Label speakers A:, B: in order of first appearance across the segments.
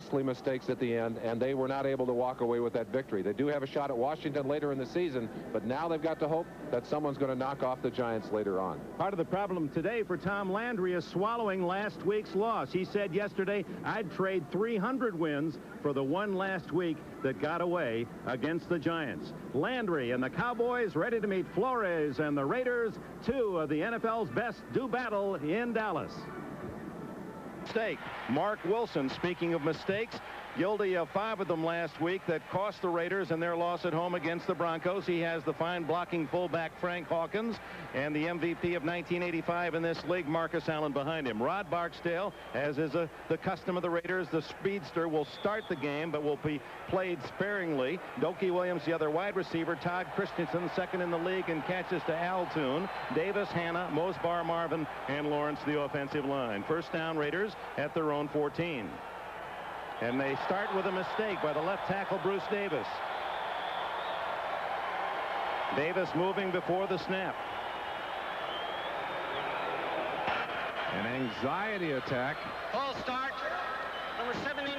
A: costly mistakes at the end, and they were not able to walk away with that victory. They do have a shot at Washington later in the season, but now they've got to hope that someone's going to knock off the Giants later on.
B: Part of the problem today for Tom Landry is swallowing last week's loss. He said yesterday, I'd trade 300 wins for the one last week that got away against the Giants. Landry and the Cowboys ready to meet Flores and the Raiders. Two of the NFL's best do battle in Dallas. Mistake. Mark Wilson, speaking of mistakes, guilty of 5 of them last week that cost the Raiders in their loss at home against the Broncos. He has the fine blocking fullback Frank Hawkins and the MVP of 1985 in this league, Marcus Allen, behind him. Rod Barksdale, as is the custom of the Raiders, the speedster, will start the game but will be played sparingly. Dokie Williams, the other wide receiver. Todd Christensen, second in the league in catches to Al Toon. Davis, Hanna, Mosbar, Marvin, and Lawrence, the offensive line. First down, Raiders at their own 14. And they start with a mistake by the left tackle, Bruce Davis. Davis moving before the snap.
A: An anxiety attack.
C: Full start, number 79.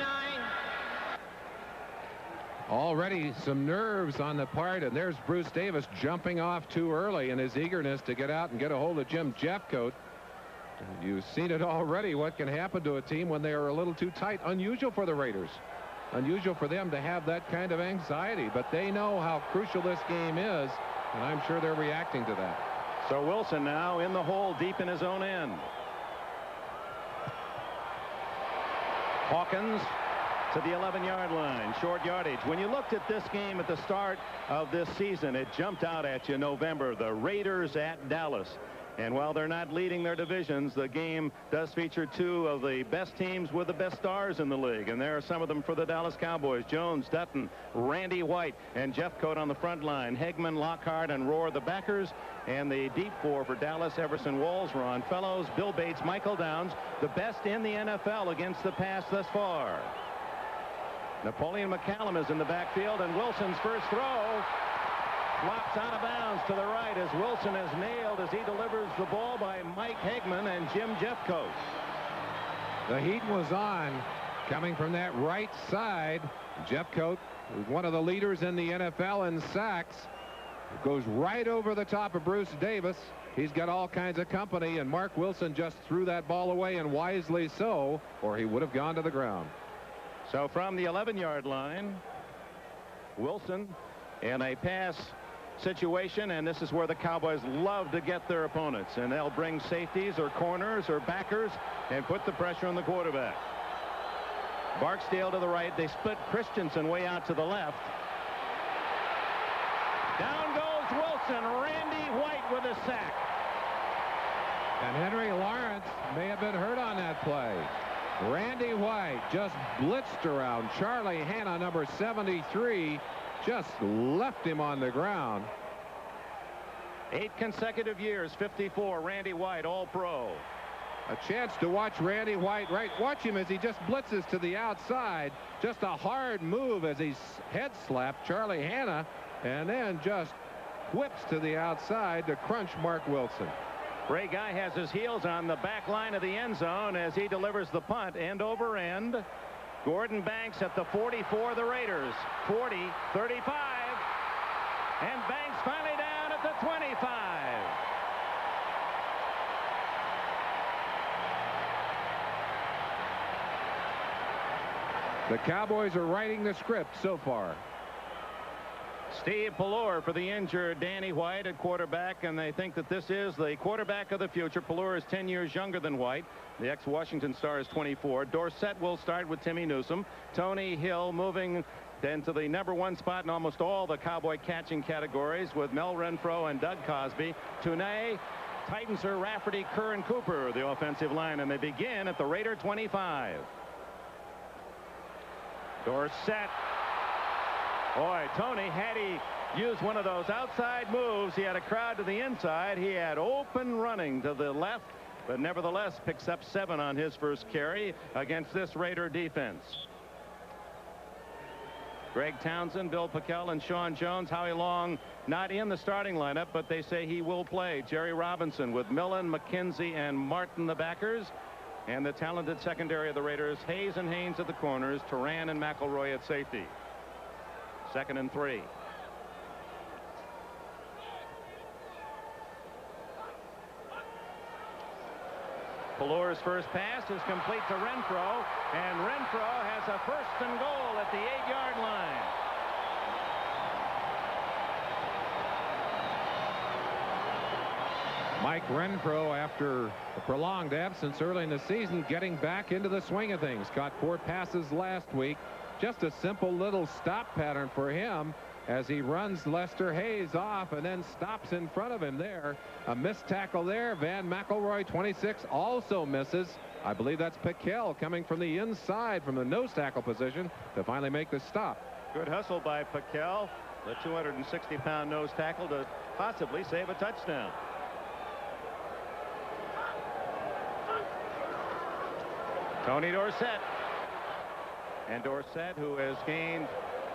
A: Already some nerves on the part, and there's Bruce Davis jumping off too early in his eagerness to get out and get a hold of Jim Jeffcoat. You've seen it already, what can happen to a team when they are a little too tight. Unusual for the Raiders. Unusual for them to have that kind of anxiety, but they know how crucial this game is, and I'm sure they're reacting to that.
B: So Wilson now in the hole deep in his own end. Hawkins to the 11-yard line, short yardage. When you looked at this game at the start of this season, it jumped out at you, November, the Raiders at Dallas. And while they're not leading their divisions, the game does feature 2 of the best teams with the best stars in the league. And there are some of them for the Dallas Cowboys. Jones, Dutton, Randy White, and Jeffcoat on the front line. Hegman, Lockhart, and Rohr, the backers. And the deep 4 for Dallas, Everson, Walls, Ron Fellows, Bill Bates, Michael Downs, the best in the NFL against the pass thus far. Napoleon McCallum is in the backfield, and Wilson's first throw flops out of bounds to the right as Wilson is nailed as he delivers the ball by Mike Hegman and Jim Jeffcoat.
A: The heat was on coming from that right side. Jeffcoat, one of the leaders in the NFL in sacks, goes right over the top of Bruce Davis. He's got all kinds of company, and Mark Wilson just threw that ball away, and wisely so, or he would have gone to the ground.
B: So from the 11-yard line, Wilson in a pass situation, and this is where the Cowboys love to get their opponents, and they'll bring safeties or corners or backers and put the pressure on the quarterback. Barksdale to the right. They split Christensen way out to the left. Down goes Wilson. Randy White with a sack.
A: And Henry Lawrence may have been hurt on that play. Randy White just blitzed around Charlie Hanna, number 73. Just left him on the ground.
B: 8 consecutive years, 54. Randy White, All-Pro.
A: A chance to watch Randy White, right? Watch him as he just blitzes to the outside. Just a hard move as he head slapped Charlie Hanna, and then just whips to the outside to crunch Mark Wilson.
B: Ray Guy has his heels on the back line of the end zone as he delivers the punt end over end. Gordon Banks at the 44 of the Raiders. 40, 35, and Banks finally down at the 25.
A: The Cowboys are writing the script so far.
B: Steve Pallor for the injured Danny White at quarterback, and they think that this is the quarterback of the future. Pallor is 10 years younger than White. The ex-Washington star is 24. Dorsett will start with Timmy Newsome. Tony Hill moving into the #1 spot in almost all the Cowboy catching categories with Mel Renfro and Doug Cosby. Tunay, Titans are Rafferty, Kerr, and Cooper, the offensive line, and they begin at the Raider 25. Dorsett. Boy, Tony, had he used one of those outside moves, he had a crowd to the inside. He had open running to the left, but nevertheless picks up 7 on his first carry against this Raider defense. Greg Townsend, Bill Pickel, and Sean Jones. Howie Long not in the starting lineup, but they say he will play. Jerry Robinson with Millen, McKenzie, and Martin, the backers. And the talented secondary of the Raiders, Hayes and Haynes at the corners, Turan and McElroy at safety. 2nd and 3. Pelor's first pass is complete to Renfro, and Renfro has a 1st and goal at the 8-yard line.
A: Mike Renfro, after a prolonged absence early in the season, getting back into the swing of things. Caught 4 passes last week. Just a simple little stop pattern for him as he runs Lester Hayes off and then stops in front of him there. A missed tackle there. Van McElroy, 26, also misses. I believe that's Piquel coming from the inside from the nose tackle position to finally make the stop.
B: Good hustle by Piquel, the 260-pound nose tackle, to possibly save a touchdown. Tony Dorsett. And Dorsett, who has gained,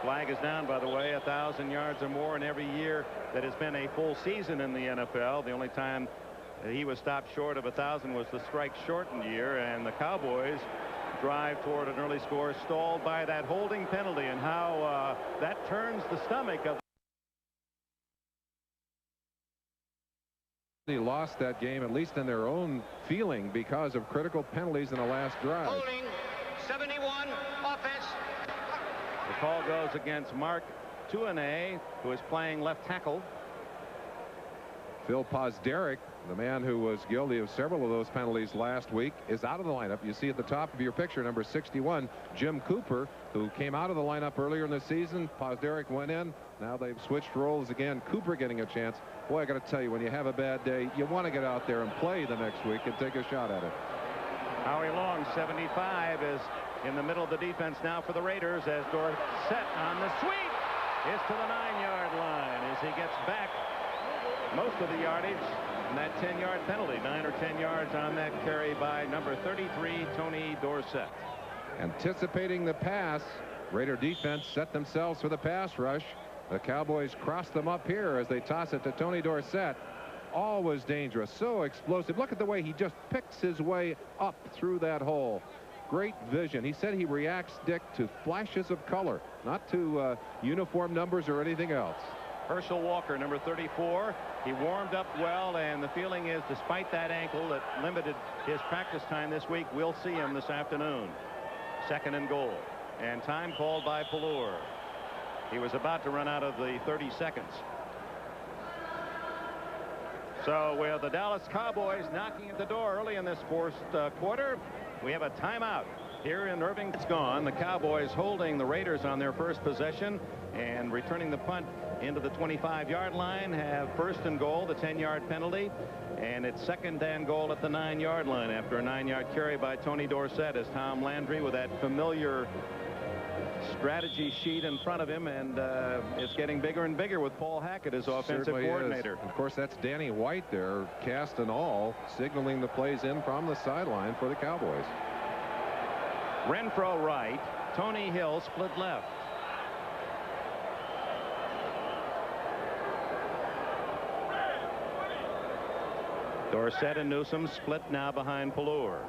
B: flag is down by the way, 1,000 yards or more in every year that has been a full season in the NFL. The only time he was stopped short of 1,000 was the strike shortened year, and the Cowboys drive toward an early score stalled by that holding penalty, and how that turns the stomach of.
A: They lost that game, at least in their own feeling, because of critical penalties in the last drive.
C: Holding 71 offense.
B: The call goes against Mark Tuane, who is playing left tackle.
A: Phil Pozderac, the man who was guilty of several of those penalties last week, is out of the lineup. You see at the top of your picture, number 61, Jim Cooper, who came out of the lineup earlier in the season. Pozderac went in. Now they've switched roles again. Cooper getting a chance. Boy, I got to tell you, when you have a bad day, you want to get out there and play the next week and take a shot at it.
B: Howie Long, 75, is in the middle of the defense now for the Raiders as Dorsett on the sweep is to the 9-yard line as he gets back most of the yardage and that 10-yard penalty. 9 or 10 yards on that carry by number 33, Tony Dorsett.
A: Anticipating the pass, Raider defense set themselves for the pass rush. The Cowboys cross them up here as they toss it to Tony Dorsett. Always dangerous, so explosive. Look at the way he just picks his way up through that hole. Great vision. He said he reacts, Dick, to flashes of color, not to uniform numbers or anything else.
B: Herschel Walker, number 34. He warmed up well, and the feeling is, despite that ankle that limited his practice time this week, we'll see him this afternoon. 2nd and goal, and time called by Pelor. He was about to run out of the 30 seconds. So with the Dallas Cowboys knocking at the door early in this fourth quarter, we have a timeout here in Irving. It's gone. The Cowboys holding the Raiders on their first possession and returning the punt into the 25-yard line. Have 1st and goal, the 10-yard penalty, and it's 2nd and goal at the 9-yard line after a 9-yard carry by Tony Dorsett as Tom Landry with that familiar strategy sheet in front of him, and it's getting bigger and bigger with Paul Hackett as offensive
A: Certainly
B: coordinator.
A: Of course, that's Danny White there, cast and all, signaling the plays in from the sideline for the Cowboys.
B: Renfro right, Tony Hill split left. Dorsett and Newsome split now behind Pelor.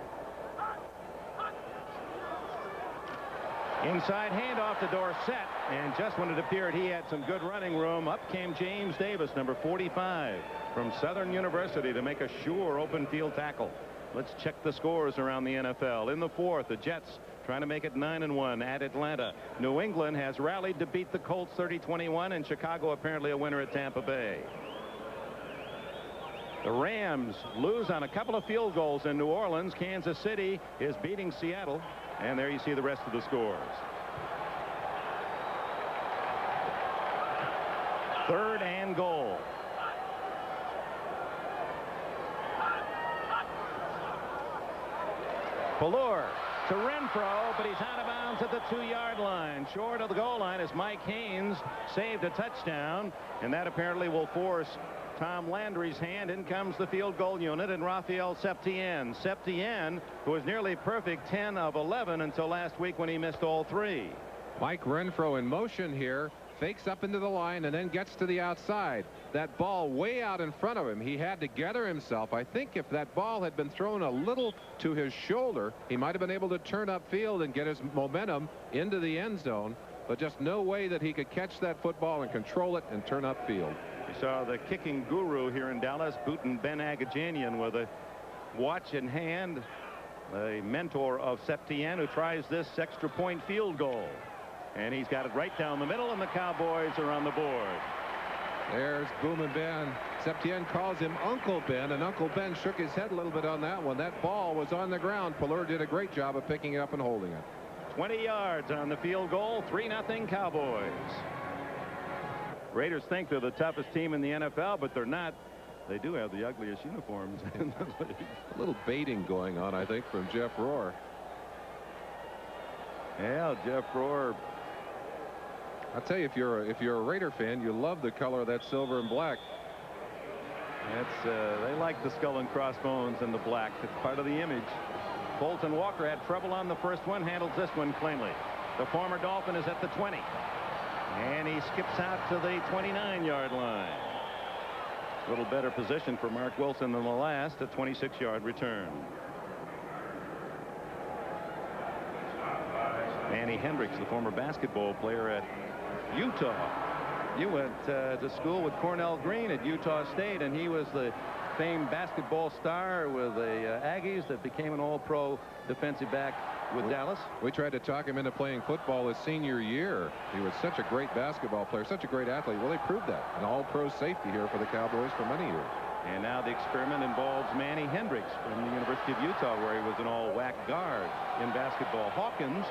B: Inside handoff to Dorsett, and just when it appeared he had some good running room, up came James Davis, number 45, from Southern University, to make a sure open field tackle. Let's check the scores around the NFL. In the fourth, the Jets trying to make it 9-1 at Atlanta. New England has rallied to beat the Colts 30-21, and Chicago apparently a winner at Tampa Bay. The Rams lose on a couple of field goals in New Orleans. Kansas City is beating Seattle. And there you see the rest of the scores. 3rd and goal. Pelor to Renfro, but he's out of bounds at the 2-yard line. Short of the goal line as Mike Haynes saved a touchdown, and that apparently will force Tom Landry's hand. In comes the field goal unit and Raphael Septien. Septien, who was nearly perfect, 10 of 11 until last week when he missed all 3.
A: Mike Renfro in motion here. fakes up into the line and then gets to the outside. That ball way out in front of him. He had to gather himself. I think if that ball had been thrown a little to his shoulder, he might have been able to turn upfield and get his momentum into the end zone. But just no way that he could catch that football and control it and turn upfield.
B: You saw the kicking guru here in Dallas, Booten Ben Agajanian, with a watch in hand, a mentor of Septien, who tries this extra point field goal. And he's got it right down the middle, and the Cowboys are on the board.
A: There's Boomen Ben. Septien calls him Uncle Ben, and Uncle Ben shook his head a little bit on that one. That ball was on the ground. Pallur did a great job of picking it up and holding it.
B: 20 yards on the field goal. 3-0 Cowboys. Raiders think they're the toughest team in the NFL, but they're not. They do have the ugliest uniforms in the league.
A: A little baiting going on, I think, from Jeff Rohr.
B: Yeah, Jeff Rohr.
A: I'll tell you, if you're a Raider fan, you love the color of that silver and black.
B: They like the skull and crossbones and the black. It's part of the image. Bolton Walker had trouble on the first one, handles this one cleanly. The former Dolphin is at the 20. And he skips out to the 29-yard line. A little better position for Mark Wilson than the last, a 26-yard return. Manny Hendricks, the former basketball player at Utah. You went to school with Cornell Green at Utah State, and he was the famed basketball star with the Aggies that became an all-pro defensive back with Dallas.
A: We tried to talk him into playing football his senior year. He was such a great basketball player, such a great athlete. Well, they proved that. An all-pro safety here for the Cowboys for many years.
B: And now the experiment involves Manny Hendricks from the University of Utah, where he was an all-WAC guard in basketball. Hawkins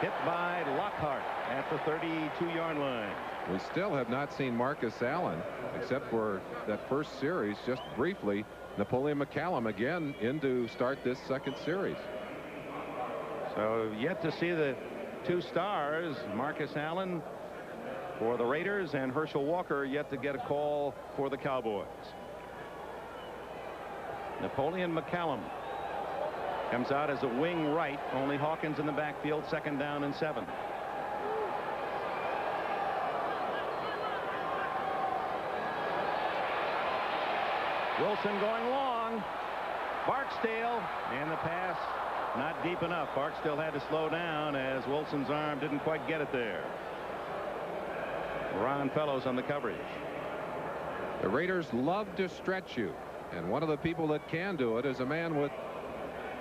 B: hit by Lockhart at the 32-yard line.
A: We still have not seen Marcus Allen, except for that first series, just briefly. Napoleon McCallum again in to start this second series.
B: So yet to see the two stars, Marcus Allen for the Raiders and Herschel Walker, yet to get a call for the Cowboys. Napoleon McCallum comes out as a wing right. Only Hawkins in the backfield. 2nd down and 7. Wilson going long. Barksdale, and the pass not deep enough. Barksdale had to slow down as Wilson's arm didn't quite get it there. Ron Fellows on the coverage.
A: The Raiders love to stretch you, and one of the people that can do it is a man with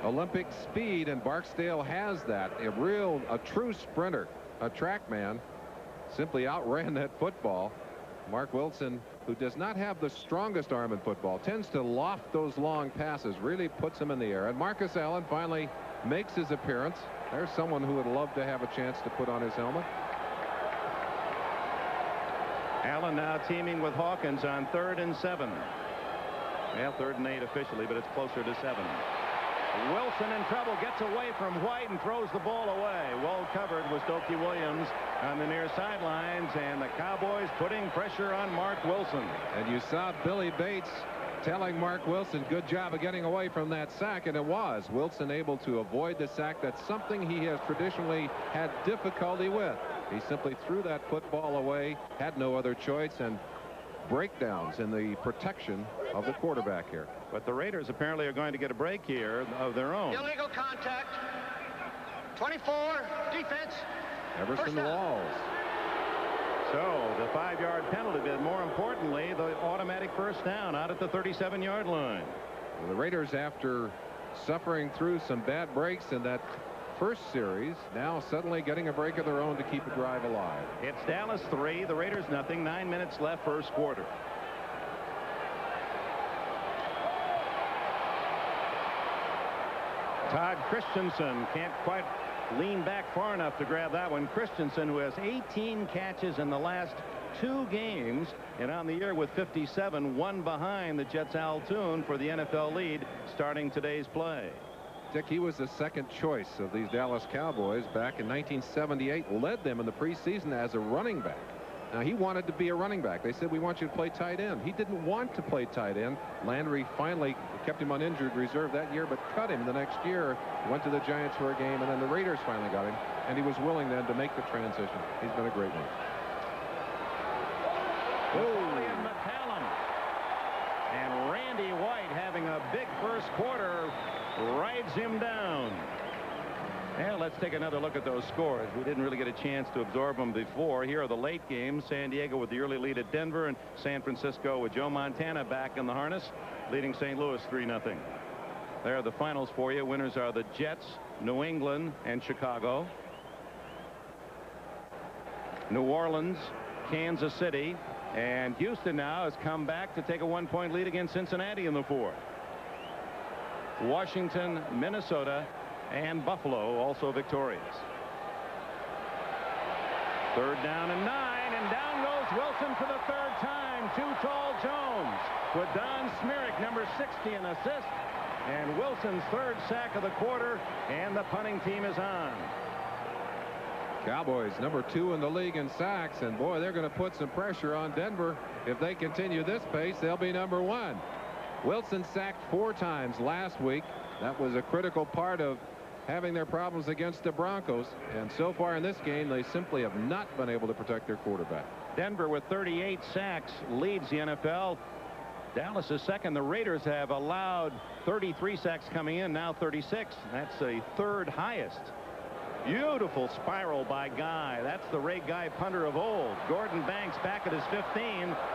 A: Olympic speed, and Barksdale has that. A true sprinter, a track man, simply outran that football. Mark Wilson, who does not have the strongest arm in football, tends to loft those long passes, really puts them in the air. And Marcus Allen finally makes his appearance. There's someone who would love to have a chance to put on his helmet.
B: Allen now teaming with Hawkins on 3rd and 7. Well, 3rd and 8 officially, but it's closer to 7. Wilson in trouble, gets away from White and throws the ball away. Well covered was Dokie Williams on the near sidelines, and the Cowboys putting pressure on Mark Wilson.
A: And you saw Billy Bates telling Mark Wilson, good job of getting away from that sack, and it was. Wilson able to avoid the sack. That's something he has traditionally had difficulty with. He simply threw that football away, had no other choice, and breakdowns in the protection of the quarterback here.
B: But the Raiders apparently are going to get a break here of their own.
C: Illegal contact. 24, defense.
A: Everson Walls.
B: So the 5-yard penalty, but more importantly, the automatic first down out at the 37-yard line.
A: Well, the Raiders, after suffering through some bad breaks in that first series, now suddenly getting a break of their own to keep a drive alive.
B: It's Dallas 3, the Raiders nothing. 9 minutes left, first quarter. Todd Christensen can't quite lean back far enough to grab that one. Christensen, who has 18 catches in the last 2 games, and on the year with 57, one behind the Jets' Al Toon for the NFL lead starting today's play.
A: Dick, he was the second choice of these Dallas Cowboys back in 1978, led them in the preseason as a running back. Now, he wanted to be a running back. They said, we want you to play tight end. He didn't want to play tight end. Landry finally kept him on injured reserve that year, but cut him the next year. Went to the Giants for a game, and then the Raiders finally got him, and he was willing then to make the transition. He's been a great one.
B: Randy White, having a big first quarter, rides him down. And let's take another look at those scores. We didn't really get a chance to absorb them before. Here are the late games. San Diego with the early lead at Denver, and San Francisco with Joe Montana back in the harness, leading St. Louis 3-0. There are the finals for you. Winners are the Jets, New England, and Chicago. New Orleans, Kansas City, and Houston now has come back to take a 1-point lead against Cincinnati in the fourth. Washington, Minnesota, and Buffalo also victorious. Third down and 9, and down goes Wilson for the third time. Too tall Jones with Don Smirek, number 60, an assist, and Wilson's third sack of the quarter, and the punting team is on.
A: Cowboys number 2 in the league in sacks, and boy, they're going to put some pressure on Denver. If they continue this pace, they'll be number 1. Wilson sacked 4 times last week. That was a critical part of having their problems against the Broncos, and so far in this game they simply have not been able to protect their quarterback.
B: Denver with 38 sacks leads the NFL. Dallas is second. The Raiders have allowed 33 sacks coming in, now 36. That's a third highest. Beautiful spiral by Guy. That's the Ray Guy punter of old. Gordon Banks back at his 15,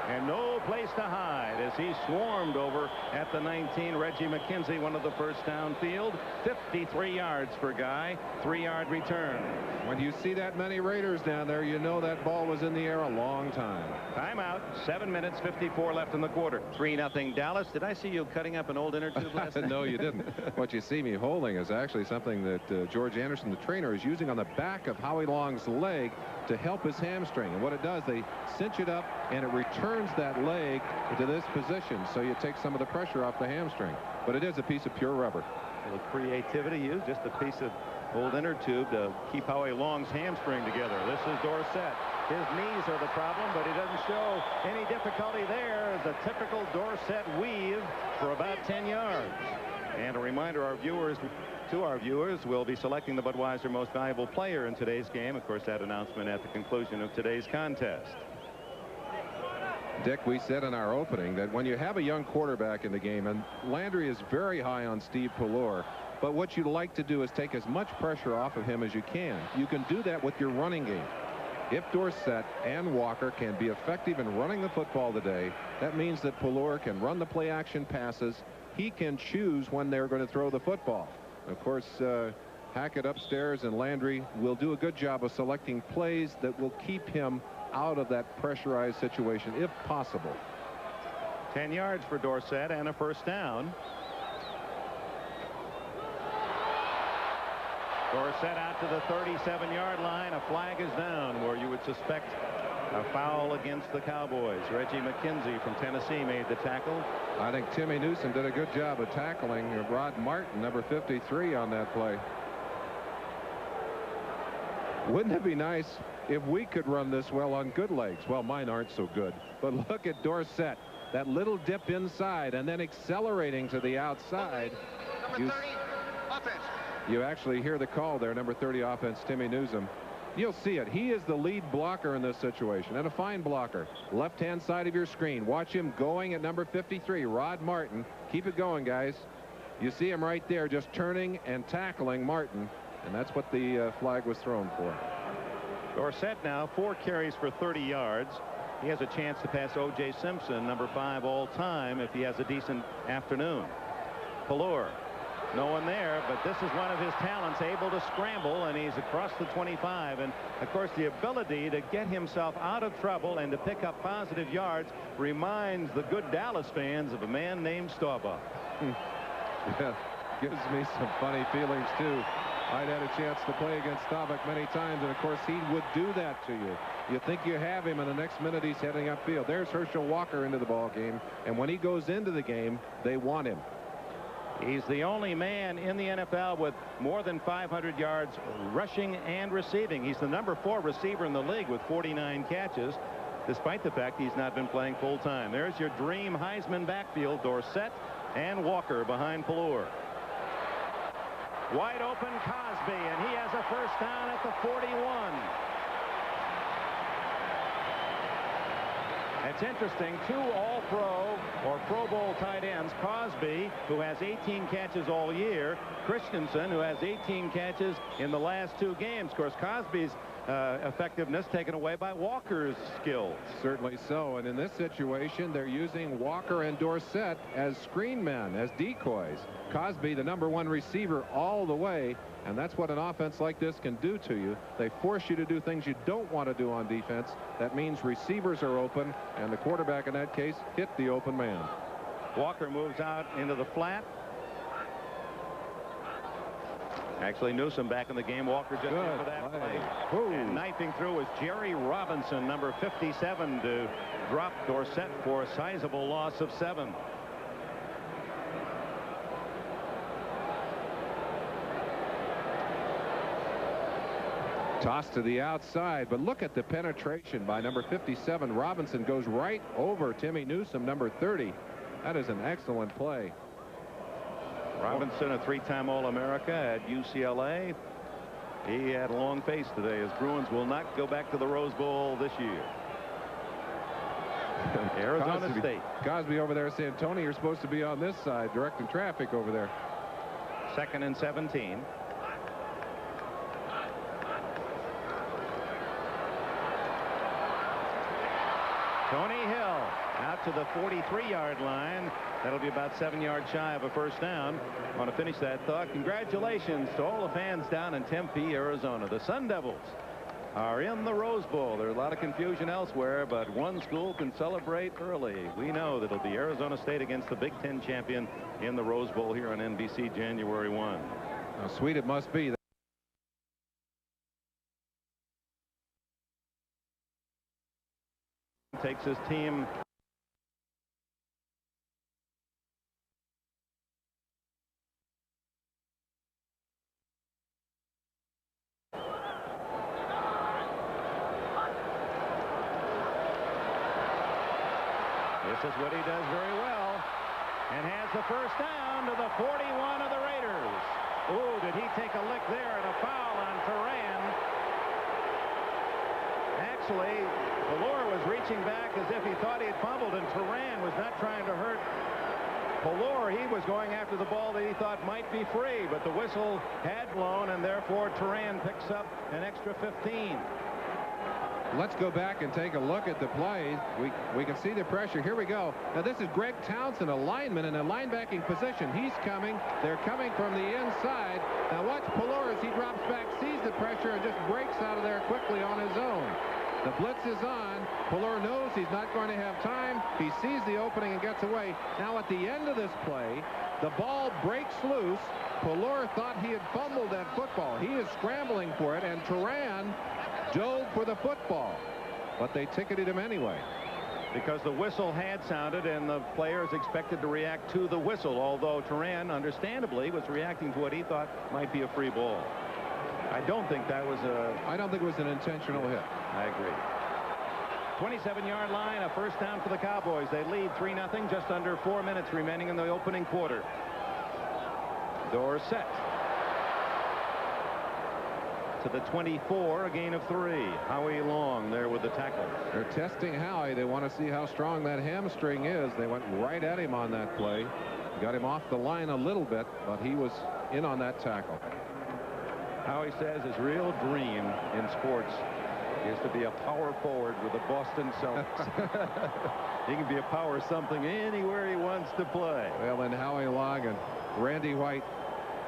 B: and no place to hide as he swarmed over at the 19. Reggie McKenzie, one of the first downfield. 53 yards for Guy. 3-yard return.
A: When you see that many Raiders down there, you know that ball was in the air a long time.
B: Timeout. 7 minutes 54 left in the quarter. 3-0 Dallas. Did I see you cutting up an old inner tube last night?
A: No, you didn't. What you see me holding is actually something that George Anderson, the trainer, is using on the back of Howie Long's leg to help his hamstring. And what it does, they cinch it up and it returns that leg to this position, so you take some of the pressure off the hamstring. But it is a piece of pure rubber.
B: A little creativity used, just a piece of old inner tube to keep Howie Long's hamstring together. This is Dorsett. His knees are the problem, but he doesn't show any difficulty there. As a typical Dorsett weave for about 10 yards. And a reminder, our viewers will be selecting the Budweiser Most Valuable Player in today's game. Of course, that announcement at the conclusion of today's contest.
A: Dick, we said in our opening that when you have a young quarterback in the game, and Landry is very high on Steve Pallor, but what you'd like to do is take as much pressure off of him as you can. You can do that with your running game. If Dorsett and Walker can be effective in running the football today, that means that Pallor can run the play action passes. He can choose when they're going to throw the football. Of course, Hackett upstairs and Landry will do a good job of selecting plays that will keep him out of that pressurized situation if possible.
B: 10 yards for Dorsett and a first down. Dorsett out to the 37-yard line. A flag is down where you would suspect a foul against the Cowboys. Reggie McKenzie from Tennessee made the tackle.
A: I think Timmy Newsom did a good job of tackling Rod Martin, number 53, on that play. Wouldn't it be nice if we could run this well on good legs? Well, mine aren't so good. But look at Dorsett. That little dip inside and then accelerating to the outside.
C: Number 30, offense.
A: You actually hear the call there, number 30 offense, Timmy Newsom. You'll see it. He is the lead blocker in this situation, and a fine blocker. Left-hand side of your screen. Watch him going at number 53, Rod Martin. Keep it going, guys. You see him right there just turning and tackling Martin, and that's what the flag was thrown for.
B: Dorsett now 4 carries for 30 yards. He has a chance to pass O.J. Simpson, number 5 all time, if he has a decent afternoon. Pallor. No one there, but this is one of his talents, able to scramble, and he's across the 25. And of course, the ability to get himself out of trouble and to pick up positive yards reminds the good Dallas fans of a man named Staubach.
A: Yeah, gives me some funny feelings too. I'd had a chance to play against Staubach many times, and of course he would do that to you. You think you have him, and the next minute he's heading upfield. There's Herschel Walker into the ball game, and when he goes into the game, they want him.
B: He's the only man in the NFL with more than 500 yards rushing and receiving. He's the number 4 receiver in the league with 49 catches, despite the fact he's not been playing full time. There's your dream Heisman backfield, Dorsett and Walker behind Pallor. Wide open Cosby, and he has a first down at the 41. It's interesting. 2 All-Pro or Pro Bowl tight ends. Cosby, who has 18 catches all year. Christensen, who has 18 catches in the last 2 games. Of course, Cosby's effectiveness taken away by Walker's skills.
A: Certainly so. And in this situation, they're using Walker and Dorsett as screen men, as decoys. Cosby, the #1 receiver all the way. And that's what an offense like this can do to you. They force you to do things you don't want to do on defense. That means receivers are open, and the quarterback in that case hit the open man.
B: Walker moves out into the flat. Actually, Newsome back in the game. Walker just in for that play. And knifing through was Jerry Robinson, number 57, to drop Dorsett for a sizable loss of 7.
A: Toss to the outside, but look at the penetration by number 57. Robinson goes right over Timmy Newsome, number 30. That is an excellent play.
B: Robinson, a 3-time All-America at UCLA. He had a long face today, as Bruins will not go back to the Rose Bowl this year. Arizona State.
A: Cosby over there saying, Tony, you're supposed to be on this side, directing traffic over there.
B: 2nd and 17. Tony Hill out to the 43-yard line. That'll be about 7 yards shy of a first down. I want to finish that thought. Congratulations to all the fans down in Tempe, Arizona. The Sun Devils are in the Rose Bowl. There's a lot of confusion elsewhere, but one school can celebrate early. We know that it'll be Arizona State against the Big Ten champion in the Rose Bowl here on NBC January 1.
A: How sweet it must be.
B: Takes his team This is what he does very well, and has the first down to the 41 of the Raiders. Ooh, did he take a lick there, and a foul on Turan. Actually, Pelor was reaching back as if he thought he had fumbled, and Turan was not trying to hurt Pelor. He was going after the ball that he thought might be free, but the whistle had blown, and therefore Turan picks up an extra 15.
A: Let's go back and take a look at the plays. We can see the pressure. Here we go. Now this is Greg Townsend, a lineman in a linebacking position. He's coming. They're coming from the inside. Now watch Pelor as he drops back, sees the pressure, and just breaks out of there quickly on his own. The blitz is on. Pelor knows he's not going to have time. He sees the opening and gets away. Now at the end of this play, the ball breaks loose. Pelor thought he had fumbled that football. He is scrambling for it, and Turan dove for the football, but they ticketed him anyway.
B: Because the whistle had sounded, and the players expected to react to the whistle, although Turan, understandably, was reacting to what he thought might be a free ball. I don't think that was
A: I don't think it was an intentional hit.
B: I agree. 27-yard line, a first down for the Cowboys. They lead 3-0, just under 4 minutes remaining in the opening quarter. Dorsett to the 24, a gain of 3. Howie Long there with the tackle.
A: They're testing Howie. They want to see how strong that hamstring is. They went right at him on that play. Got him off the line a little bit, but he was in on that tackle.
B: Howie says his real dream in sports is to be a power forward with the Boston Celtics. He can be a power something anywhere he wants to play.
A: Well, and Howie Long and Randy White,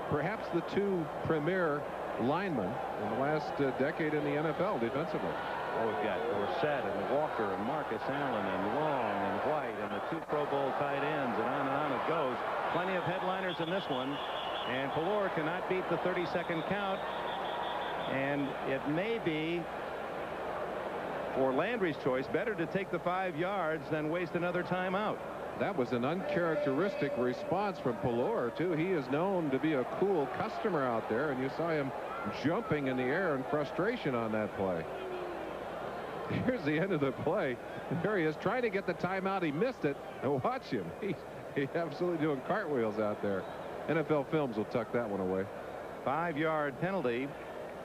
A: perhaps the 2 premier linemen in the last decade in the NFL defensively.
B: Oh, we've got Dorsett and Walker and Marcus Allen and Long and White and the 2 Pro Bowl tight ends, and on it goes. Plenty of headliners in this one, and Pelor cannot beat the 30-second count, and it may be, for Landry's choice, better to take the 5 yards than waste another timeout.
A: That was an uncharacteristic response from Pelor, too. He is known to be a cool customer out there, and you saw him jumping in the air in frustration on that play. Here's the end of the play. There he is trying to get the timeout. He missed it. And watch him. He's absolutely doing cartwheels out there. NFL Films will tuck that one away.
B: 5-yard penalty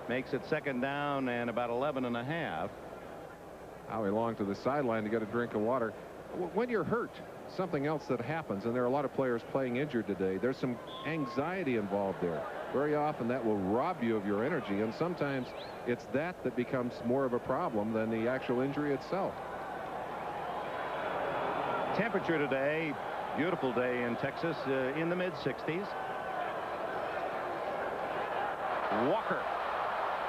B: makes it 2nd down and about 11 and a half.
A: Howie Long to the sideline to get a drink of water. When you're hurt, something else that happens, and there are a lot of players playing injured today, there's some anxiety involved there. Very often that will rob you of your energy, and sometimes it's that becomes more of a problem than the actual injury itself.
B: Temperature today, beautiful day in Texas, in the mid-60s. Walker.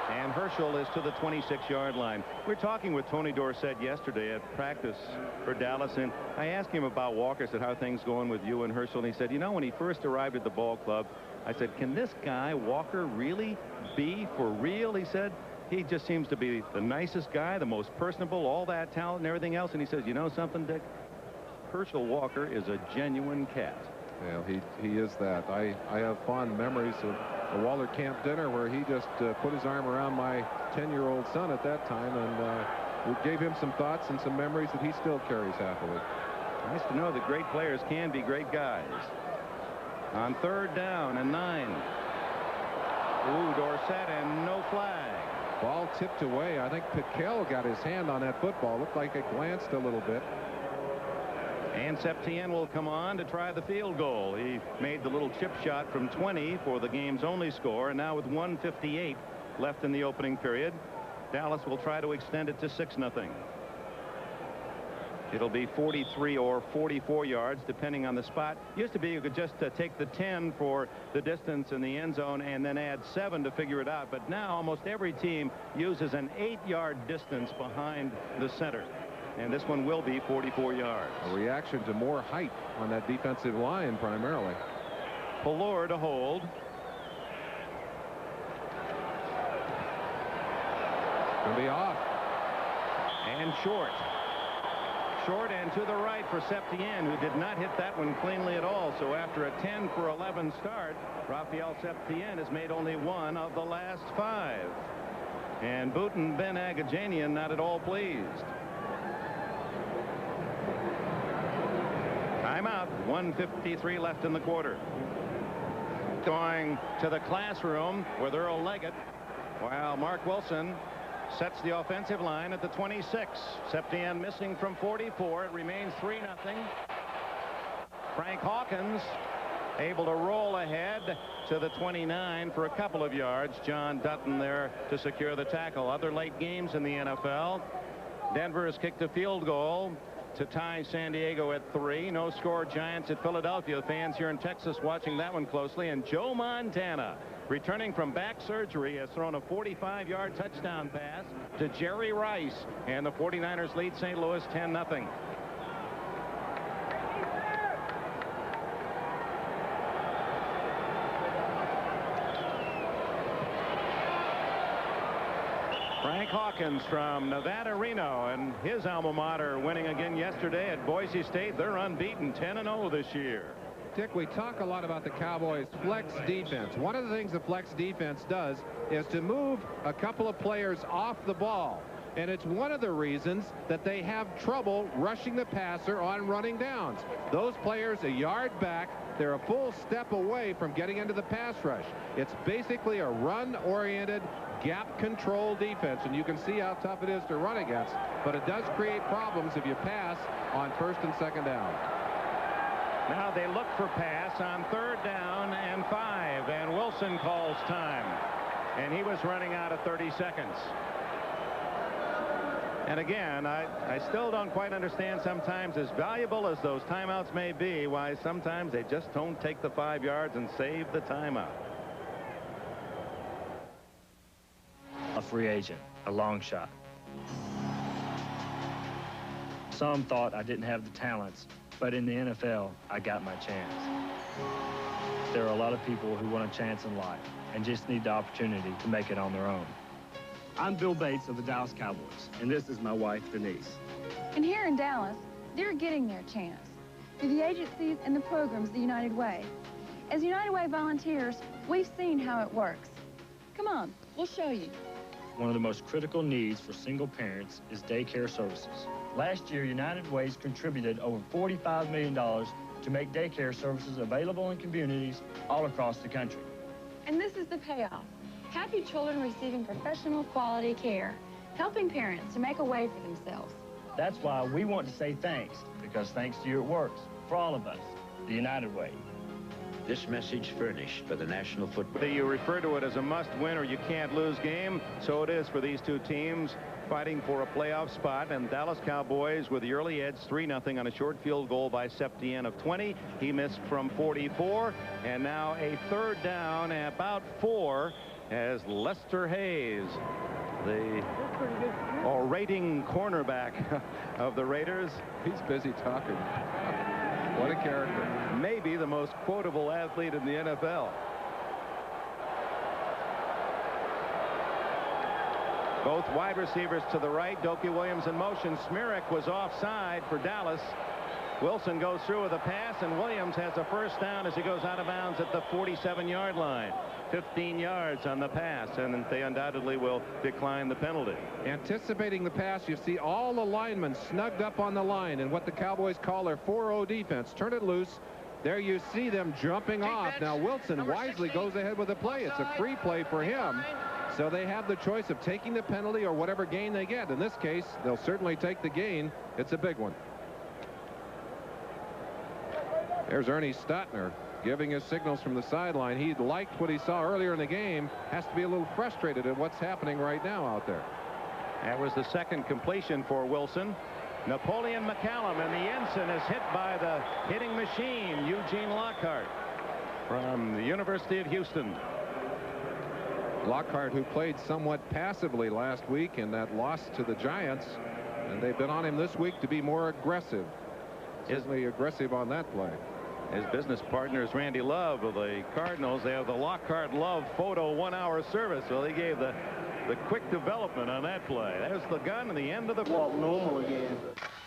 B: And Herschel is to the 26-yard line. We're talking with Tony Dorsett yesterday at practice for Dallas, and I asked him about Walker. I said, how are things going with you and Herschel? And he said, you know, when he first arrived at the ball club, I said, can this guy, Walker, really be for real? He said, he just seems to be the nicest guy, the most personable, all that talent and everything else. And he says, you know something, Dick? Herschel Walker is a genuine cat.
A: Well, he is that. I have fond memories of a Waller Camp dinner where he just put his arm around my 10-year-old son at that time, and we gave him some thoughts and some memories that he still carries happily.
B: Nice to know that great players can be great guys. On 3rd down and 9. Ooh, Dorsett, and no flag.
A: Ball tipped away. I think Piquel got his hand on that football. Looked like it glanced a little bit.
B: And Septien will come on to try the field goal. He made the little chip shot from 20 for the game's only score, and now with 1:58 left in the opening period, Dallas will try to extend it to 6-0. It'll be 43 or 44 yards depending on the spot. Used to be you could just take the 10 for the distance in the end zone and then add 7 to figure it out, but now almost every team uses an 8-yard distance behind the center. And this one will be 44 yards.
A: A reaction to more height on that defensive line primarily.
B: Pallor to hold.
A: Gonna be off.
B: And short. Short and to the right for Septien, who did not hit that one cleanly at all. So after a 10 for 11 start, Rafael Septien has made only one of the last 5. And Booten Ben Agajanian not at all pleased. Timeout. 1:53 left in the quarter. Going to the classroom with Earl Leggett, while Mark Wilson sets the offensive line at the 26. Septien missing from 44. It remains 3-0. Frank Hawkins able to roll ahead to the 29 for a couple of yards. John Dutton there to secure the tackle. Other late games in the NFL. Denver has kicked a field goal to tie San Diego at 3. No score Giants at Philadelphia. Fans here in Texas watching that one closely. And Joe Montana, returning from back surgery, has thrown a 45-yard touchdown pass to Jerry Rice, and the 49ers lead St. Louis 10-0. Frank Hawkins from Nevada, Reno, and his alma mater winning again yesterday at Boise State. They're unbeaten, 10-0 this year.
A: Dick, we talk a lot about the Cowboys' flex defense. One of the things the flex defense does is to move a couple of players off the ball. And it's one of the reasons that they have trouble rushing the passer on running downs. Those players a yard back, they're a full step away from getting into the pass rush. It's basically a run-oriented, gap-control defense, and you can see how tough it is to run against. But it does create problems if you pass on 1st and 2nd down.
B: Now they look for pass on 3rd down and 5, and Wilson calls time. And he was running out of 30 seconds. And again, I still don't quite understand sometimes, as valuable as those timeouts may be, why sometimes they just don't take the 5 yards and save the timeout.
D: A free agent, a long shot. Some thought I didn't have the talents, but in the NFL, I got my chance. There are a lot of people who want a chance in life and just need the opportunity to make it on their own.
E: I'm Bill Bates of the Dallas Cowboys, and this is my wife, Denise.
F: And here in Dallas, they're getting their chance through the agencies and the programs the United Way. As United Way volunteers, we've seen how it works. Come on, we'll show you.
D: One of the most critical needs for single parents is daycare services. Last year, United Ways contributed over $45 million to make daycare services available in communities all across the country.
F: And this is the payoff. Happy children receiving professional quality care. helping parents to make a way for themselves.
D: That's why we want to say thanks, because thanks to you it works. For all of us, the United Way.
G: This message furnished by the National Football.
B: You refer to it as a must-win or you can't lose game. So it is for these two teams fighting for a playoff spot. And Dallas Cowboys with the early edge 3-0 on a short field goal by Septien of 20. He missed from 44. And now a third down, about 4, as Lester Hayes, the rating cornerback of the Raiders.
A: He's busy talking. What a character.
B: Maybe the most quotable athlete in the NFL. Both wide receivers to the right. Dokie Williams in motion. Smirek was offside for Dallas. Wilson goes through with a pass, and Williams has a first down as he goes out of bounds at the 47-yard line. 15 yards on the pass, and they undoubtedly will decline the penalty.
A: Anticipating the pass, you see all the linemen snugged up on the line in what the Cowboys call their 4-0 defense. Turn it loose. There you see them jumping off. Now Wilson wisely goes ahead with the play. It's a free play for him. So they have the choice of taking the penalty or whatever gain they get. In this case, they'll certainly take the gain. It's a big one. There's Ernie Stotner giving his signals from the sideline. He liked what he saw earlier in the game. Has to be a little frustrated at what's happening right now out there.
B: That was the second completion for Wilson. Napoleon McCallum, and the ensign is hit by the hitting machine, Eugene Lockhart from the University of Houston.
A: Lockhart, who played somewhat passively last week in that loss to the Giants, and they've been on him this week to be more aggressive. Certainly aggressive on that play.
B: His business partner is Randy Love of the Cardinals. They have the Lockhart Love photo 1-hour service. So they gave the quick development on that play. There's the gun and the end of the
H: walk normal again.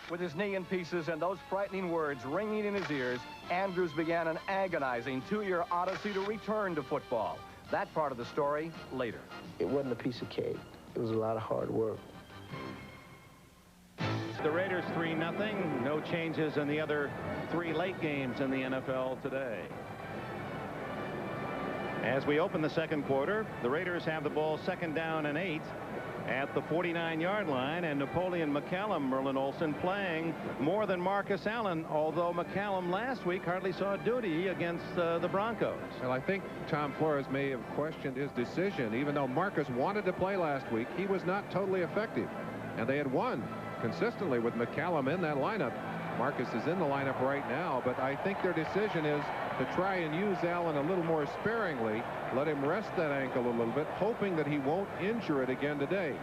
H: With his knee in pieces and those frightening words ringing in his ears, Andrews began an agonizing 2-year odyssey to return to football. That part of the story later.
I: It wasn't a piece of cake. It was a lot of hard work.
B: The Raiders 3-0. No changes in the other 3 late games in the NFL today. As we open the second quarter, the Raiders have the ball 2nd down and 8 at the 49-yard line, and Napoleon McCallum, Merlin Olsen, playing more than Marcus Allen, although McCallum last week hardly saw duty against the Broncos.
A: Well, I think Tom Flores may have questioned his decision. Even though Marcus wanted to play last week, he was not totally effective, and they had won consistently with McCallum in that lineup. Marcus is in the lineup right now, but I think their decision is to try and use Allen a little more sparingly, let him rest that ankle a little bit, hoping that he won't injure it again today.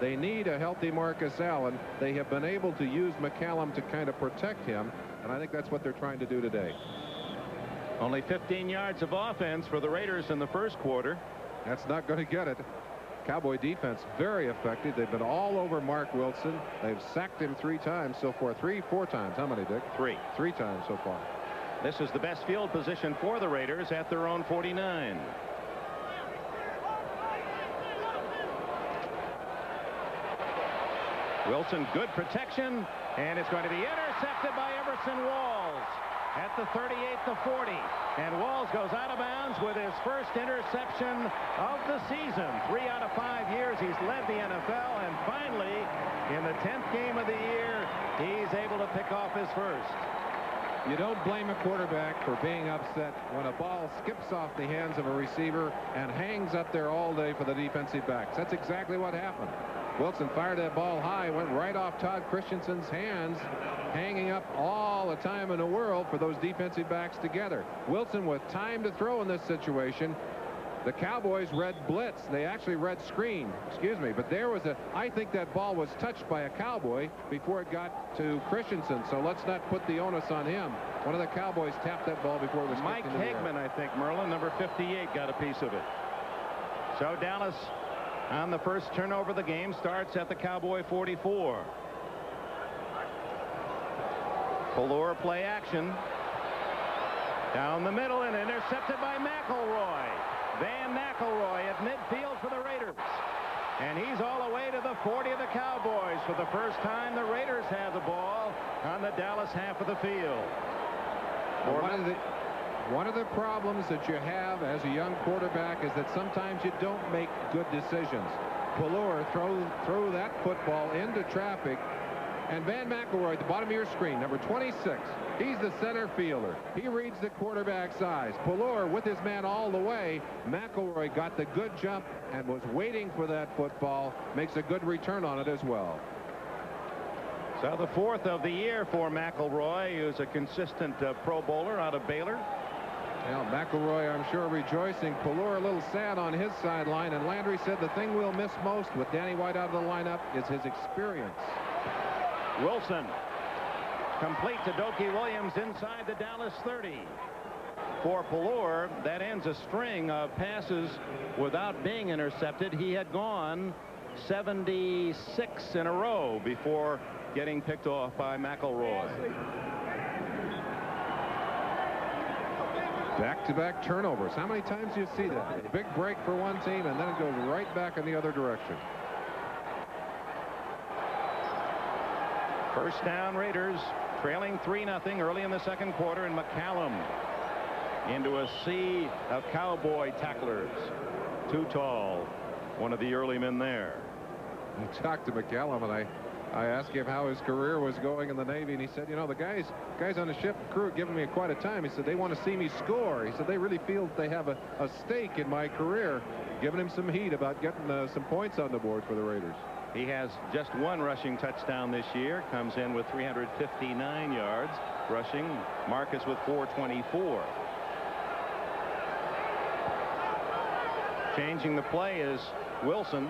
A: They need a healthy Marcus Allen. They have been able to use McCallum to kind of protect him, and I think that's what they're trying to do today.
B: Only 15 yards of offense for the Raiders in the first quarter.
A: That's not going to get it. Cowboy defense very effective. They've been all over Mark Wilson. They've sacked him 3 times so far. 4 times. How many, Dick?
B: 3.
A: 3 times so far.
B: This is the best field position for the Raiders at their own 49. Wilson, good protection, and it's going to be intercepted by Everson Walls at the 38 to 40. And Walls goes out of bounds with his first interception of the season. 3 out of 5 years he's led the NFL, and finally, in the 10th game of the year, he's able to pick off his first.
A: You don't blame a quarterback for being upset when a ball skips off the hands of a receiver and hangs up there all day for the defensive backs. That's exactly what happened. Wilson fired that ball high, went right off Todd Christensen's hands, hanging up all the time in the world for those defensive backs together. Wilson with time to throw in this situation. The Cowboys read blitz. They actually read screen. Excuse me. But there was I think that ball was touched by a Cowboy before it got to Christensen. So let's not put the onus on him. One of the Cowboys tapped that ball before it was
B: Mike Hagman, I think, Merlin, number 58, got a piece of it. So Dallas on the first turnover of the game starts at the Cowboy 44. Fuller play action. Down the middle and intercepted by McElroy. Van McElroy at midfield for the Raiders. And he's all the way to the 40 of the Cowboys. For the first time, the Raiders have the ball on the Dallas half of the field.
A: One of the problems that you have as a young quarterback is that sometimes you don't make good decisions. Pallure threw that football into traffic. And Van McElroy at the bottom of your screen, number 26. He's the center fielder. He reads the quarterback's eyes. Pallure with his man all the way. McElroy got the good jump and was waiting for that football. Makes a good return on it as well.
B: So the 4th of the year for McElroy, who's a consistent Pro Bowler out of Baylor.
A: Well, McElroy, I'm sure, rejoicing. Pallure a little sad on his sideline. And Landry said the thing we'll miss most with Danny White out of the lineup is his experience.
B: Wilson complete to Dokie Williams inside the Dallas 30. For Pallure, that ends a string of passes without being intercepted. He had gone 76 in a row before getting picked off by McElroy.
A: Back-to-back turnovers. How many times do you see that? A big break for one team, and then it goes right back in the other direction.
B: First down, Raiders, trailing 3-0 early in the second quarter, and McCallum into a sea of Cowboy tacklers. Too tall, one of the early men there.
A: I talked to McCallum, and I asked him how his career was going in the Navy, and he said, you know, the guys on the ship crew are giving me quite a time. He said they want to see me score. He said they really feel they have a stake in my career, giving him some heat about getting some points on the board for the Raiders.
B: He has just one rushing touchdown this year. Comes in with 359 yards rushing. Marcus with 424. Changing the play is Wilson.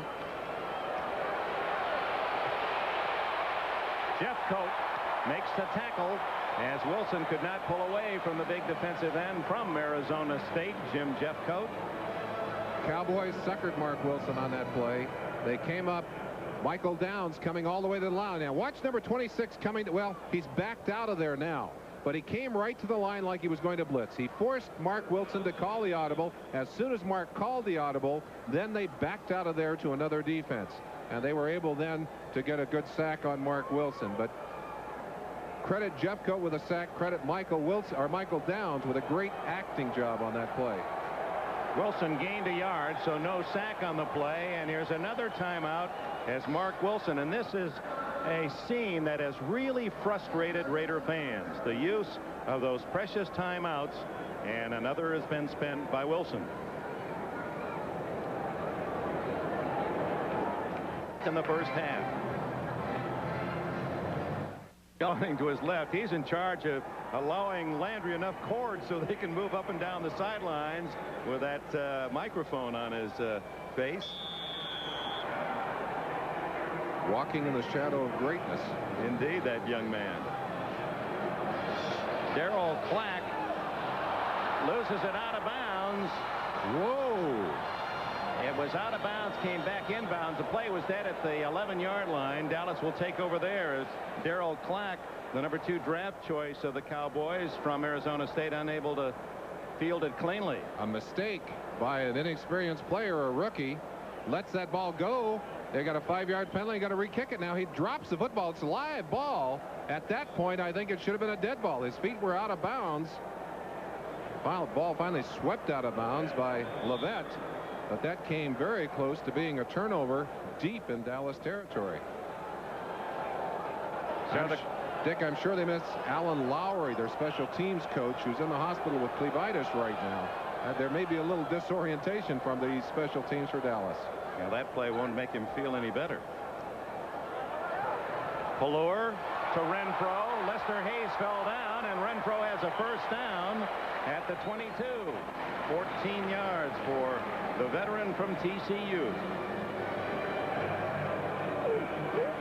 B: Jeffcoat makes the tackle as Wilson could not pull away from the big defensive end from Arizona State, Jim Jeffcoat.
A: Cowboys suckered Mark Wilson on that play. They came up. Michael Downs coming all the way to the line. Now watch number 26 coming. Well, he's backed out of there now, but he came right to the line like he was going to blitz. He forced Mark Wilson to call the audible. As soon as Mark called the audible, then they backed out of there to another defense, and they were able then to get a good sack on Mark Wilson. But credit Jeffcoat with a sack. Credit Michael Downs with a great acting job on that play.
B: Wilson gained a yard, so no sack on the play, and here's another timeout as Mark Wilson, and this is a scene that has really frustrated Raider fans, the use of those precious timeouts, and another has been spent by Wilson. In the first half. Going to his left, he's in charge of allowing Landry enough cords so they can move up and down the sidelines with that microphone on his face.
A: Walking in the shadow of greatness.
B: Indeed, that young man. Darryl Clack loses it out of bounds.
A: Whoa.
B: It was out of bounds, came back inbounds. The play was dead at the 11-yard line. Dallas will take over there as Darryl Clack, the number 2 draft choice of the Cowboys from Arizona State, unable to field it cleanly.
A: A mistake by an inexperienced player, a rookie, lets that ball go. They got a 5-yard penalty. Got to re-kick it now. He drops the football. It's a live ball. At that point, I think it should have been a dead ball. His feet were out of bounds. Ball finally swept out of bounds by Levette, but that came very close to being a turnover deep in Dallas territory. Dick, I'm sure they miss Alan Lowry, their special teams coach, who's in the hospital with clebitis right now. There may be a little disorientation from the special teams for Dallas.
B: Yeah, that play won't make him feel any better. Pallure to Renfro. Lester Hayes fell down, and Renfro has a first down at the 22. 14 yards for the veteran from TCU.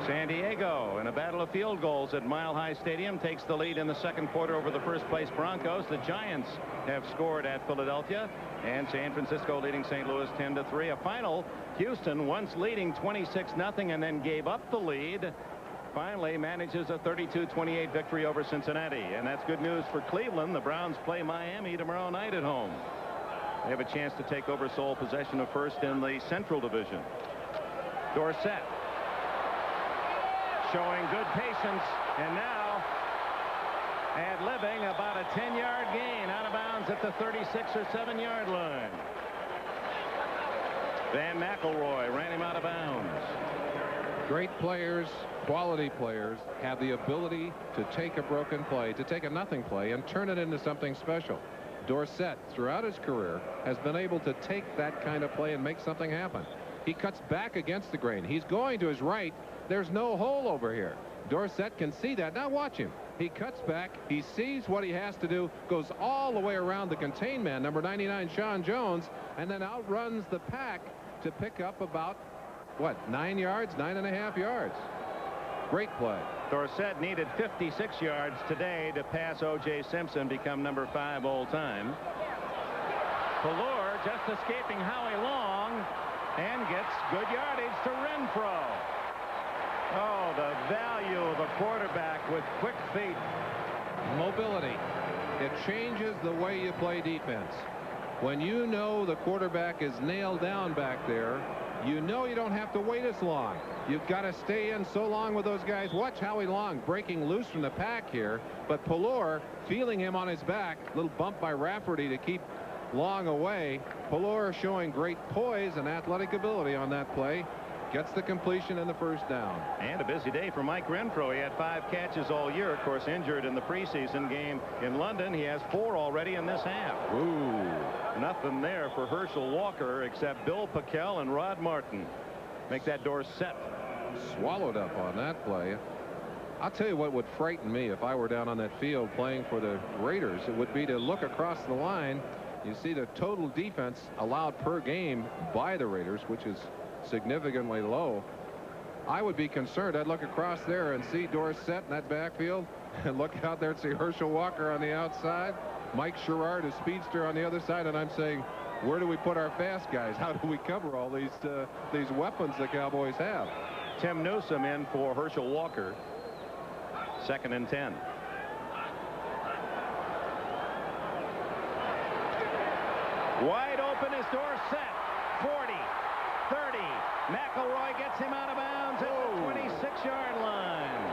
B: San Diego, in a battle of field goals at Mile High Stadium, takes the lead in the second quarter over the first-place Broncos. The Giants have scored at Philadelphia, and San Francisco leading St. Louis 10-3. A final, Houston, once leading 26-0 and then gave up the lead, finally manages a 32-28 victory over Cincinnati. And that's good news for Cleveland. The Browns play Miami tomorrow night at home. They have a chance to take over sole possession of first in the Central Division. Dorsett showing good patience, and now ad-libbing about a 10-yard gain out of bounds at the 36 or 7-yard line. Van McElroy ran him out of bounds.
A: Great players, quality players, have the ability to take a broken play, to take a nothing play, and turn it into something special. Dorsett, throughout his career, has been able to take that kind of play and make something happen. He cuts back against the grain. He's going to his right. There's no hole over here. Dorsett can see that. Now watch him. He cuts back. He sees what he has to do, goes all the way around the contained man, number 99, Sean Jones, and then outruns the pack to pick up about, what, 9 yards, 9.5 yards. Great play.
B: Dorsett needed 56 yards today to pass O.J. Simpson, become number 5 all time. Pallure just escaping Howie Long and gets good yardage to Renfro. Oh, the value of a quarterback with quick feet.
A: Mobility. It changes the way you play defense. When you know the quarterback is nailed down back there, you know you don't have to wait as long. You've got to stay in so long with those guys. Watch Howie Long breaking loose from the pack here, but Pallure feeling him on his back. Little bump by Rafferty to keep Long away. Pallure showing great poise and athletic ability on that play. Gets the completion and the first down.
B: And a busy day for Mike Renfro. He had 5 catches all year, of course, injured in the preseason game in London. He has 4 already in this half.
A: Ooh.
B: Nothing there for Herschel Walker except Bill Packel and Rod Martin. Make that Dorsett.
A: Swallowed up on that play. I'll tell you what would frighten me if I were down on that field playing for the Raiders. It would be to look across the line. You see the total defense allowed per game by the Raiders, which is significantly low. I would be concerned. I'd look across there and see Dorsett in that backfield, and look out there and see Herschel Walker on the outside, Mike Sherrard, a speedster, on the other side, and I'm saying, where do we put our fast guys? How do we cover all these weapons the Cowboys have?
B: Tim Newsome in for Herschel Walker. 2nd and 10. Wide open is Dorsett. 40. 30. McElroy gets him out of bounds at the 26-yard line.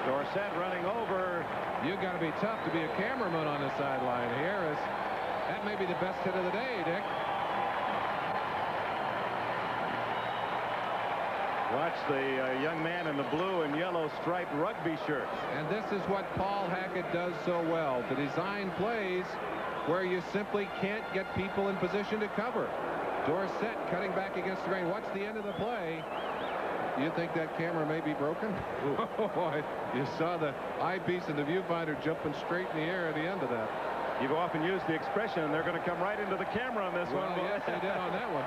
B: Dorsett running over.
A: You've got to be tough to be a cameraman on the sideline here. That may be the best hit of the day, Dick.
B: Watch the young man in the blue and yellow striped rugby shirt.
A: And this is what Paul Hackett does so well, to design plays where you simply can't get people in position to cover. Dorsett cutting back against the grain. Watch the end of the play. You think that camera may be broken? Oh, boy. You saw the eyepiece and the viewfinder jumping straight in the air at the end of that.
B: You've often used the expression, they're going to come right into the camera on this one.
A: Yes, they did on that one.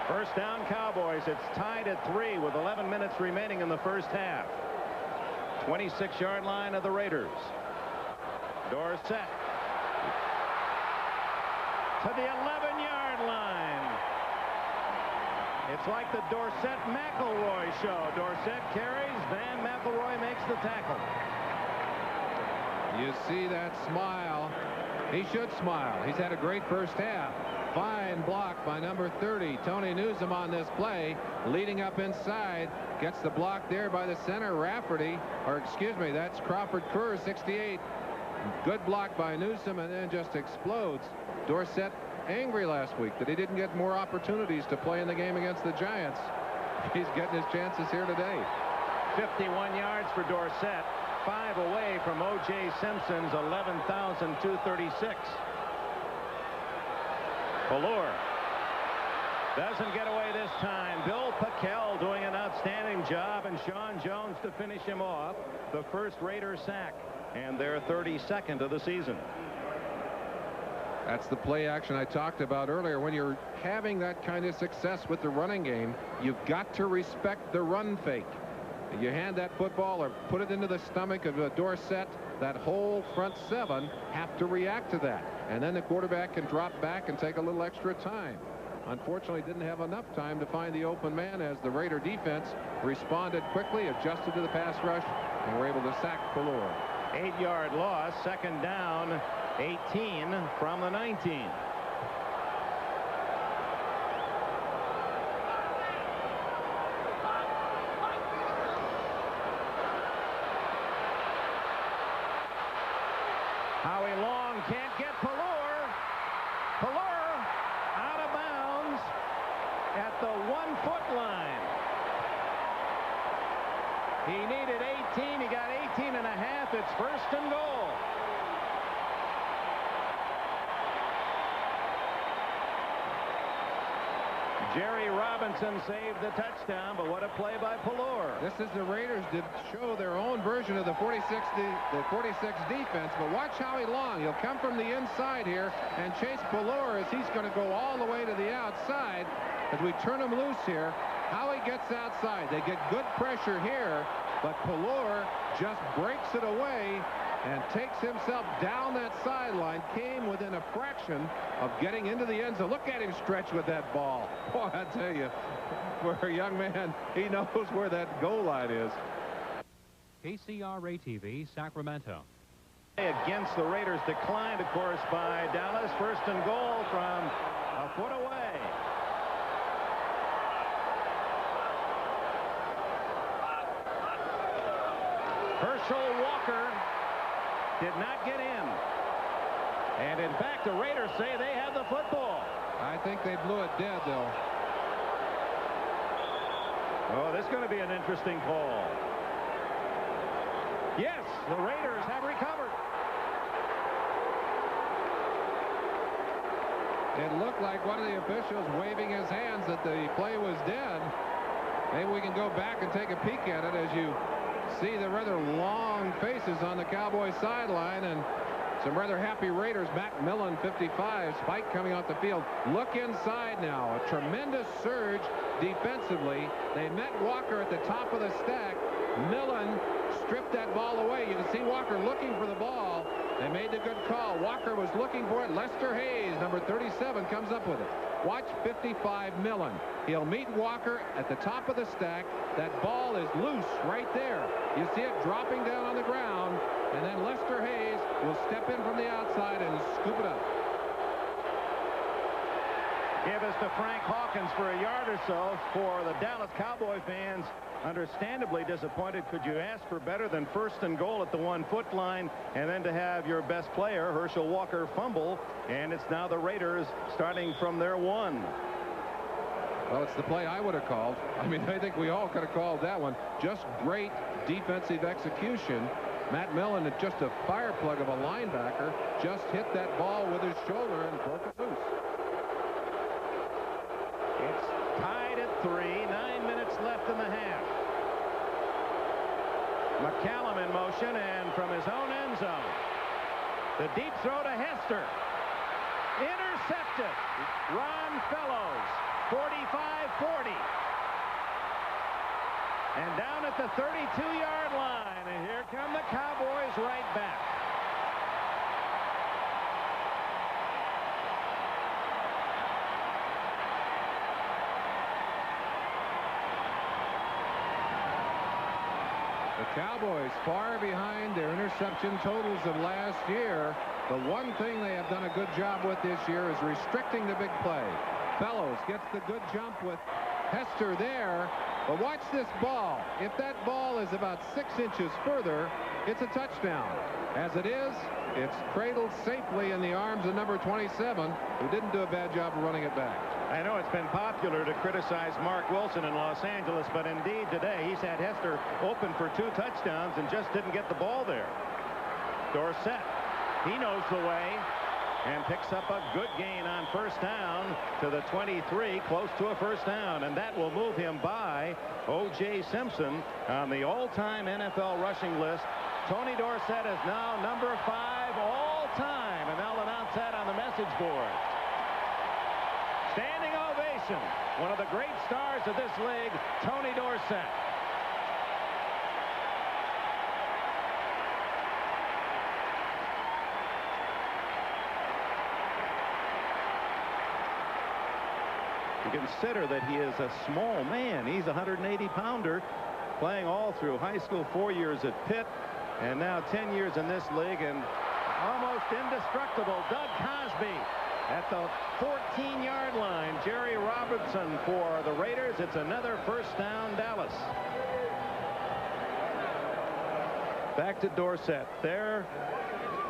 B: First down, Cowboys. It's tied at 3 with 11 minutes remaining in the first half. 26-yard line of the Raiders. Dorsett to the 11-yard line. It's like the Dorsett-McElroy show. Dorsett carries, Van McElroy makes the tackle.
A: You see that smile. He should smile. He's had a great first half. Fine block by number 30, Tony Newsome, on this play, leading up inside. Gets the block there by the center, Rafferty, or excuse me, that's Crawford Kerr, 68. Good block by Newsome, and then just explodes. Dorsett angry last week that he didn't get more opportunities to play in the game against the Giants. He's getting his chances here today.
B: 51 yards for Dorsett, 5 away from O.J. Simpson's 11,236. Pallure doesn't get away this time. Bill Packel doing an outstanding job, and Sean Jones to finish him off. The first Raider sack, and their 32nd of the season.
A: That's the play action I talked about earlier. When you're having that kind of success with the running game, you've got to respect the run fake. You hand that football or put it into the stomach of Dorsett, that whole front 7 have to react to that. And then the quarterback can drop back and take a little extra time. Unfortunately, didn't have enough time to find the open man as the Raider defense responded quickly, adjusted to the pass rush, and were able to sack Pallure.
B: 8-yard loss, 2nd down, 18 from the 19. Howie Long can't get Pallure. Pallure line. He needed 18. He got 18 and a half. It's 1st and goal. Jerry Robinson saved the touchdown, but what a play by Pallor.
A: This is the Raiders did show their own version of the 46 defense, but watch how long. He'll come from the inside here and chase Pallor as he's going to go all the way to the outside as we turn him loose here. How he gets outside. They get good pressure here, but Pallor just breaks it away and takes himself down that sideline. Came within a fraction of getting into the end zone. Look at him stretch with that ball. Boy, I tell you, for a young man, he knows where that goal line is.
J: KCRA-TV, Sacramento.
B: Against the Raiders, declined, of course, by Dallas. 1st and goal from a foot away. Herschel Walker did not get in. And in fact, the Raiders say they have the football.
A: I think they blew it dead, though.
B: Oh, this is going to be an interesting call. Yes, the Raiders have recovered.
A: It looked like one of the officials waving his hands that the play was dead. Maybe we can go back and take a peek at it as you see the rather long faces on the Cowboys sideline and some rather happy Raiders. Matt Millen, 55, Spike coming off the field. Look inside now. A tremendous surge defensively. They met Walker at the top of the stack. Millen stripped that ball away. You can see Walker looking for the ball. They made the good call. Walker was looking for it. Lester Hayes, number 37, comes up with it. Watch 55 Millen. He'll meet Walker at the top of the stack. That ball is loose right there. You see it dropping down on the ground, and then Lester Hayes will step in from the outside and scoop it up.
B: Give us to Frank Hawkins for a yard or so. For the Dallas Cowboy fans, understandably disappointed. Could you ask for better than 1st and goal at the 1-foot line, and then to have your best player, Herschel Walker, fumble, and it's now the Raiders starting from their 1.
A: Well, it's the play I would have called. I mean, I think we all could have called that one. Just great defensive execution. Matt Millen, just a fire plug of a linebacker, just hit that ball with his shoulder and broke it loose.
B: It's tied at 3. 9 minutes left in the half. McCallum in motion, and from his own end zone, the deep throw to Hester. Intercepted. Ron Fellows, 45-40. And down at the 32-yard line, and here come the Cowboys right back.
A: The Cowboys far behind their interception totals of last year. The one thing they have done a good job with this year is restricting the big play. Fellows gets the good jump with Hester there. But watch this ball. If that ball is about 6 inches further, it's a touchdown. As it is, it's cradled safely in the arms of number 27, who didn't do a bad job of running it back.
B: I know it's been popular to criticize Mark Wilson in Los Angeles, but indeed today he's had Hester open for 2 touchdowns and just didn't get the ball there. Dorsett, he knows the way and picks up a good gain on 1st down to the 23, close to a 1st down, and that will move him by O.J. Simpson on the all-time NFL rushing list. Tony Dorsett is now number 5 all-time, and they'll announce that on the message board. Standing ovation, one of the great stars of this league, Tony Dorsett. You consider that he is a small man. He's a 180-pounder, playing all through high school, 4 years at Pitt, and now 10 years in this league, and almost indestructible Doug Cosby at the 14-yard line. Jerry Robinson for the Raiders. It's another 1st down, Dallas. Back to Dorsett. There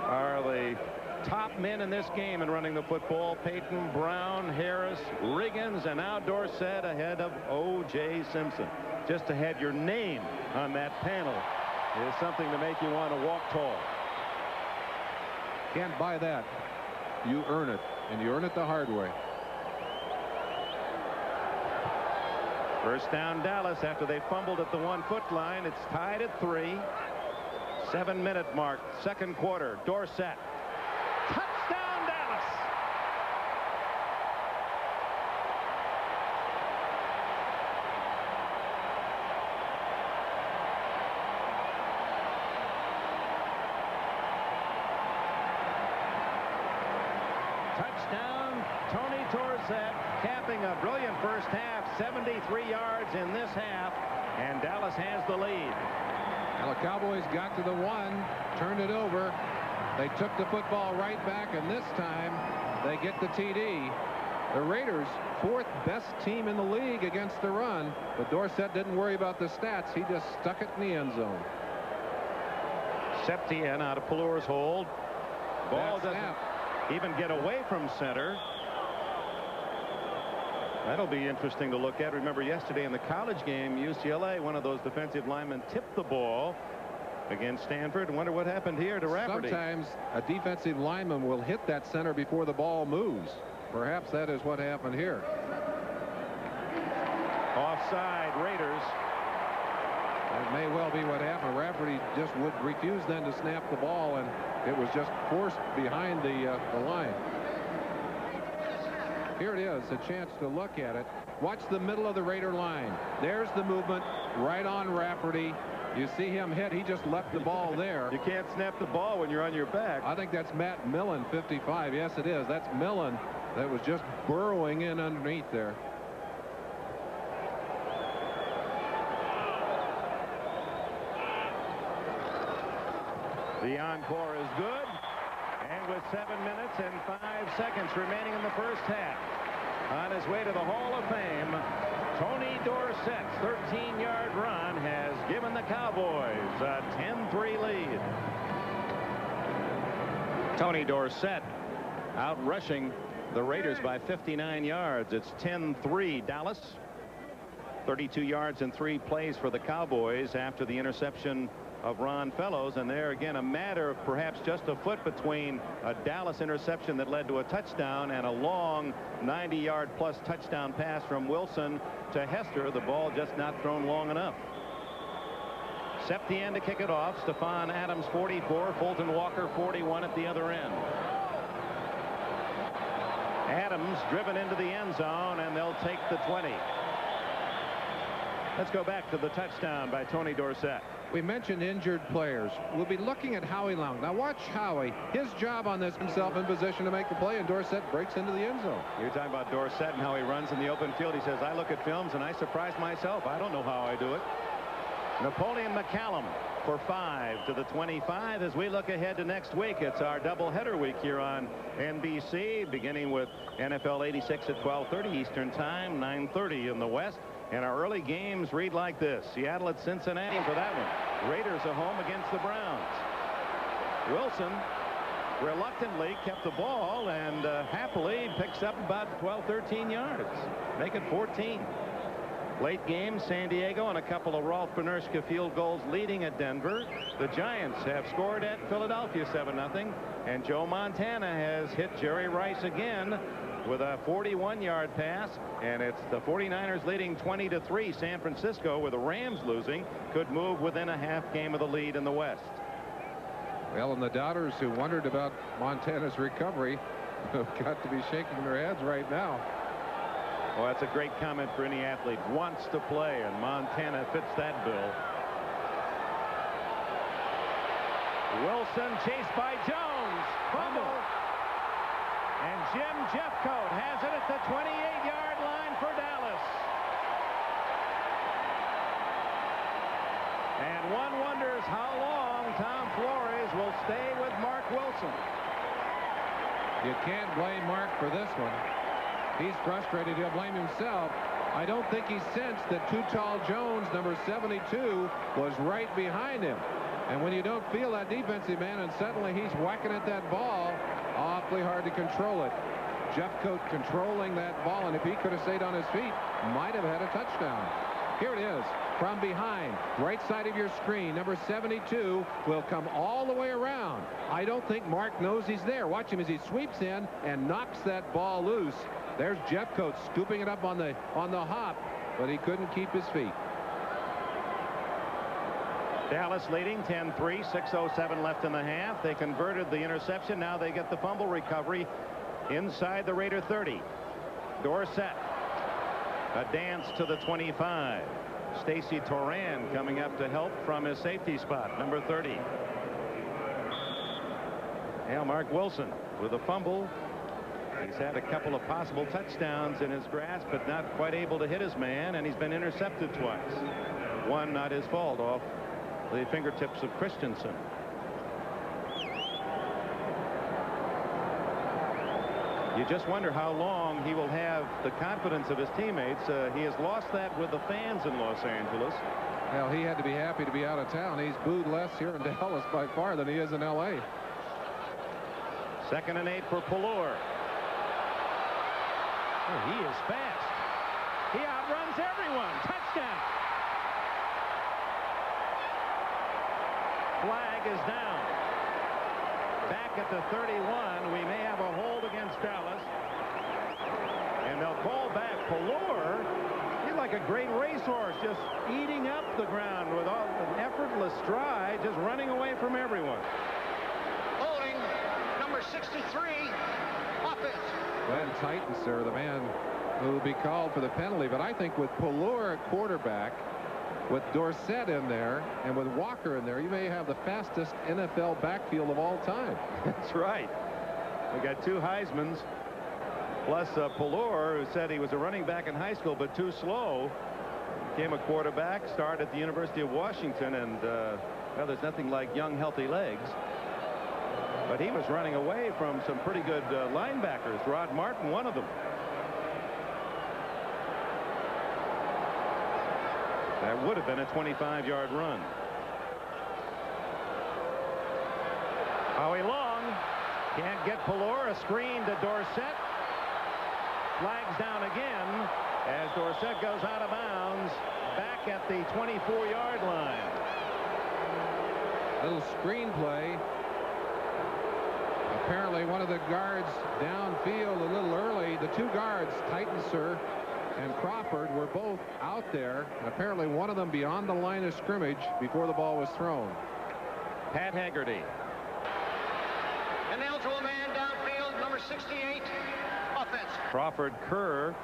B: are the top men in this game in running the football. Peyton, Brown, Harris, Riggins, and now Dorsett ahead of O.J. Simpson. Just to have your name on that panel is something to make you want to walk tall.
A: Can't buy that. You earn it, and you earn it the hard way.
B: First down Dallas after they fumbled at the 1-foot line. It's tied at 3. 7-minute mark, second quarter. Dorsett. Touchdown Dallas. Touchdown Tony Dorsett, capping a brilliant first half. 73 yards in this half, and Dallas has the lead.
A: Well, the Cowboys got to the 1, turned it over. They took the football right back, and this time they get the TD. The Raiders, 4th best team in the league against the run, but Dorsett didn't worry about the stats. He just stuck it in the end zone.
B: Septien out of Pelur's hold. Ball doesn't even get away from center. That'll be interesting to look at. Remember yesterday in the college game, UCLA, one of those defensive linemen tipped the ball against Stanford. Wonder what happened here to Rafferty.
A: Sometimes a defensive lineman will hit that center before the ball moves. Perhaps that is what happened here.
B: Offside Raiders.
A: It may well be what happened. Rafferty just would refuse then to snap the ball, and it was just forced behind the line. Here it is, a chance to look at it. Watch the middle of the Raider line. There's the movement right on Rafferty. You see him hit. He just left the ball there.
B: You can't snap the ball when you're on your back.
A: I think that's Matt Millen, 55. Yes, it is. That's Millen that was just burrowing in underneath there.
B: The encore is good. And with 7 minutes and 5 seconds remaining in the first half, on his way to the Hall of Fame, Tony Dorsett's 13-yard run has given the Cowboys a 10-3 lead. Tony Dorsett out rushing the Raiders by 59 yards. It's 10-3 Dallas. 32 yards in 3 plays for the Cowboys after the interception of Ron Fellows, and there again a matter of perhaps just a foot between a Dallas interception that led to a touchdown and a long 90-yard plus touchdown pass from Wilson to Hester. The ball just not thrown long enough. Septien to kick it off. Stephon Adams 44, Fulton Walker 41 at the other end. Adams driven into the end zone, and they'll take the 20. Let's go back to the touchdown by Tony Dorsett.
A: We mentioned injured players. We'll be looking at Howie Long. Now watch Howie. His job on this, himself in position to make the play, and Dorsett breaks into the end zone.
B: You're talking about Dorsett and how he runs in the open field. He says, I look at films and I surprise myself. I don't know how I do it. Napoleon McCallum for 5 to the 25 as we look ahead to next week. It's our doubleheader week here on NBC, beginning with NFL 86 at 12:30 Eastern Time, 9:30 in the West. And our early games read like this. Seattle at Cincinnati for that one. Raiders are home against the Browns. Wilson reluctantly kept the ball and happily picks up about 12, 13 yards. Make it 14. Late game, San Diego and a couple of Rolf Benirschke field goals leading at Denver. The Giants have scored at Philadelphia 7-0. And Joe Montana has hit Jerry Rice again with a 41-yard pass, and it's the 49ers leading 20-3. San Francisco, with the Rams losing, could move within a half game of the lead in the West.
A: Well, and the doubters who wondered about Montana's recovery have got to be shaking their heads right now.
B: Well, that's a great comment for any athlete. Wants to play, and Montana fits that bill. Wilson chased by Jones. Fumble. And Jim Jeffcoat has it at the 28-yard line for Dallas. And one wonders how long Tom Flores will stay with Mark Wilson.
A: You can't blame Mark for this one. He's frustrated. He'll blame himself. I don't think he sensed that Too Tall Jones, number 72, was right behind him. And when you don't feel that defensive man and suddenly he's whacking at that ball, Awfully hard to control it. Jeffcoat controlling that ball, and if he could have stayed on his feet, might have had a touchdown. Here it is from behind, right side of your screen. Number 72 will come all the way around. I don't think Mark knows he's there. Watch him as he sweeps in and knocks that ball loose. There's Jeffcoat scooping it up on the hop, but he couldn't keep his feet.
B: Dallas leading 10-3, 6:07 left in the half. They converted the interception. Now they get the fumble recovery inside the Raider 30. Dorsett, a dance to the 25. Stacy Toran coming up to help from his safety spot, number 30. Now Mark Wilson with a fumble. He's had a couple of possible touchdowns in his grasp, but not quite able to hit his man, and he's been intercepted twice. One not his fault, off the fingertips of Christensen. You just wonder how long he will have the confidence of his teammates. He has lost that with the fans in Los Angeles.
A: Well, he had to be happy to be out of town. He's booed less here in Dallas by far than he is in L.A.
B: 2nd and 8 for Pallor. Oh, he is fast. He outruns everyone. Touchdown. Flag is down. Back at the 31, we may have a hold against Dallas. And they'll call back Pallor. He's like a great racehorse, just eating up the ground with all an effortless stride, just running away from everyone.
C: Holding number 63, offense.
A: Glenn Titans, the man who will be called for the penalty. But I think with Pallor at quarterback, with Dorsett in there, and with Walker in there, you may have the fastest NFL backfield of all time.
B: That's right. We got 2 Heismans, plus Pallor, who said he was a running back in high school, but too slow. Became a quarterback, started at the University of Washington, and well, there's nothing like young, healthy legs. But he was running away from some pretty good linebackers. Rod Martin, one of them. That would have been a 25-yard run. Howie Long can't get Pallor. A screen to Dorsett. Flags down again as Dorsett goes out of bounds back at the 24-yard line.
A: Little screenplay. Apparently one of the guards downfield a little early. The 2 guards, Titans, and Crawford, were both out there, and apparently one of them beyond the line of scrimmage before the ball was thrown.
B: Pat Haggerty.
C: And now to a man downfield, number 68, offense.
B: Crawford Kerr,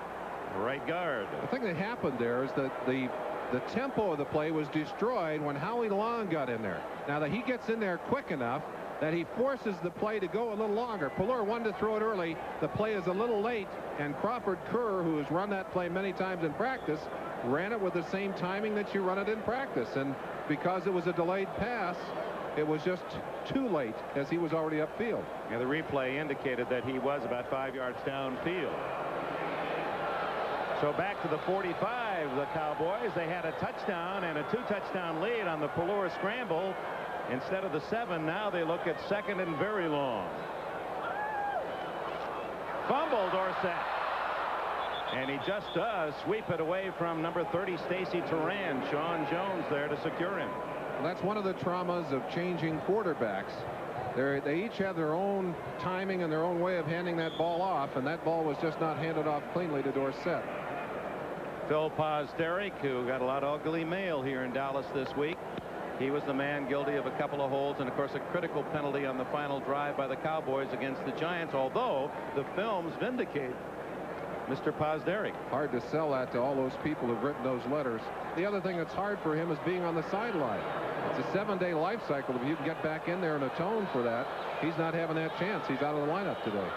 B: right guard.
A: The thing that happened there is that the tempo of the play was destroyed when Howie Long got in there. Now that he gets in there quick enough that he forces the play to go a little longer. Pallor wanted to throw it early. The play is a little late, and Crawford Kerr, who has run that play many times in practice, ran it with the same timing that you run it in practice. And because it was a delayed pass, it was just too late as he was already upfield.
B: Yeah, the replay indicated that he was about 5 yards downfield. So back to the 45, the Cowboys. They had a touchdown and a 2-touchdown lead on the Pallor scramble. Instead of the 7, now they look at 2nd and very long. Fumble, Dorsett. And he just does sweep it away from number 30, Stacy Toran. Sean Jones there to secure him.
A: That's one of the traumas of changing quarterbacks. They each have their own timing and their own way of handing that ball off, and that ball was just not handed off cleanly to Dorsett.
B: Phil Pozderac, who got a lot of ugly mail here in Dallas this week. He was the man guilty of a couple of holds and, of course, a critical penalty on the final drive by the Cowboys against the Giants, although the films vindicate Mr. Pozderac.
A: Hard to sell that to all those people who've written those letters. The other thing that's hard for him is being on the sideline. It's a 7-day life cycle. If you can get back in there and atone for that, he's not having that chance. He's out of the lineup today.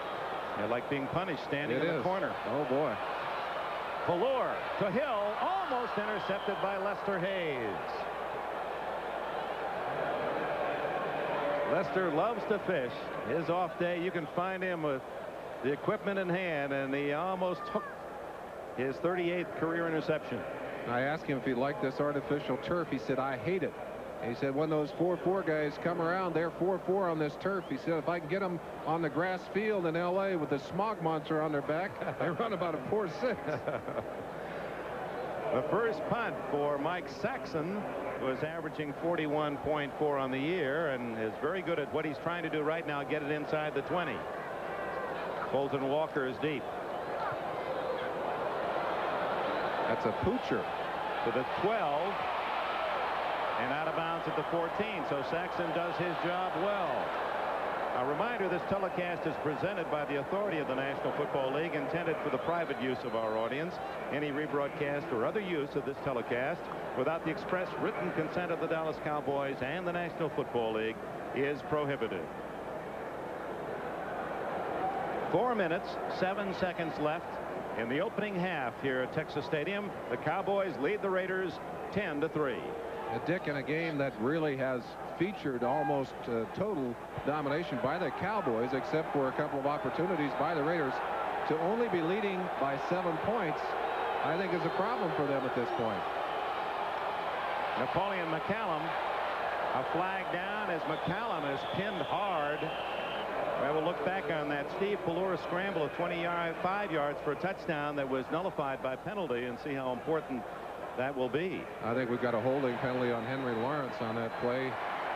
B: Yeah, like being punished standing in the corner.
A: Oh, boy.
B: Pallor to Hill, almost intercepted by Lester Hayes. Lester loves to fish. His off day, you can find him with the equipment in hand, and he almost took his 38th career interception.
A: I asked him if he liked this artificial turf. He said, I hate it. He said when those 4-4 guys come around, they're 4-4 on this turf. He said if I can get them on the grass field in L.A. with the smog monster on their back, they run about a 4-6.
B: The first punt for Mike Saxon was averaging 41.4 on the year and is very good at what he's trying to do right now, get it inside the 20. Colton Walker is deep.
A: That's a poocher.
B: To the 12. And out of bounds at the 14. So Saxon does his job well. A reminder, this telecast is presented by the authority of the National Football League, intended for the private use of our audience. Any rebroadcast or other use of this telecast without the express written consent of the Dallas Cowboys and the National Football League is prohibited. 4 minutes, 7 seconds left in the opening half here at Texas Stadium. The Cowboys lead the Raiders 10-3.
A: Dick, in a game that really has featured almost total domination by the Cowboys, except for a couple of opportunities by the Raiders, to only be leading by 7 points, I think is a problem for them at this point.
B: Napoleon McCallum, a flag down as McCallum is pinned hard. Well, we'll look back on that Steve Pelura scramble of 5 yards for a touchdown that was nullified by penalty and see how important that will be.
A: I think we've got a holding penalty on Henry Lawrence on that play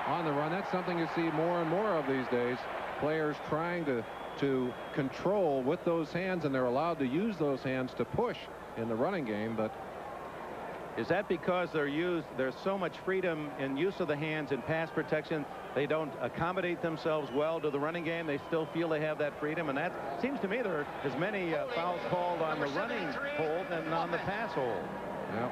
A: on the run. That's something you see more and more of these days. Players trying to control with those hands, and they're allowed to use those hands to push in the running game. But
B: is that because there's so much freedom in use of the hands in pass protection, they don't accommodate themselves well to the running game? They still feel they have that freedom, and that seems to me there are as many fouls called on the running hold than on the pass hold.
A: Well,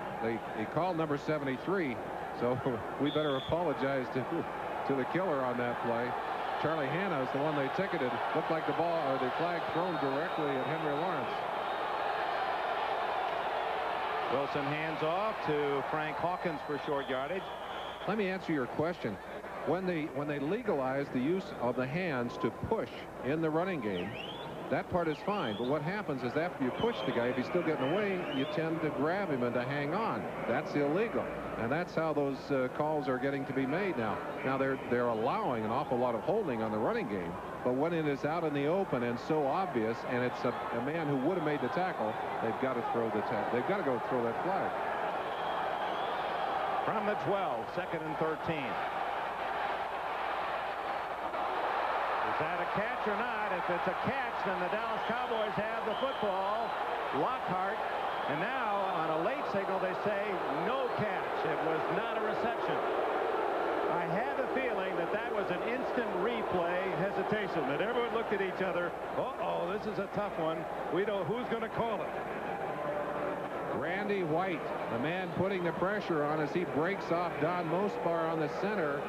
A: he called number 73, so we better apologize to the killer on that play. Charlie Hanna is the one they ticketed. Looked like the ball or the flag thrown directly at Henry Lawrence.
B: Wilson hands off to Frank Hawkins for short yardage.
A: Let me answer your question. When they legalize the use of the hands to push in the running game, that part is fine. But what happens is after you push the guy, if he's still getting away, you tend to grab him and to hang on. That's illegal. And that's how those calls are getting to be made now. Now they're allowing an awful lot of holding on the running game. But when it is out in the open and so obvious, and it's a man who would have made the tackle, they've got to throw the tackle. They've got to go throw that flag.
B: From the 12, 2nd and 13. Is that a catch or not? If it's a catch, then the Dallas Cowboys have the football. Lockhart. And now on a late signal, they say no catch. It was not a reception. I had a feeling that that was an instant replay hesitation, that everyone looked at each other. Uh-oh, this is a tough one. We know who's going to call it.
A: Randy White, the man putting the pressure on as he breaks off Don Mosbar on the center.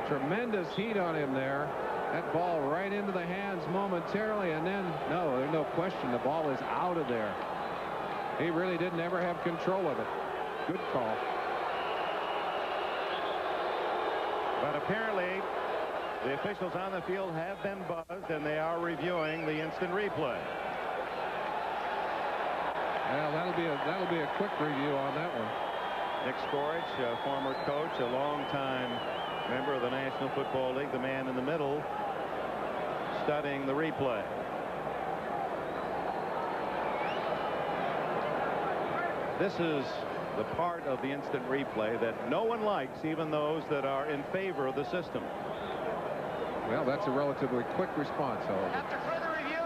A: Tremendous heat on him there. That ball right into the hands momentarily, and then, no, there's no question, the ball is out of there. He really didn't ever have control of it. Good call.
B: But apparently, the officials on the field have been buzzed, and they are reviewing the instant replay.
A: Well, that'll be a quick review on that one.
B: Nick Skorich, a former coach, a longtime member of the National Football League, the man in the middle, studying the replay. This is the part of the instant replay that no one likes, even those that are in favor of the system.
A: Well, that's a relatively quick response, however.
C: After further review,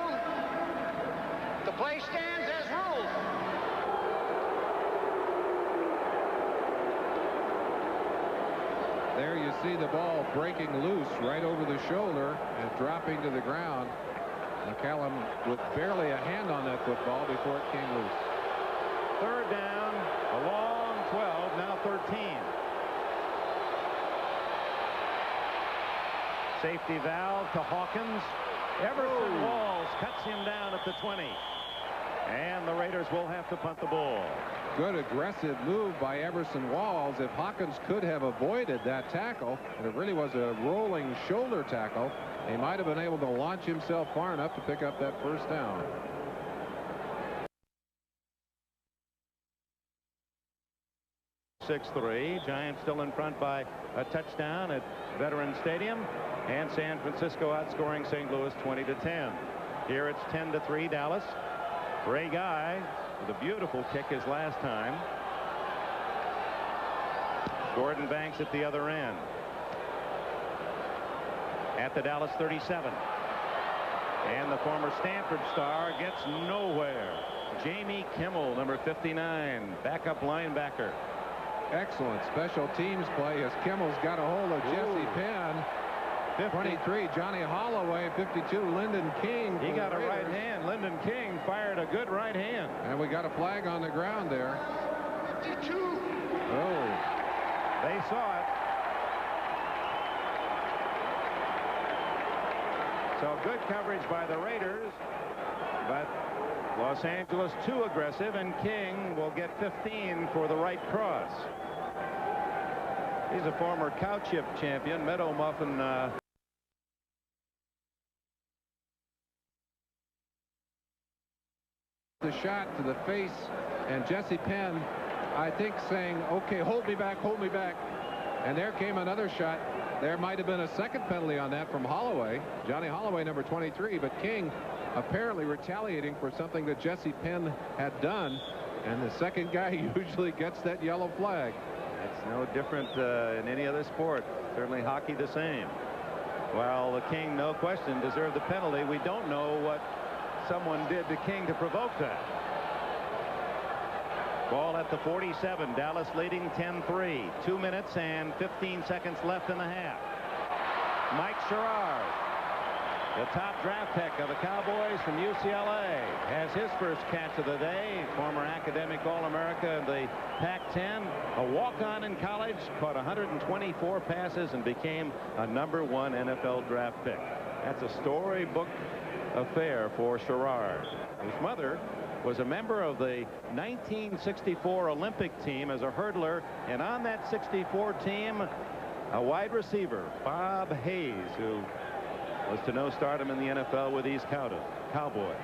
C: the play stands as ruled.
A: There you see the ball breaking loose right over the shoulder and dropping to the ground. McCallum with barely a hand on that football before it came loose.
B: Third down, a long 12, now 13. Safety valve to Hawkins. Everson Walls cuts him down at the 20. And the Raiders will have to punt the ball.
A: Good aggressive move by Everson Walls. If Hawkins could have avoided that tackle, and it really was a rolling shoulder tackle, he might have been able to launch himself far enough to pick up that first down.
B: 6-3. Giants still in front by a touchdown at Veterans Stadium, and San Francisco outscoring St. Louis 20-10. Here it's 10-3 Dallas. Ray Guy with a beautiful kick his last time. Gordon Banks at the other end. At the Dallas 37. And the former Stanford star gets nowhere. Jamie Kimmel, number 59, backup linebacker.
A: Excellent special teams play as Kimmel's got a hold of Jesse Penn. 23, Johnny Holloway. 52, Lyndon King.
B: He got a right hand. Lyndon King fired a good right hand.
A: And we got a flag on the ground there.
C: 52.
A: Oh.
B: They saw it. So good coverage by the Raiders, but Los Angeles too aggressive, and King will get 15 for the right cross. He's a former cow chip champion, Meadow Muffin.
A: The shot to the face, and Jesse Penn, I think, saying, okay, hold me back, hold me back. And there came another shot. There might have been a second penalty on that from Holloway, Johnny Holloway, number 23, but King apparently retaliating for something that Jesse Penn had done, and the second guy usually gets that yellow flag.
B: It's no different in any other sport. Certainly hockey the same. Well, the King, no question, deserved the penalty. We don't know what someone did to King to provoke that. Ball at the 47. Dallas leading 10-3. 2 minutes and 15 seconds left in the half. Mike Sherrard, the top draft pick of the Cowboys from UCLA, has his first catch of the day. Former academic All-America in the Pac-10. A walk-on in college, caught 124 passes and became a #1 NFL draft pick. That's a storybook affair for Sherrard. His mother was a member of the 1964 Olympic team as a hurdler, and on that 64 team, a wide receiver, Bob Hayes, who was to no stardom in the NFL with these Cowboys.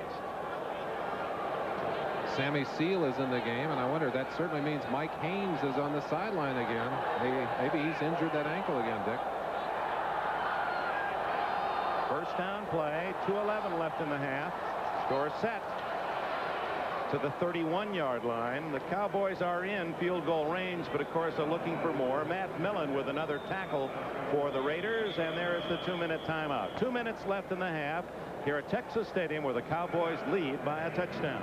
A: Sammy Seal is in the game, and I wonder, that certainly means Mike Haynes is on the sideline again. Maybe he's injured that ankle again, Dick.
B: First down play, 2:11 left in the half. Score set to the 31-yard line. The Cowboys are in field goal range, but of course are looking for more. Matt Millen with another tackle for the Raiders, and there is the 2-minute timeout. 2 minutes left in the half here at Texas Stadium, where the Cowboys lead by a touchdown.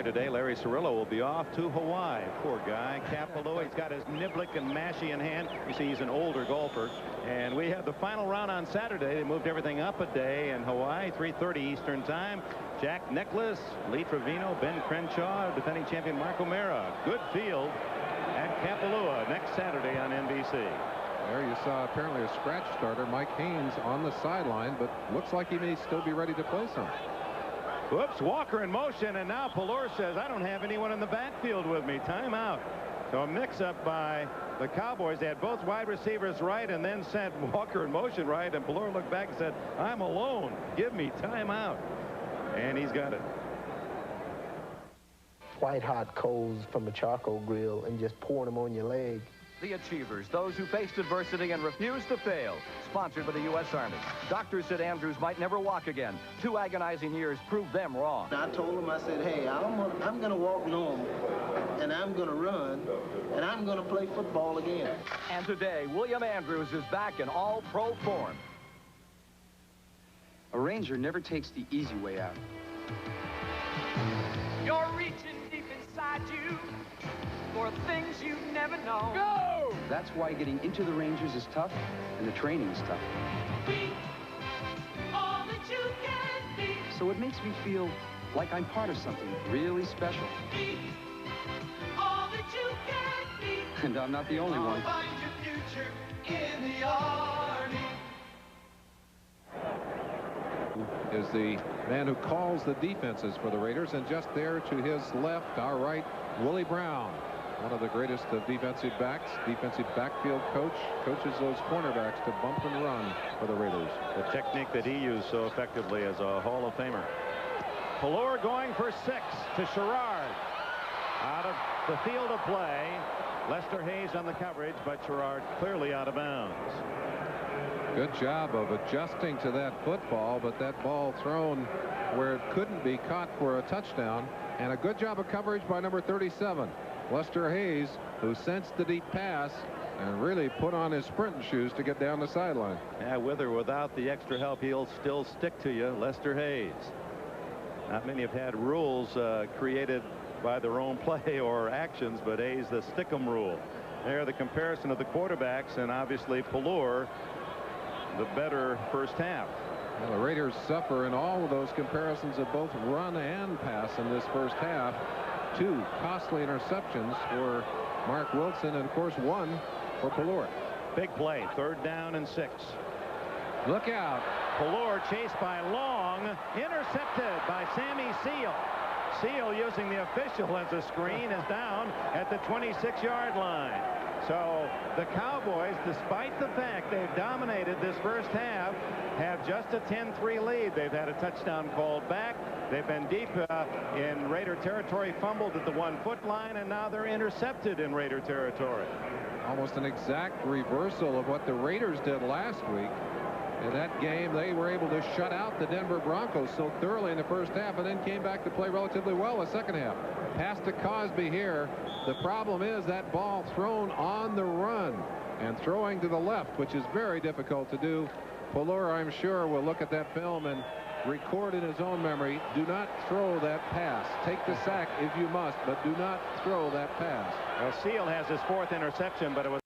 B: Today, Larry Cirillo will be off to Hawaii. Poor guy. Kapalua, he's got his niblick and mashie in hand. You see, he's an older golfer. And we had the final round on Saturday. They moved everything up a day in Hawaii, 3:30 Eastern Time. Jack Nicklaus, Lee Trevino, Ben Crenshaw, defending champion Mark O'Mara. Good field at Kapalua next Saturday on NBC.
A: There you saw apparently a scratch starter, Mike Haynes, on the sideline, but looks like he may still be ready to play some.
B: Whoops, Walker in motion, and now Pallor says, I don't have anyone in the backfield with me. Timeout. So a mix-up by the Cowboys. They had both wide receivers right and then sent Walker in motion right, and Pallor looked back and said, I'm alone. Give me timeout. And he's got it.
I: White hot coals from a charcoal grill and just pouring them on your leg.
H: The Achievers, those who faced adversity and refused to fail. Sponsored by the U.S. Army. Doctors said Andrews might never walk again. 2 agonizing years proved them wrong.
J: I told him, I said, hey, I'm going to walk normal, and I'm going to run, and I'm going to play football again.
H: And today, William Andrews is back in all-pro form.
K: A Ranger never takes the easy way out.
L: You're reaching deep inside you for things you've never known.
K: Go! That's why getting into the Rangers is tough, and the training is tough.
L: Be all that you can be.
K: So it makes me feel like I'm part of something really special.
L: Be all that you can be.
K: And I'm not the only one.
L: Find your future in the Army.
A: Is the man who calls the defenses for the Raiders, and just there to his left, our right, Willie Brown, one of the greatest of defensive backs, defensive backfield coach, coaches those cornerbacks to bump and run for the Raiders.
B: The technique that he used so effectively as a Hall of Famer. Pallor going for 6 to Sherrard. Out of the field of play. Lester Hayes on the coverage, but Gerard clearly out of bounds.
A: Good job of adjusting to that football, but that ball thrown where it couldn't be caught for a touchdown. And a good job of coverage by number 37, Lester Hayes, who sensed the deep pass and really put on his sprinting shoes to get down the sideline.
B: Yeah, with or without the extra help, he'll still stick to you. Lester Hayes. Not many have had rules created by their own play or actions, but Hayes, the stick-em rule. There, the comparison of the quarterbacks, and obviously Pallure, the better first half.
A: Well, the Raiders suffer in all of those comparisons of both run and pass in this first half. 2 costly interceptions for Mark Wilson, and of course 1 for Pallure.
B: Big play, 3rd down and 6.
A: Look out.
B: Pallure chased by Long, intercepted by Sammy Seal. Seal, using the official as a screen, is down at the 26-yard line. So the Cowboys, despite the fact they've dominated this first half, have just a 10-3 lead. They've had a touchdown called back. They've been deep in Raider territory, fumbled at the 1-foot line, and now they're intercepted in Raider territory.
A: Almost an exact reversal of what the Raiders did last week. In that game, they were able to shut out the Denver Broncos so thoroughly in the first half, and then came back to play relatively well the second half. Pass to Cosby here. The problem is that ball thrown on the run and throwing to the left, which is very difficult to do. Pallure, I'm sure, will look at that film and record in his own memory, do not throw that pass. Take the sack if you must, but do not throw that pass.
B: Well, Seal has his 4th interception, but it was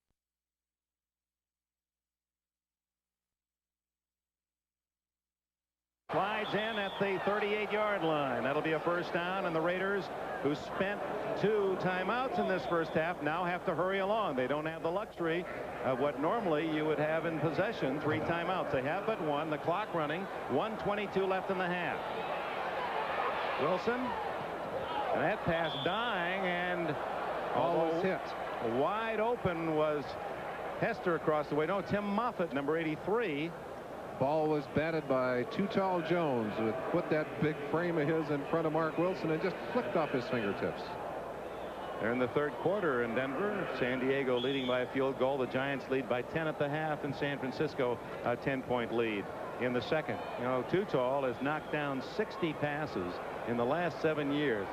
B: slides in at the 38-yard line. That'll be a first down, and the Raiders, who spent 2 timeouts in this first half, now have to hurry along. They don't have the luxury of what normally you would have in possession, 3 timeouts. They have but 1. The clock running, 1:22 left in the half. Wilson, and that pass dying, and
A: almost hit.
B: Wide open was Hester across the way. No, Tim Moffitt, number 83.
A: Ball was batted by Too Tall Jones, who put that big frame of his in front of Mark Wilson and just flicked off his fingertips.
B: They're in the 3rd quarter in Denver. San Diego leading by a field goal. The Giants lead by 10 at the half, and San Francisco a 10-point lead in the second. You know, Too Tall has knocked down 60 passes in the last 7 years.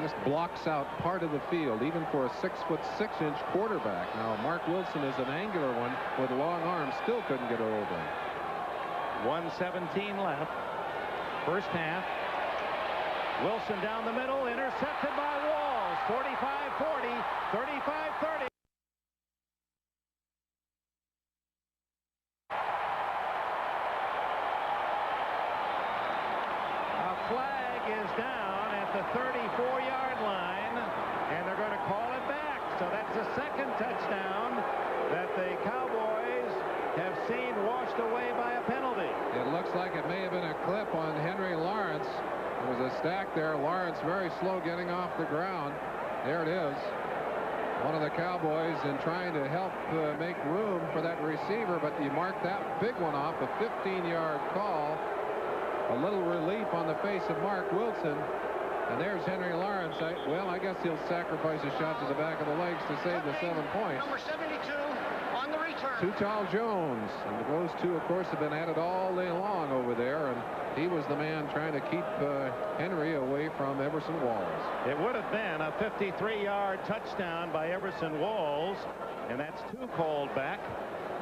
A: Just blocks out part of the field, even for a 6'6" quarterback. Now, Mark Wilson is an angular one with long arms, still couldn't get a hold of him.
B: 1:17 left. First half. Wilson down the middle, intercepted by Walls. 45-40, 35-30. A flag is down at the 34-yard line, and they're going to call it back. So that's the 2nd touchdown that the Cowboys have seen washed away by a penalty.
A: It looks like it may have been a clip on Henry Lawrence. There was a stack there. Lawrence very slow getting off the ground. There it is. One of the Cowboys in trying to help make room for that receiver, but you mark that big one off, a 15-yard call. A little relief on the face of Mark Wilson. And there's Henry Lawrence. I guess he'll sacrifice a shot to the back of the legs to save the 7 points.
C: Number 72 on the return.
A: Too Tall Jones. And those two, of course, have been at it all day long over there. And he was the man trying to keep Henry away from Everson Walls.
B: It would have been a 53-yard touchdown by Everson Walls. And that's 2 called back.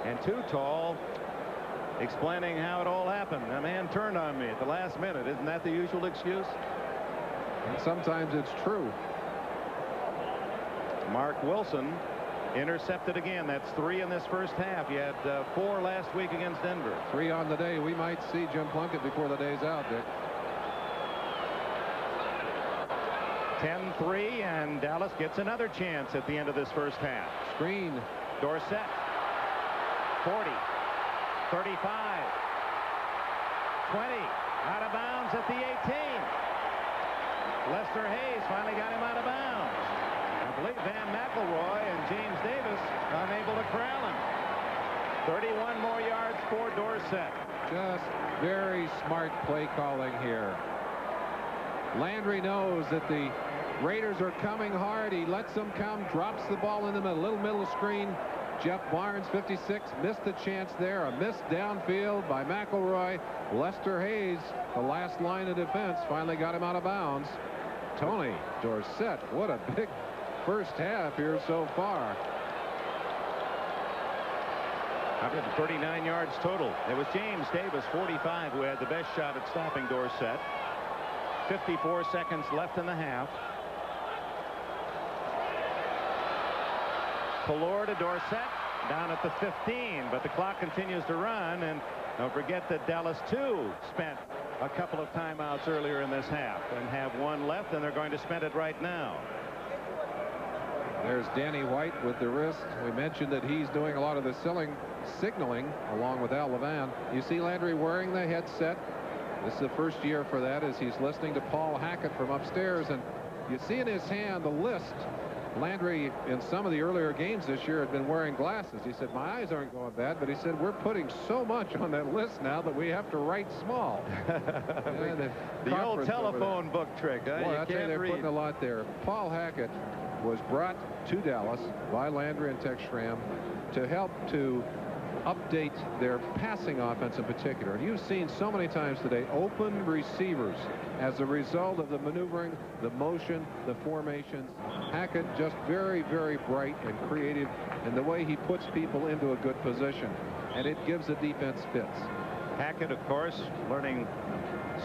B: And Too Tall explaining how it all happened. A man turned on me at the last minute. Isn't that the usual excuse?
A: And sometimes it's true.
B: Mark Wilson intercepted again. That's 3 in this first half. He had 4 last week against Denver.
A: 3 on the day. We might see Jim Plunkett before the day's out, Dick.
B: 10-3, and Dallas gets another chance at the end of this first half.
A: Screen.
B: Dorsett. 40. 35. 20. Out of bounds at the 18. Lester Hayes finally got him out of bounds. I believe Van McElroy and James Davis unable to corral him. 31 more yards for Dorsett.
A: Just very smart play calling here. Landry knows that the Raiders are coming hard. He lets them come, drops the ball in the little middle screen. Jeff Barnes, 56, missed a chance there. A miss downfield by McElroy. Lester Hayes, the last line of defense, finally got him out of bounds. Tony Dorsett, what a big first half here so far.
B: 139 yards total. It was James Davis, 45, who had the best shot at stopping Dorsett. 54 seconds left in the half. Pallor to Dorsett, down at the 15, but the clock continues to run, and don't forget that Dallas too spent a couple of timeouts earlier in this half and have one left, and they're going to spend it right now.
A: There's Danny White with the wrist. We mentioned that he's doing a lot of the signaling along with Al Levan. You see Landry wearing the headset. This is the first year for that, as he's listening to Paul Hackett from upstairs, and you see in his hand the list. Landry, in some of the earlier games this year, had been wearing glasses. He said, my eyes aren't going bad, but he said, we're putting so much on that list now that we have to write small.
B: The old telephone book trick. Huh?
A: Boy, I tell you, they're putting a lot there. Paul Hackett was brought to Dallas by Landry and Tex Schramm to help to update their passing offense in particular. And you've seen so many times today open receivers as a result of the maneuvering, the motion, the formations. Hackett just very, very bright and creative in the way he puts people into a good position, and it gives the defense fits.
B: Hackett, of course, learning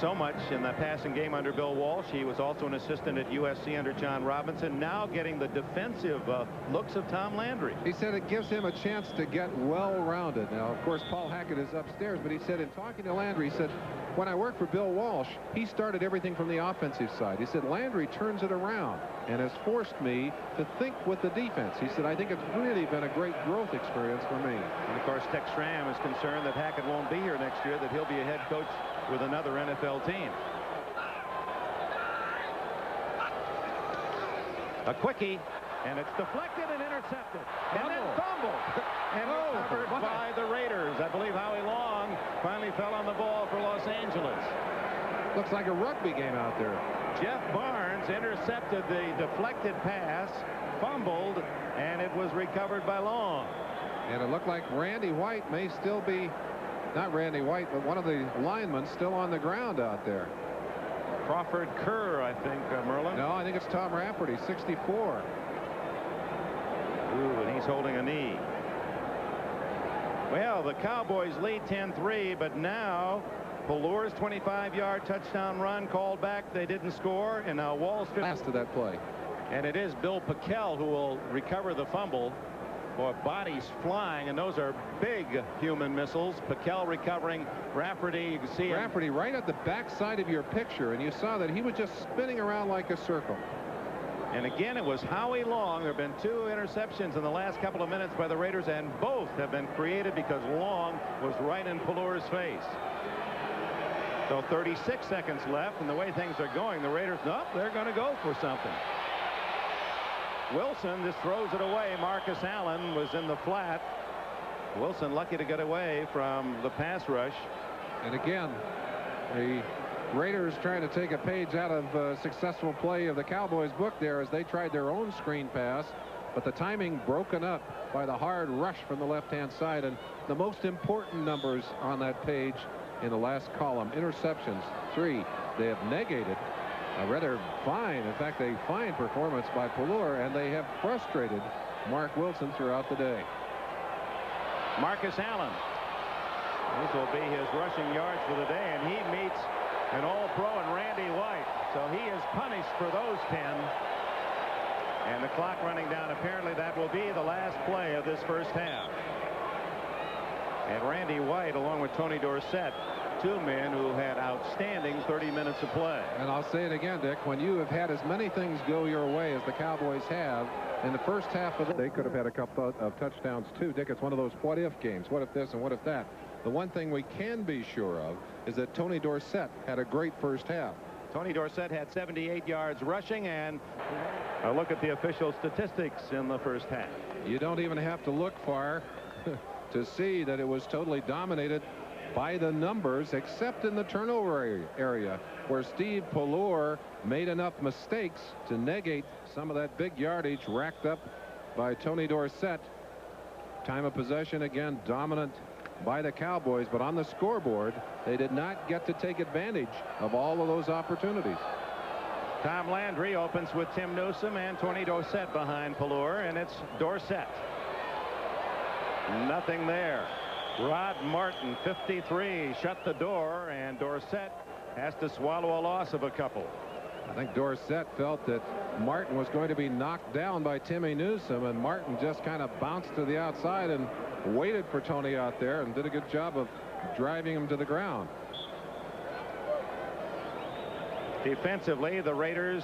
B: so much in the passing game under Bill Walsh. He was also an assistant at USC under John Robinson, now getting the defensive looks of Tom Landry.
A: He said it gives him a chance to get well-rounded. Now, of course, Paul Hackett is upstairs, but he said in talking to Landry, he said, when I worked for Bill Walsh, he started everything from the offensive side. He said, Landry turns it around and has forced me to think with the defense. He said, I think it's really been a great growth experience for me.
B: And, of course, Tex Schramm is concerned that Hackett won't be here next year, that he'll be a head coach with another NFL team. A quickie, and it's deflected and intercepted. And then fumbled. And recovered by the Raiders. I believe Howie Long finally fell on the ball for Los Angeles.
A: Looks like a rugby game out there.
B: Jeff Barnes intercepted the deflected pass, fumbled, and it was recovered by Long.
A: And it looked like Randy White may still be, not Randy White, but one of the linemen still on the ground out there.
B: Crawford Kerr, I think, Merlin.
A: No, I think it's Tom Rafferty, 64.
B: Ooh, and he's holding a knee. Well, the Cowboys lead 10-3, but now Pallor's 25-yard touchdown run called back. They didn't score, and now Wall's
A: last to that play.
B: And it is Bill Pickel who will recover the fumble. Boy, bodies flying, and those are big human missiles. Pickel recovering. Rafferty, you can see
A: Rafferty right at the back side of your picture, and you saw that he was just spinning around like a circle.
B: And again, it was Howie Long. There have been 2 interceptions in the last couple of minutes by the Raiders, and both have been created because Long was right in Pallor's face. So 36 seconds left, and the way things are going, the Raiders, nope, they're going to go for something. Wilson just throws it away. Marcus Allen was in the flat. Wilson lucky to get away from the pass rush.
A: And again, the Raiders trying to take a page out of successful play of the Cowboys book there as they tried their own screen pass, but the timing broken up by the hard rush from the left-hand side. And the most important numbers on that page in the last column, interceptions 3. They have negated a rather fine, in fact, a fine performance by Pallor, and they have frustrated Mark Wilson throughout the day.
B: Marcus Allen. These will be his rushing yards for the day, and he meets an all-pro in Randy White. So he is punished for those 10. And the clock running down. Apparently that will be the last play of this first half. And Randy White, along with Tony Dorsett, 2 men who had outstanding 30 minutes of play.
A: And I'll say it again, Dick, when you have had as many things go your way as the Cowboys have in the first half of they could have had a couple of touchdowns too. Dick, it's one of those what if games. What if this and what if that? The one thing we can be sure of is that Tony Dorsett had a great first half.
B: Tony Dorsett had 78 yards rushing, and a look at the official statistics in the first half.
A: You don't even have to look far to see that it was totally dominated by the numbers, except in the turnover area, where Steve Pallure made enough mistakes to negate some of that big yardage racked up by Tony Dorsett. Time of possession again dominant by the Cowboys, but on the scoreboard they did not get to take advantage of all of those opportunities.
B: Tom Landry opens with Tim Newsome and Tony Dorsett behind Pallure, and it's Dorsett. Nothing there. Rod Martin, 53, shut the door, and Dorsett has to swallow a loss of a couple.
A: I think Dorsett felt that Martin was going to be knocked down by Timmy Newsome, and Martin just kind of bounced to the outside and waited for Tony out there and did a good job of driving him to the ground.
B: Defensively, the Raiders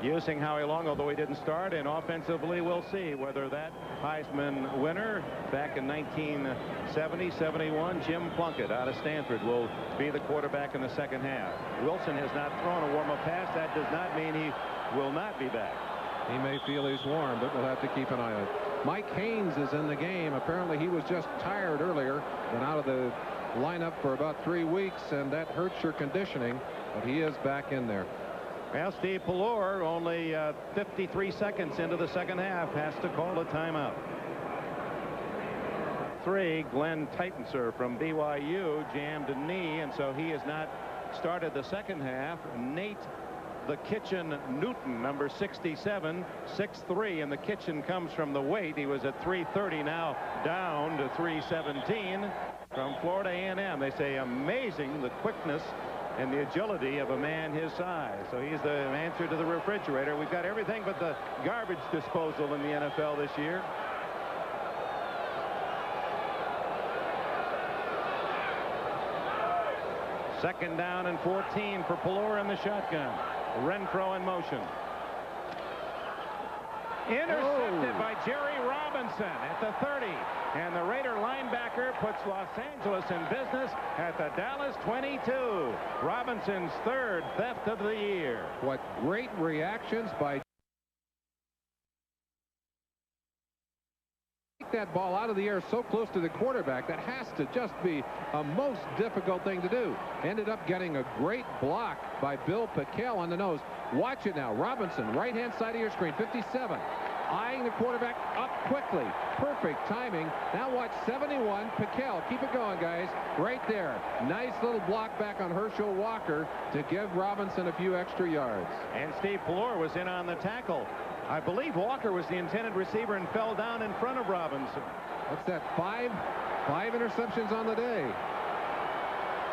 B: using Howie Long, although he didn't start, and offensively we'll see whether that Heisman winner back in 1970-71, Jim Plunkett out of Stanford, will be the quarterback in the second half. Wilson has not thrown a warm-up pass. That does not mean he will not be back.
A: He may feel he's warm, but we'll have to keep an eye on it. Mike Haynes is in the game. Apparently he was just tired earlier, been out of the lineup for about 3 weeks, and that hurts your conditioning, but he is back in there.
B: Well, Steve Pallure, only 53 seconds into the second half, has to call a timeout. Glenn Titensor from BYU jammed a knee, and so he has not started the second half. Nate the Kitchen Newton, number 67, 6'3", and the Kitchen comes from the weight. He was at 330, now down to 317 from Florida A&M. They say amazing the quickness and the agility of a man his size. So he's the answer to the refrigerator. We've got everything but the garbage disposal in the NFL this year. Second down and 14 for Pallure in the shotgun. Renfro in motion. Intercepted by Jerry Robinson at the 30. And the Raider linebacker puts Los Angeles in business at the Dallas 22. Robinson's third theft of the year.
A: What great reactions by that ball out of the air so close to the quarterback. That has to just be a most difficult thing to do. Ended up getting a great block by Bill Pickell on the nose. Watch it now. Robinson, right hand side of your screen, 57, eyeing the quarterback up quickly. Perfect timing. Now watch 71, Pickell. Keep it going, guys. Right there. Nice little block back on Herschel Walker to give Robinson a few extra yards.
B: And Steve Pallure was in on the tackle. I believe Walker was the intended receiver and fell down in front of Robinson.
A: What's that? Five interceptions on the day.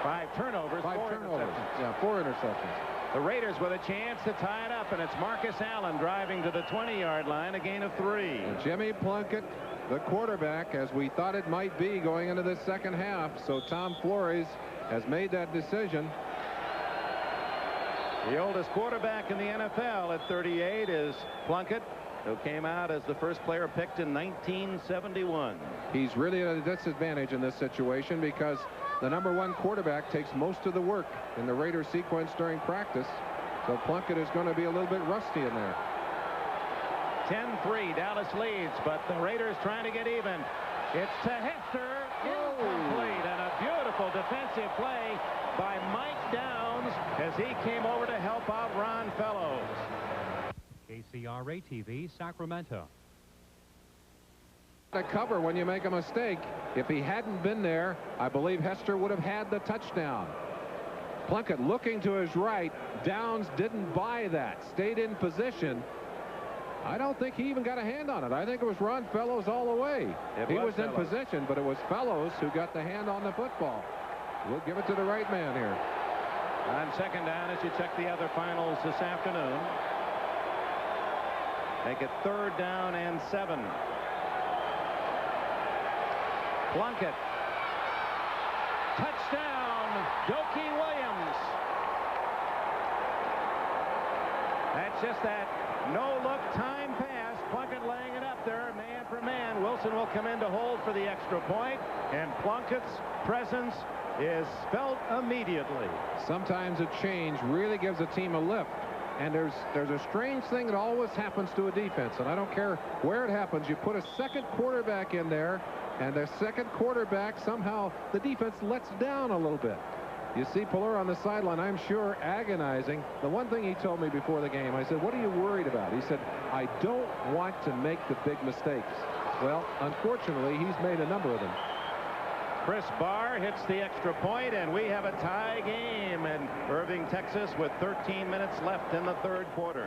B: 5 turnovers.
A: 4 turnovers. Yeah, 4 interceptions.
B: The Raiders with a chance to tie it up, and it's Marcus Allen driving to the 20-yard line, a gain of 3.
A: And Jimmy Plunkett, the quarterback, as we thought it might be going into this second half. So Tom Flores has made that decision.
B: The oldest quarterback in the NFL at 38 is Plunkett, who came out as the first player picked in 1971.
A: He's really at a disadvantage in this situation because the #1 quarterback takes most of the work in the Raider sequence during practice. So Plunkett is going to be a little bit rusty in there.
B: 10-3, Dallas leads, but the Raiders trying to get even. It's to Hester, incomplete, and a beautiful defensive play by Mike Downs as he came over to help out Ron Fellows.
M: KCRA TV, Sacramento.
A: To cover when you make a mistake. If he hadn't been there, I believe Hester would have had the touchdown. Plunkett looking to his right. Downs didn't buy that. Stayed in position. I don't think he even got a hand on it. I think it was Ron Fellows all the way. He was in position, but it was Fellows who got the hand on the football. We'll give it to the right man here.
B: On second down, as you check the other finals this afternoon, make it 3rd down and 7. Plunkett. Touchdown, Dokie Williams. That's just that no-look time pass. Plunkett laying it up there, man for man. Wilson will come in to hold for the extra point, and Plunkett's presence is felt immediately.
A: Sometimes a change really gives a team a lift. And there's a strange thing that always happens to a defense, and I don't care where it happens. You put a second quarterback in there, and the second quarterback, somehow the defense lets down a little bit. You see Pelur on the sideline, I'm sure, agonizing. The one thing he told me before the game, I said, what are you worried about? He said, I don't want to make the big mistakes. Well, unfortunately, he's made a number of them.
B: Chris Barr hits the extra point, and we have a tie game in Irving, Texas, with 13 minutes left in the third quarter.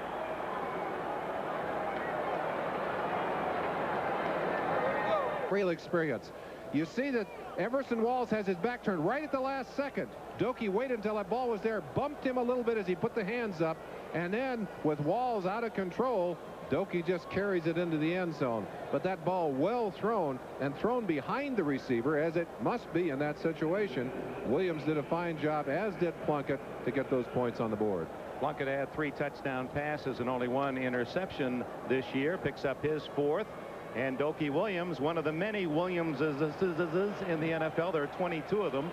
A: Real experience. You see that Everson Walls has his back turned right at the last second. Doki waited until that ball was there, bumped him a little bit as he put the hands up, and then with Walls out of control, Doki just carries it into the end zone. But that ball well thrown and thrown behind the receiver, as it must be in that situation. Williams did a fine job, as did Plunkett, to get those points on the board.
B: Plunkett had 3 touchdown passes and only 1 interception this year, picks up his 4th. And Doki Williams, one of the many Williamses in the NFL. There are 22 of them,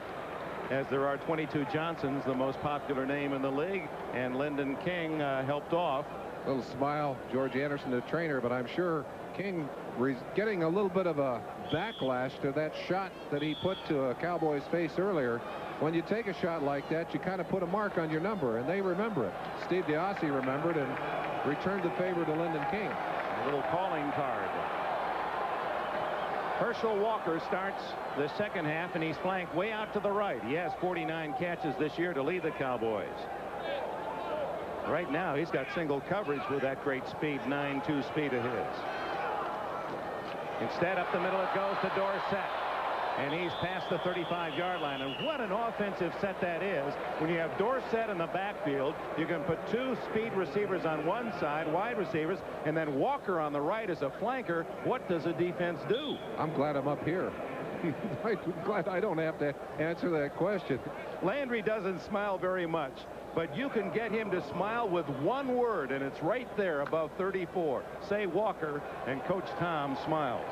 B: as there are 22 Johnsons, the most popular name in the league. And Lyndon King helped off.
A: Little smile, George Anderson, the trainer, but I'm sure King getting a little bit of a backlash to that shot that he put to a Cowboys face earlier. When you take a shot like that, you kind of put a mark on your number, and they remember it. Steve DiOssi remembered and returned the favor to Lyndon King.
B: A little calling card. Herschel Walker starts the second half, and he's flanked way out to the right. He has 49 catches this year to lead the Cowboys. Right now, he's got single coverage with that great speed, 9.2 speed of his. Instead, up the middle it goes to Dorsett. And he's past the 35-yard line. And what an offensive set that is. When you have Dorsett in the backfield, you can put 2 speed receivers on one side, wide receivers, and then Walker on the right as a flanker. What does a defense do?
A: I'm glad I'm up here. I'm glad I don't have to answer that question.
B: Landry doesn't smile very much, but you can get him to smile with one word, and it's right there above 34. Say Walker, and Coach Tom smiles.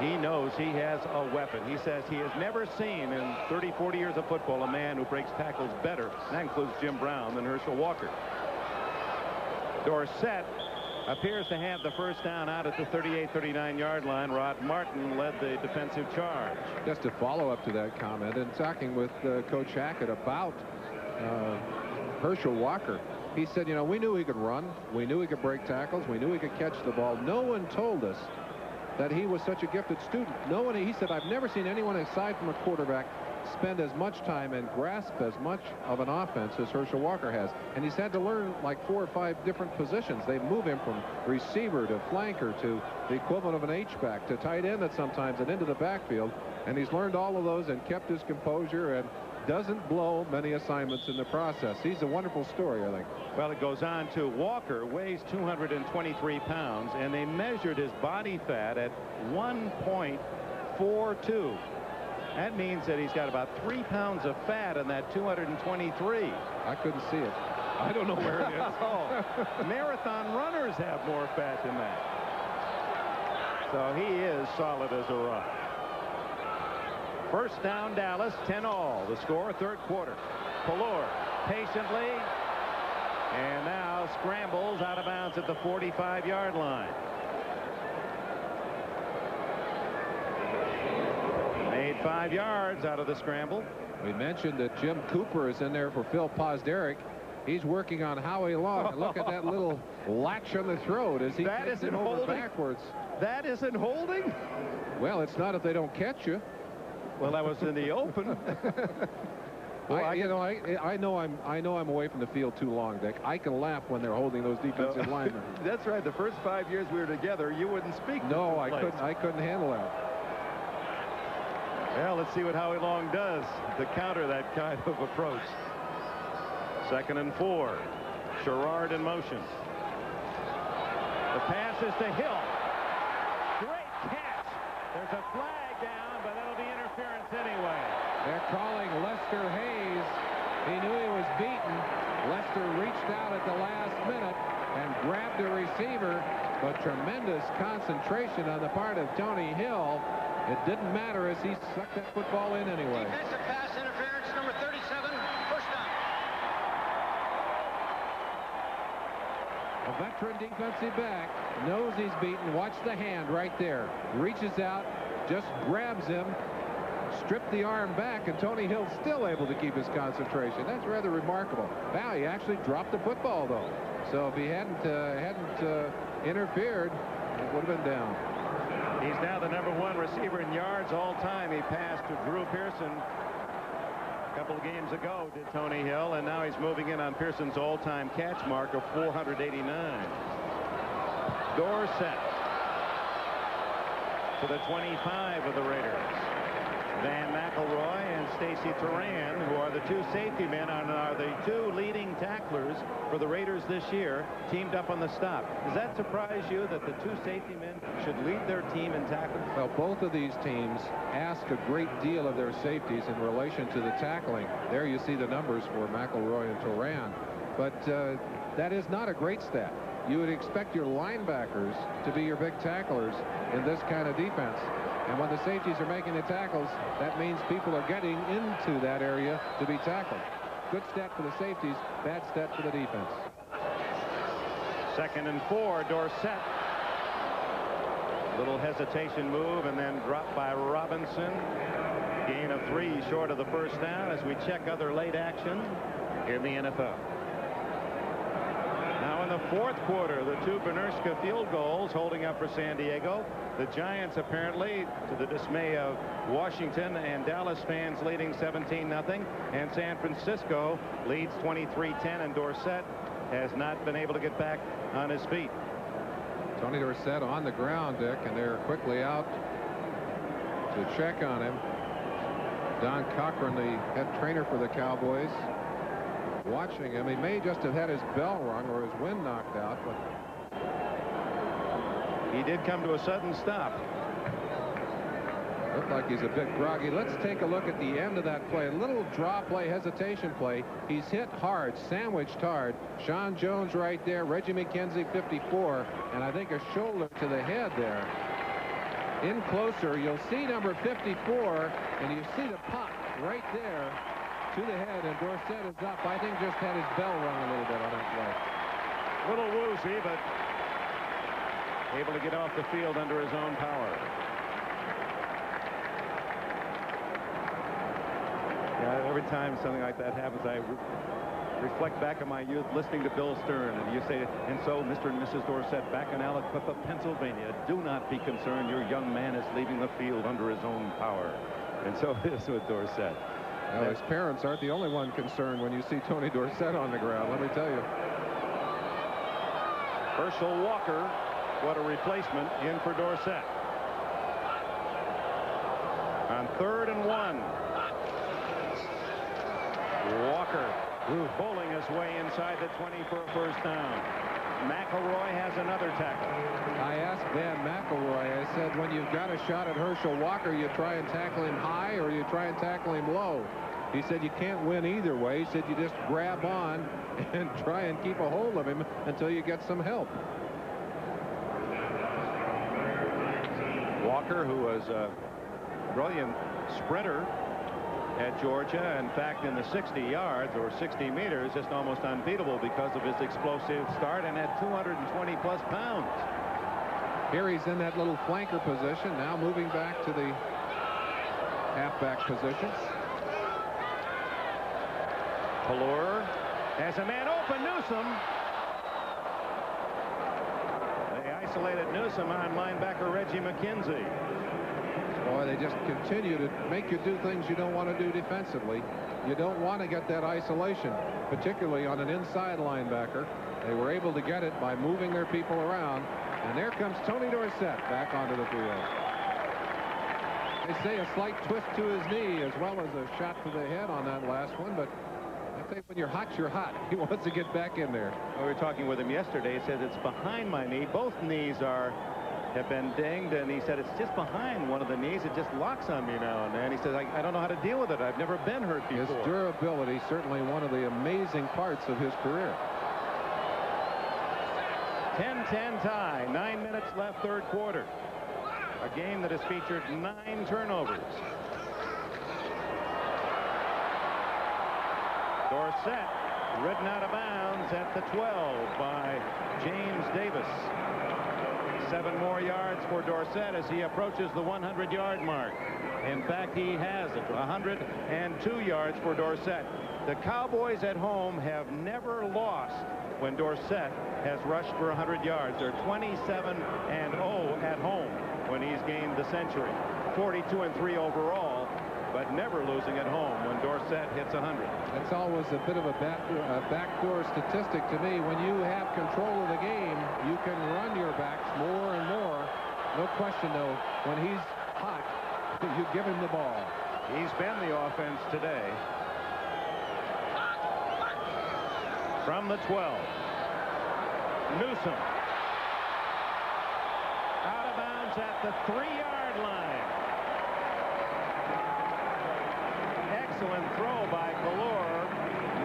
B: He knows he has a weapon. He says he has never seen in 30, 40 years of football a man who breaks tackles better, and that includes Jim Brown, than Herschel Walker. Dorsett appears to have the first down out at the 38, 39-yard line. Rod Martin led the defensive charge.
A: Just to follow up to that comment, and talking with Coach Hackett about Herschel Walker, he said, you know, we knew he could run. We knew he could break tackles. We knew he could catch the ball. No one told us that he was such a gifted student. No one, he said, I've never seen anyone aside from a quarterback spend as much time and grasp as much of an offense as Herschel Walker has. And he's had to learn like 4 or 5 different positions. They move him from receiver to flanker to the equivalent of an H-back to tight end at sometimes and into the backfield. And he's learned all of those and kept his composure and doesn't blow many assignments in the process. He's a wonderful story, I think.
B: Well, it goes on to Walker weighs 223 pounds, and they measured his body fat at 1.42. That means that he's got about 3 pounds of fat in that 223.
A: I couldn't see it. I don't know where it is.
B: Oh, marathon runners have more fat than that. So he is solid as a rock. First down, Dallas, 10-all. The score, third quarter. Pelur patiently, and now scrambles out of bounds at the 45-yard line. Made 5 yards out of the scramble.
A: We mentioned that Jim Cooper is in there for Phil Posderick. He's working on Howie Long. And look at that little latch on the throat as he gets it over backwards.
B: That isn't holding?
A: Well, it's not if they don't catch you.
B: Well, that was in the open.
A: Well, I know I'm away from the field too long, Dick. I can laugh when they're holding those defensive linemen.
B: That's right. The first 5 years we were together, you wouldn't speak.
A: No, I couldn't handle that.
B: Well, let's see what Howie Long does to counter that kind of approach. 2nd and 4. Sherrard in motion. The pass is to Hill. Great catch. There's a flag down, but that'll be interference anyway.
A: They're calling Lester Hayes. He knew he was beaten. Lester reached out at the last minute and grabbed a receiver, but tremendous concentration on the part of Tony Hill. It didn't matter as he sucked that football in anyway.
C: Defensive pass interference, number 37, first down.
A: A veteran defensive back knows he's beaten. Watch the hand right there. Reaches out, just grabs him, stripped the arm back, and Tony Hill's still able to keep his concentration. That's rather remarkable. Wow, he actually dropped the football, though. So if he hadn't interfered, it would have been down.
B: He's now the #1 receiver in yards all time. He passed to Drew Pearson a couple of games ago, did Tony Hill, and now he's moving in on Pearson's all-time catch mark of 489. Dorsett to the 25 of the Raiders. Van McElroy and Stacy Turan, who are the two safety men and are the two leading tacklers for the Raiders this year, teamed up on the stop. Does that surprise you that the two safety men should lead their team in tackling?
A: Well, both of these teams ask a great deal of their safeties in relation to the tackling. There you see the numbers for McElroy and Turan. But that is not a great stat. You would expect your linebackers to be your big tacklers in this kind of defense. And when the safeties are making the tackles, that means people are getting into that area to be tackled. Good stat for the safeties, bad stat for the defense.
B: 2nd and 4, Dorsett. Little hesitation move and then dropped by Robinson. Gain of 3 short of the first down as we check other late action in the NFL. Now in the 4th quarter, the 2 Bernerska field goals holding up for San Diego. The Giants apparently, to the dismay of Washington and Dallas fans, leading 17-0, and San Francisco leads 23-10, and Dorsett has not been able to get back on his feet.
A: Tony Dorsett on the ground, Dick, and they're quickly out to check on him. Don Cochran, the head trainer for the Cowboys, watching him. He may just have had his bell rung or his wind knocked out, but
B: he did come to a sudden stop.
A: Looked like he's a bit groggy. Let's take a look at the end of that play. A little draw play, hesitation play. He's hit hard, sandwiched hard. Sean Jones right there. Reggie McKenzie, 54, and I think a shoulder to the head there. In closer, you'll see number 54, and you see the pop right there to the head, and Dorsett is up. I think just had his bell rung a little bit on that play.
B: A little woozy, but able to get off the field under his own power. Yeah, every time something like that happens, I reflect back on my youth listening to Bill Stern, and you say, and so Mr. and Mrs. Dorsett back in Aliquippa, Pennsylvania, do not be concerned, your young man is leaving the field under his own power. And so it is with Dorsett.
A: Well, his parents aren't the only one concerned when you see Tony Dorsett on the ground, let me tell you.
B: Herschel Walker, what a replacement, in for Dorsett. On 3rd and 1. Walker bowling his way inside the 20 for a first down. McElroy has another tackle.
A: I asked Dan McElroy, I said, when you've got a shot at Herschel Walker, you try and tackle him high or you try and tackle him low. He said you can't win either way. He said you just grab on and try and keep a hold of him until you get some help.
B: Walker, who was a brilliant sprinter at Georgia, in fact in the 60 yards or 60 meters, just almost unbeatable because of his explosive start, and at 220 plus pounds.
A: Here he's in that little flanker position, now moving back to the halfback position.
B: Pelluer has a man open. Newsome. They isolated Newsome on linebacker Reggie McKenzie.
A: Boy, they just continue to make you do things you don't want to do defensively. You don't want to get that isolation, particularly on an inside linebacker. They were able to get it by moving their people around. And there comes Tony Dorsett back onto the field. They say a slight twist to his knee as well as a shot to the head on that last one, but I think when you're hot, you're hot. He wants to get back in there.
B: We were talking with him yesterday. He says it's behind my knee. Both knees have been dinged, and he said it's just behind one of the knees. It just locks on me now and then. He says I don't know how to deal with it. I've never been hurt before.
A: His durability, certainly one of the amazing parts of his career.
B: 10-10 tie, 9 minutes left, 3rd quarter. A game that has featured 9 turnovers. Dorsett ridden out of bounds at the 12 by James Davis. 7 more yards for Dorsett as he approaches the 100-yard mark. In fact, he has it. 102 yards for Dorsett. The Cowboys at home have never lost when Dorsett has rushed for 100 yards. They're 27-0 at home when he's gained the century. 42-3 overall, but never losing at home when Dorsett hits 100.
A: It's always a bit of a backdoor statistic to me. When you have control of the game, you can run your backs more and more. No question, though, when he's hot, you give him the ball.
B: He's been the offense today. From the 12. Newsome. Out of bounds at the 3-yard line. Excellent throw by Galore.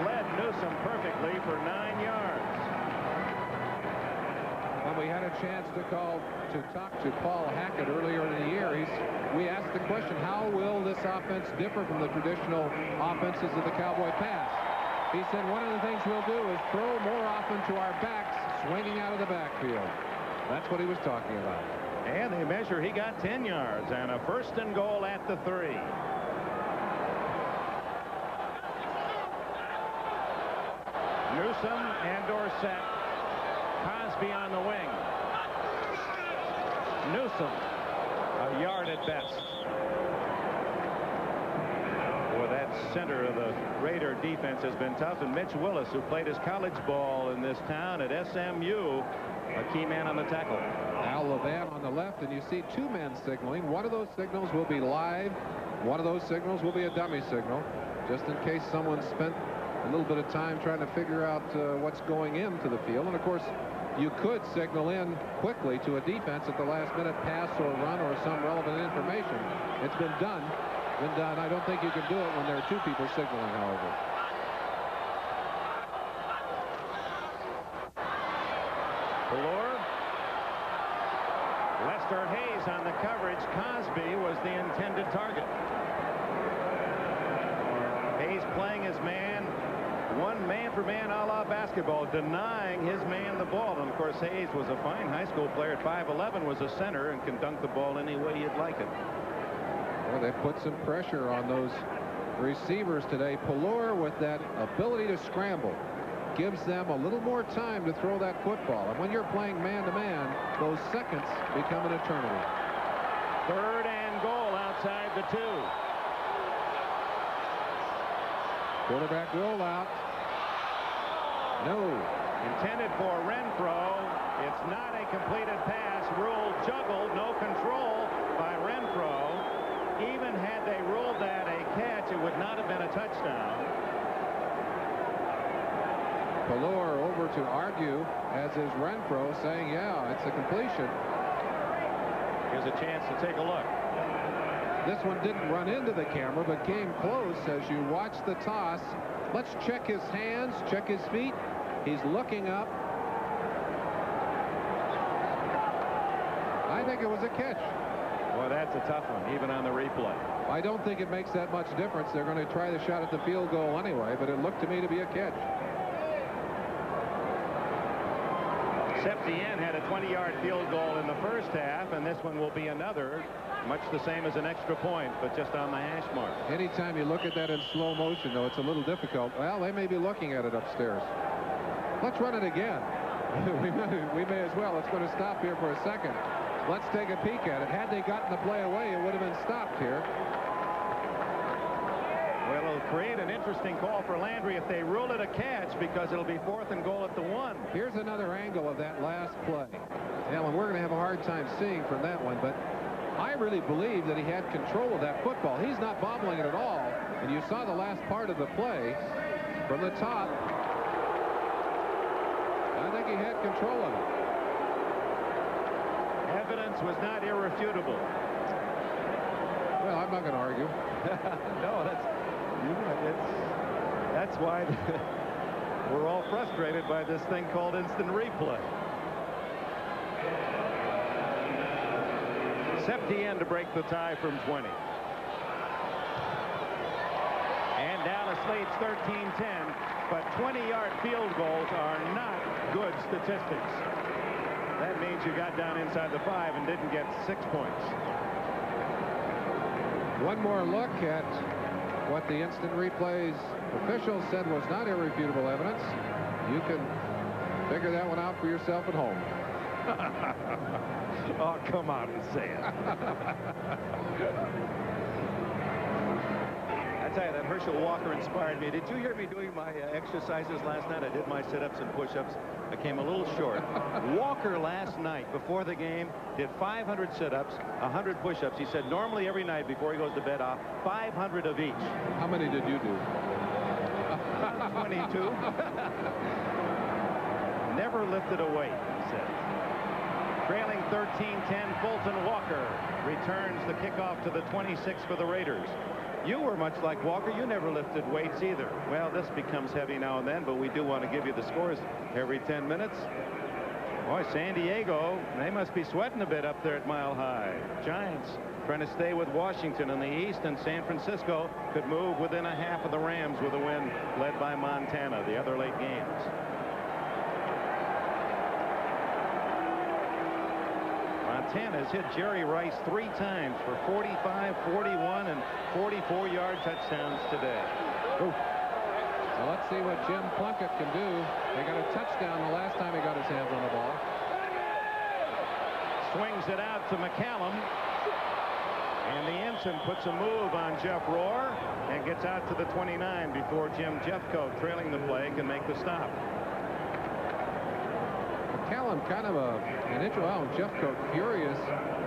B: Led Newsome perfectly for 9 yards.
A: When we had a chance to talk to Paul Hackett earlier in the year, we asked the question, how will this offense differ from the traditional offenses of the Cowboy pass? He said one of the things we'll do is throw more often to our backs, swinging out of the backfield. That's what he was talking about.
B: And they measure he got 10 yards and a 1st and goal at the 3. Newsome and Dorsett. Cosby on the wing. Newsome, a yard at best. Boy, that center of the Raider defense has been tough. And Mitch Willis, who played his college ball in this town at SMU, a key man on the tackle.
A: Al Levan on the left, and you see 2 men signaling. One of those signals will be live. One of those signals will be a dummy signal, just in case someone spent a little bit of time trying to figure out what's going into the field. And of course, you could signal in quickly to a defense at the last minute, pass or run or some relevant information. It's been done. I don't think you can do it when there are 2 people signaling, however.
B: Galore. Lester Hayes on the coverage. Cosby was the intended target. Hayes playing his man. One man for man a la basketball, denying his man the ball. And of course, Hayes was a fine high school player at 5'11", was a center and can dunk the ball any way you'd like it.
A: Well, they put some pressure on those receivers today. Pallor, with that ability to scramble, gives them a little more time to throw that football. And when you're playing man-to-man, those seconds become an eternity.
B: 3rd and goal outside the 2.
A: Quarterback rollout. No.
B: Intended for Renfro. It's not a completed pass. Ruled juggled. No control by Renfro. Even had they ruled that a catch, it would not have been a touchdown.
A: Pallor over to argue, as is Renfro, saying, yeah, it's a completion.
B: Here's a chance to take a look.
A: This one didn't run into the camera, but came close as you watch the toss. Let's check his hands, check his feet. He's looking up. I think it was a catch.
B: Well, that's a tough one, even on the replay.
A: I don't think it makes that much difference. They're going to try the shot at the field goal anyway, but it looked to me to be a catch.
B: Septien had a 20-yard field goal in the first half, and this one will be another, much the same as an extra point, but just on the hash mark.
A: Anytime you look at that in slow motion, though, it's a little difficult. Well, they may be looking at it upstairs. Let's run it again. we may as well. It's going to stop here for a second. Let's take a peek at it. Had they gotten the play away, it would have been stopped here.
B: Well, it'll create an interesting call for Landry if they rule it a catch, because it'll be 4th and goal at the 1.
A: Here's another angle of that last play. Alan, we're going to have a hard time seeing from that one, but I really believe that he had control of that football. He's not bobbling it at all, and you saw the last part of the play from the top. I think he had control of it.
B: Evidence was not irrefutable.
A: Well, I'm not going to argue.
B: No, that's why we're all frustrated by this thing called instant replay. Septien to break the tie from 20. And Dallas leads 13-10, but 20-yard field goals are not good statistics. That means you got down inside the 5 and didn't get 6 points.
A: One more look at what the instant replays officials said was not irrefutable evidence. You can figure that one out for yourself at home.
B: Oh, come out and say it. I tell you, that Herschel Walker inspired me. Did you hear me doing my exercises last night? I did my sit-ups and push-ups. I came a little short. Walker last night before the game did 500 sit-ups, 100 push-ups. He said normally every night before he goes to bed, 500 of each.
A: How many did you do?
B: 22. Never lifted a weight, he said. Trailing 13-10, Fulton Walker returns the kickoff to the 26 for the Raiders. You were much like Walker. You never lifted weights either. Well, this becomes heavy now and then, but we do want to give you the scores every 10 minutes. Boy, San Diego, they must be sweating a bit up there at Mile High. Giants trying to stay with Washington in the East, and San Francisco could move within a half of the Rams with a win led by Montana, the other late games. Montana has hit Jerry Rice 3 times for 45, 41, and 44-yard touchdowns today.
A: Ooh. So let's see what Jim Plunkett can do. They got a touchdown the last time he got his hands on the ball.
B: Swings it out to McCallum. And the ensign puts a move on Jeff Rohr and gets out to the 29 before Jim Jeffcoat, trailing the play, can make the stop.
A: McCallum kind of an intro out. Jeffcoat furious,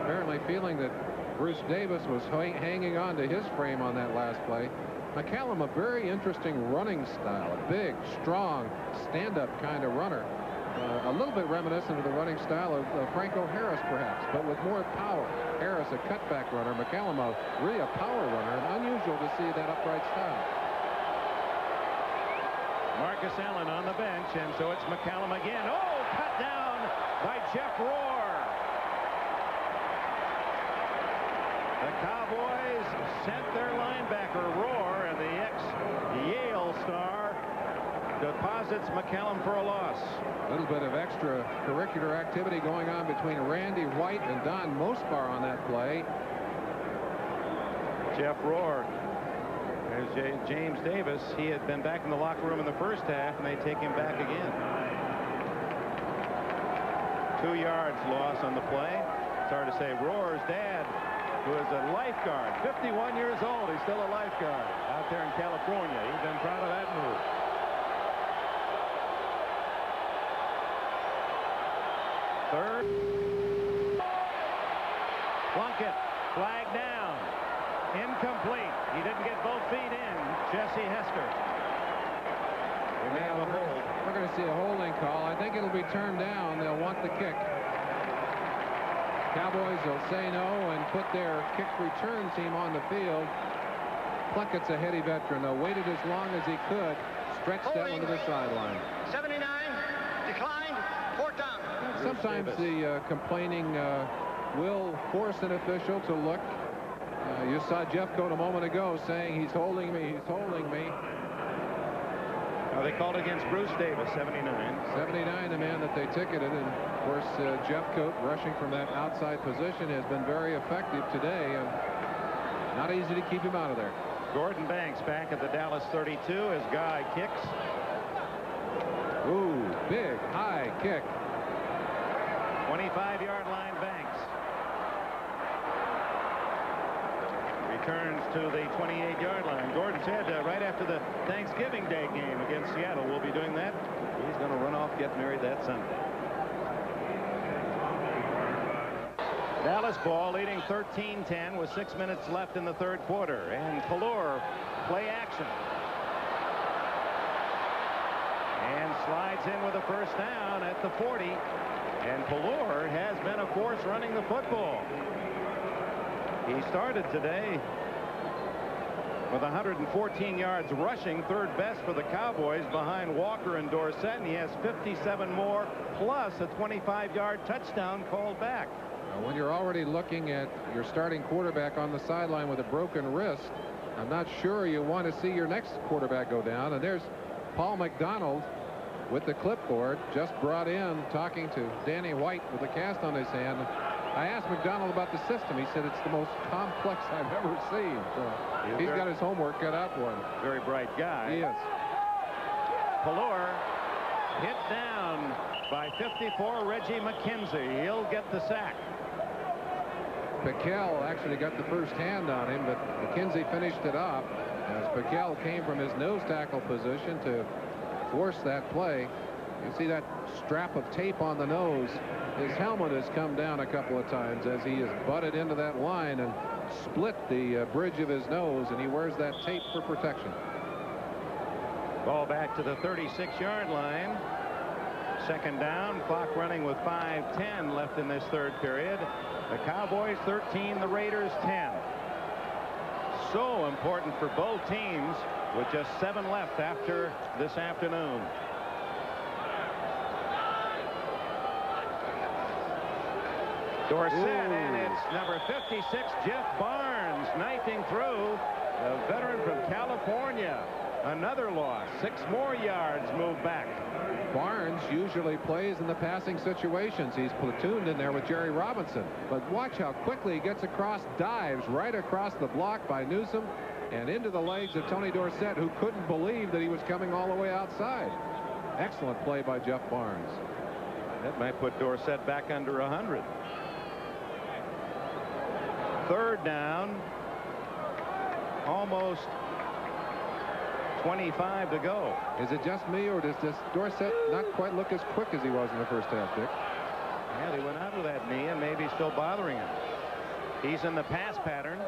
A: apparently feeling that Bruce Davis was hanging on to his frame on that last play. McCallum, a very interesting running style, a big, strong, stand-up kind of runner. A little bit reminiscent of the running style of Franco Harris, perhaps, but with more power. Harris, a cutback runner. McCallum, really a power runner, and unusual to see that upright style.
B: Marcus Allen on the bench, and so it's McCallum again. Oh, cut down by Jeff Rohr. The Cowboys sent their linebacker Rohr, and the ex-Yale star deposits McCallum for a loss.
A: A little bit of extracurricular activity going on between Randy White and Don Mospar on that play.
B: Jeff Rohr, there's James Davis. He had been back in the locker room in the first half, and they take him back again. 2 yards loss on the play. It's hard to say. Rohr's dad, who is a lifeguard, 51 years old, he's still a lifeguard out there in California. He's been proud of that move. Third. Plunkett, flag down. Incomplete. He didn't get both feet in. Jesse Hester. We may have a hold.
A: We're going to see a holding call. I think it'll be turned down. They'll want the kick. Cowboys will say no and put their kick return team on the field. Plunkett's a heady veteran, though. Waited as long as he could. Stretched that one to the sideline.
C: 79, declined, 4th down.
A: Sometimes the complaining will force an official to look. You saw Jeffcoat a moment ago saying he's holding me, he's holding me.
B: They called against Bruce Davis, 79.
A: 79, the man that they ticketed, and of course Jeffcoat rushing from that outside position has been very effective today, and not easy to keep him out of there.
B: Gordon Banks back at the Dallas 32 as Guy kicks.
A: Ooh, big high kick.
B: 25-yard line, Banks. Returns to the 28-yard line. Gordon said right after the Thanksgiving Day game against Seattle, we'll be doing that. He's going to run off, get married that Sunday. Dallas ball leading 13-10 with 6 minutes left in the third quarter. And Kallur play action. And slides in with a first down at the 40. And Kallur has been a force running the football. He started today with 114 yards rushing, third best for the Cowboys behind Walker and Dorsett, and he has 57 more plus a 25-yard touchdown called back.
A: Now, when you're already looking at your starting quarterback on the sideline with a broken wrist, I'm not sure you want to see your next quarterback go down. And there's Paul McDonald, with the clipboard, just brought in, talking to Danny White with a cast on his hand. I asked McDonald about the system. He said it's the most complex I've ever seen. So he's got his homework cut out for him.
B: Very bright guy.
A: He is.
B: Pallor hit down by 54, Reggie McKenzie. He'll get the sack.
A: Piquel actually got the first hand on him, but McKenzie finished it off as Piquel came from his nose tackle position to force that play. You see that strap of tape on the nose. His helmet has come down a couple of times as he has butted into that line and split the bridge of his nose, and he wears that tape for protection.
B: Ball back to the 36-yard line. Second down, clock running with 5:10 left in this third period. The Cowboys 13, the Raiders 10. So important for both teams with just 7 left after this afternoon. Dorsett, and it's number 56, Jeff Barnes, knifing through. The veteran from California. Another loss. 6 more yards moved back.
A: Barnes usually plays in the passing situations. He's platooned in there with Jerry Robinson. But watch how quickly he gets across, dives right across the block by Newsom and into the legs of Tony Dorsett, who couldn't believe that he was coming all the way outside. Excellent play by Jeff Barnes.
B: That might put Dorsett back under 100. Third down. Almost 25 to go.
A: Is it just me, or does this Dorsett not quite look as quick as he was in the first half, Dick?
B: Yeah, they went out with that knee and maybe still bothering him. He's in the pass pattern.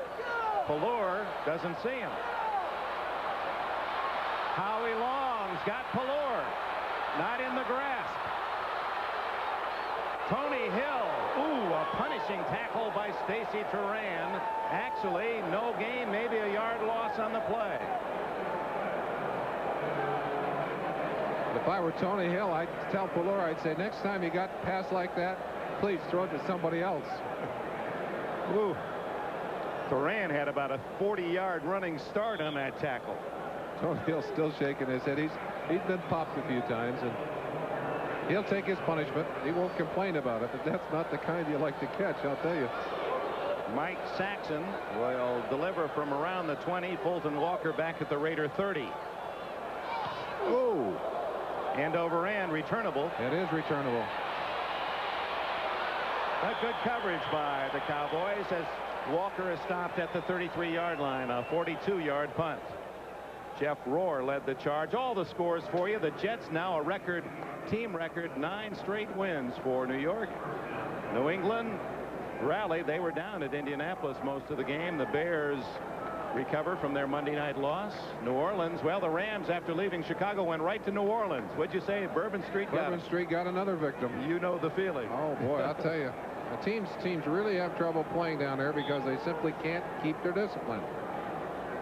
B: Pallor doesn't see him. Howie Long's got Pallor. Not in the grasp. Tony Hill. Ooh, a punishing tackle by Stacy Turan. Actually, no gain, maybe a yard loss on the play.
A: If I were Tony Hill, I'd tell Pallor, I'd say, next time you got a pass like that, please throw it to somebody else.
B: Ooh. Turan had about a 40-yard running start on that tackle.
A: Tony Hill's still shaking his head. He's been popped a few times, and he'll take his punishment. He won't complain about it, but that's not the kind you like to catch, I'll tell you.
B: Mike Saxon will deliver from around the 20. Fulton Walker back at the Raider 30. Oh, end over end, returnable.
A: It is returnable.
B: But good coverage by the Cowboys as Walker is stopped at the 33-yard line. A 42-yard punt. Jeff Rohr led the charge. All the scores for you. The Jets now a team record 9 straight wins for New York. New England rallied. They were down at Indianapolis most of the game. The Bears recover from their Monday night loss. New Orleans, well, the Rams, after leaving Chicago, went right to New Orleans. What'd you say? Bourbon Street
A: got another victim.
B: You know the feeling.
A: Oh boy, I'll tell you, the teams really have trouble playing down there because they simply can't keep their discipline.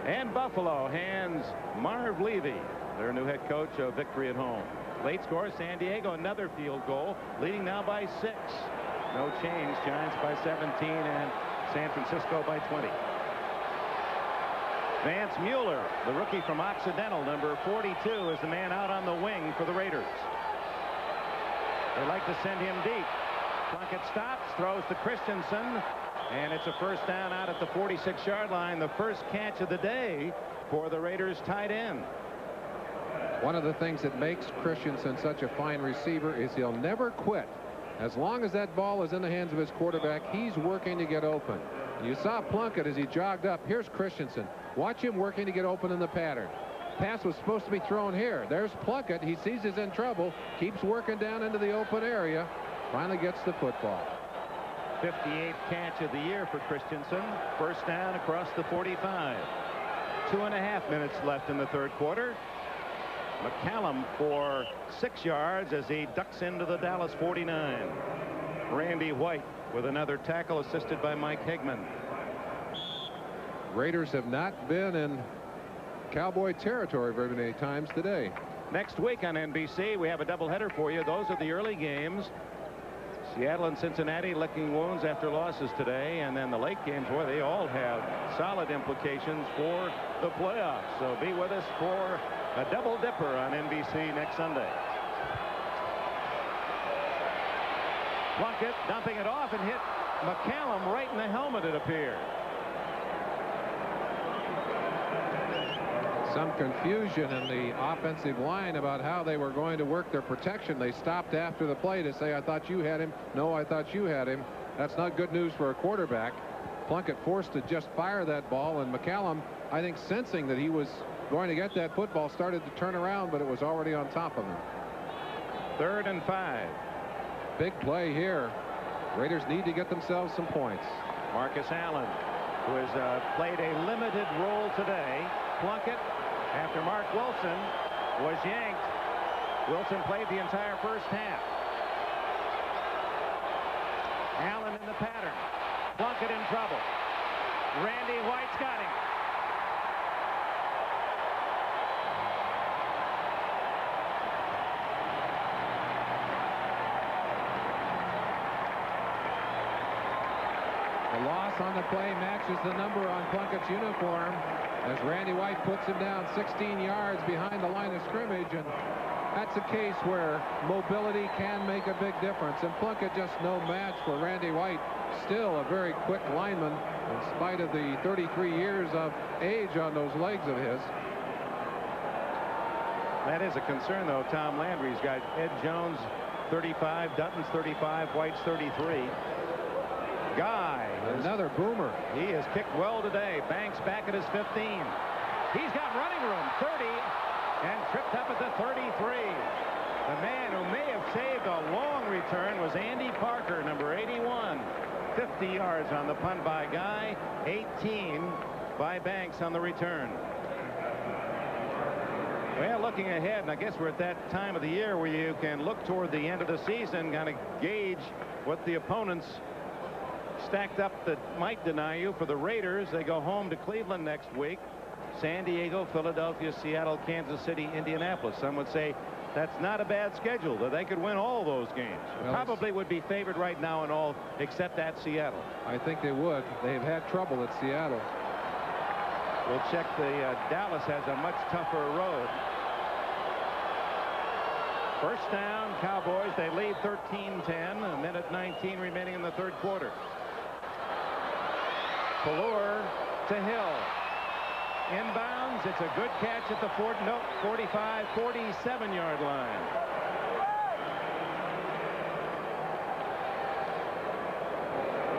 B: And Buffalo hands Marv Levy, their new head coach, a victory at home. Late score, San Diego, another field goal, leading now by 6. No change. Giants by 17 and San Francisco by 20. Vance Mueller, the rookie from Occidental, number 42, is the man out on the wing for the Raiders. They like to send him deep. Plunkett stops, throws to Christensen, and it's a first down out at the 46-yard line. The first catch of the day for the Raiders tight end.
A: One of the things that makes Christensen such a fine receiver is he'll never quit. As long as that ball is in the hands of his quarterback, he's working to get open. You saw Plunkett as he jogged up. Here's Christensen. Watch him working to get open in the pattern. Pass was supposed to be thrown here. There's Plunkett. He sees he's in trouble. Keeps working down into the open area. Finally gets the football.
B: 58th catch of the year for Christensen. First down across the 45. 2.5 minutes left in the third quarter. McCallum for 6 yards as he ducks into the Dallas 49. Randy White with another tackle assisted by Mike Hegman.
A: Raiders have not been in Cowboy territory very many times today.
B: Next week on NBC, we have a doubleheader for you. Those are the early games. Seattle and Cincinnati licking wounds after losses today, and then the late games, where they all have solid implications for the playoffs. So be with us for a double dipper on NBC next Sunday. Plunkett dumping it off and hit McCallum right in the helmet, it appeared.
A: Some confusion in the offensive line about how they were going to work their protection. They stopped after the play to say, I thought you had him. No, I thought you had him. That's not good news for a quarterback. Plunkett forced to just fire that ball, and McCallum, I think, sensing that he was going to get that football, started to turn around, but it was already on top of him.
B: 3rd and 5.
A: Big play here. Raiders need to get themselves some points.
B: Marcus Allen, who has played a limited role today. Plunkett, after Mark Wilson was yanked. Wilson played the entire first half. Allen in the pattern. Plunkett in trouble. Randy White's got him.
A: The loss on the play matches the number on Plunkett's uniform as Randy White puts him down 16 yards behind the line of scrimmage, and that's a case where mobility can make a big difference, and Plunkett just no match for Randy White. Still a very quick lineman in spite of the 33 years of age on those legs of his.
B: That is a concern, though. Tom Landry's got Ed Jones 35, Dutton's 35, White's 33. Guy,
A: another boomer.
B: He has kicked well today. Banks back at his 15. He's got running room, 30, and tripped up at the 33. The man who may have saved a long return was Andy Parker, number 81. 50 yards on the punt by Guy, 18 by Banks on the return. Well, looking ahead, and I guess we're at that time of the year where you can look toward the end of the season, kind of gauge what the opponents stacked up that might deny you. For the Raiders, they go home to Cleveland next week. San Diego, Philadelphia, Seattle, Kansas City, Indianapolis. Some would say that's not a bad schedule, that they could win all those games. Well, probably would be favored right now in all except at Seattle.
A: I think they would. They've had trouble at Seattle.
B: We'll check the Dallas has a much tougher road. First down, Cowboys. They lead 13-10. A minute 19 remaining in the third quarter. Pallure to Hill. Inbounds. It's a good catch at the 45, 47-yard line.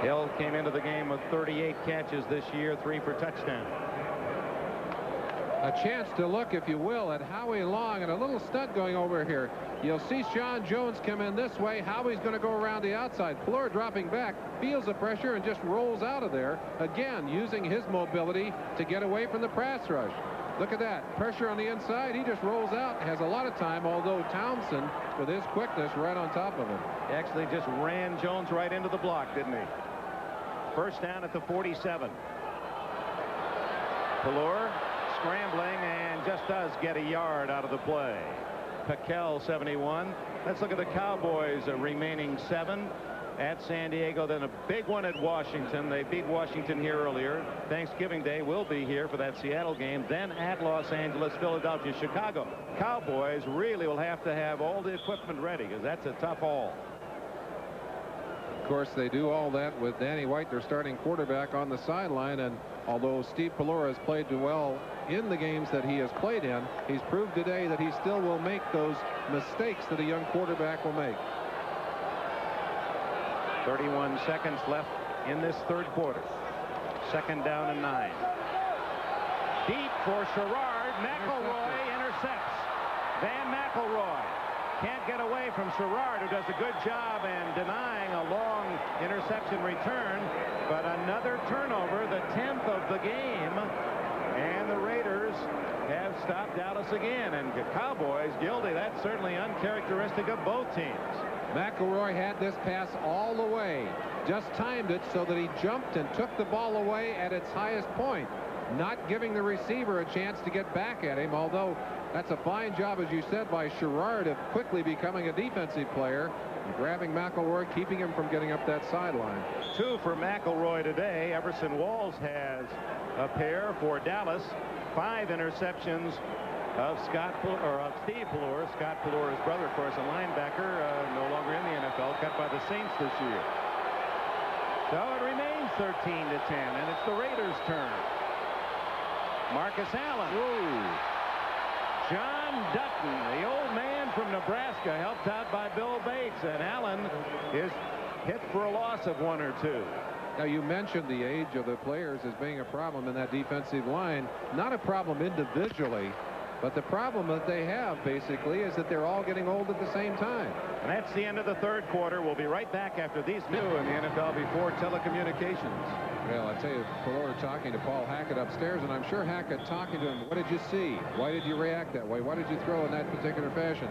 B: Hill came into the game with 38 catches this year, 3 for touchdown.
A: A chance to look, if you will, at Howie Long, and a little stunt going over here. You'll see Sean Jones come in this way. Howie's going to go around the outside. Pallure dropping back, feels the pressure, and just rolls out of there. Again, using his mobility to get away from the pass rush. Look at that. Pressure on the inside. He just rolls out. Has a lot of time, although Townsend, with his quickness, right on top of him.
B: He actually just ran Jones right into the block, didn't he? First down at the 47. Pallure scrambling and just does get a yard out of the play. Piquel 71. Let's look at the Cowboys remaining 7 at San Diego, then a big one at Washington. They beat Washington here earlier. Thanksgiving Day will be here for that Seattle game, then at Los Angeles, Philadelphia, Chicago. Cowboys really will have to have all the equipment ready because that's a tough haul.
A: Of course, they do all that with Danny White, their starting quarterback, on the sideline, and although Steve Pallure has played well in the games that he has played in, he's proved today that he still will make those mistakes that a young quarterback will make.
B: 31 seconds left in this third quarter. Second down and 9. Deep for Sherrard. McElroy intercepts. Van McElroy can't get away from Sherrard, who does a good job in denying a long interception return. But another turnover, the 10th of the game. And the Raiders have stopped Dallas again. And the Cowboys guilty. That's certainly uncharacteristic of both teams.
A: McElroy had this pass all the way. Just timed it so that he jumped and took the ball away at its highest point, not giving the receiver a chance to get back at him, although that's a fine job, as you said, by Sherrard of quickly becoming a defensive player and grabbing McElroy, keeping him from getting up that sideline.
B: 2 for McElroy today. Everson Walls has a pair for Dallas. 5 interceptions of Steve Pelor. Scott Pelor, his brother, of course, a linebacker, no longer in the NFL, cut by the Saints this year. So it remains 13-10, and it's the Raiders' turn. Marcus Allen. Ooh. John Dutton, the old man from Nebraska, helped out by Bill Bates, and Allen is hit for a loss of 1 or 2.
A: Now, you mentioned the age of the players as being a problem in that defensive line. Not a problem individually, but the problem that they have, basically, is that they're all getting old at the same time.
B: And that's the end of the third quarter. We'll be right back after these new in the NFL before telecommunications.
A: Well, I tell you, Pelor talking to Paul Hackett upstairs, and I'm sure Hackett talking to him, what did you see? Why did you react that way? Why did you throw in that particular fashion?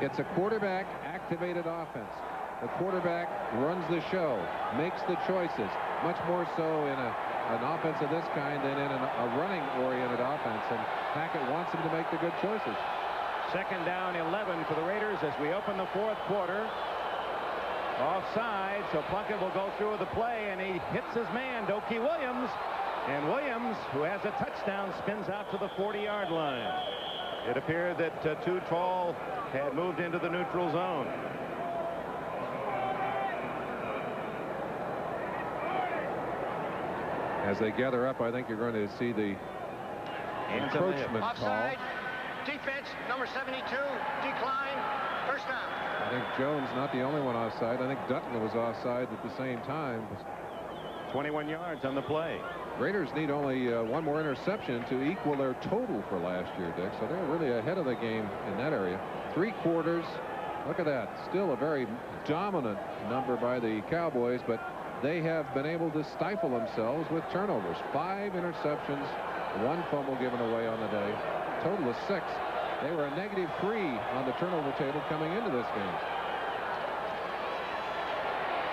A: It's a quarterback-activated offense. The quarterback runs the show, makes the choices, much more so in an offense of this kind than in a running-oriented offense, and Hackett wants him to make the good choices.
B: Second down, 11 for the Raiders as we open the fourth quarter. Offside, so Plunkett will go through with the play, and he hits his man, Dokie Williams. And Williams, who has a touchdown, spins out to the 40-yard line. It appeared that Too Tall had moved into the neutral zone.
A: As they gather up, I think you're going to see the encroachment call.
C: Offside. Defense, number 72, decline, first down.
A: I think Jones not the only one offside. I think Dutton was offside at the same time.
B: 21 yards on the play.
A: Raiders need only one more interception to equal their total for last year, Dick. So they're really ahead of the game in that area. 3 quarters. Look at that. Still a very dominant number by the Cowboys, but they have been able to stifle themselves with turnovers. 5 interceptions, 1 fumble given away on the day. Total of 6. They were a -3 on the turnover table coming into this game.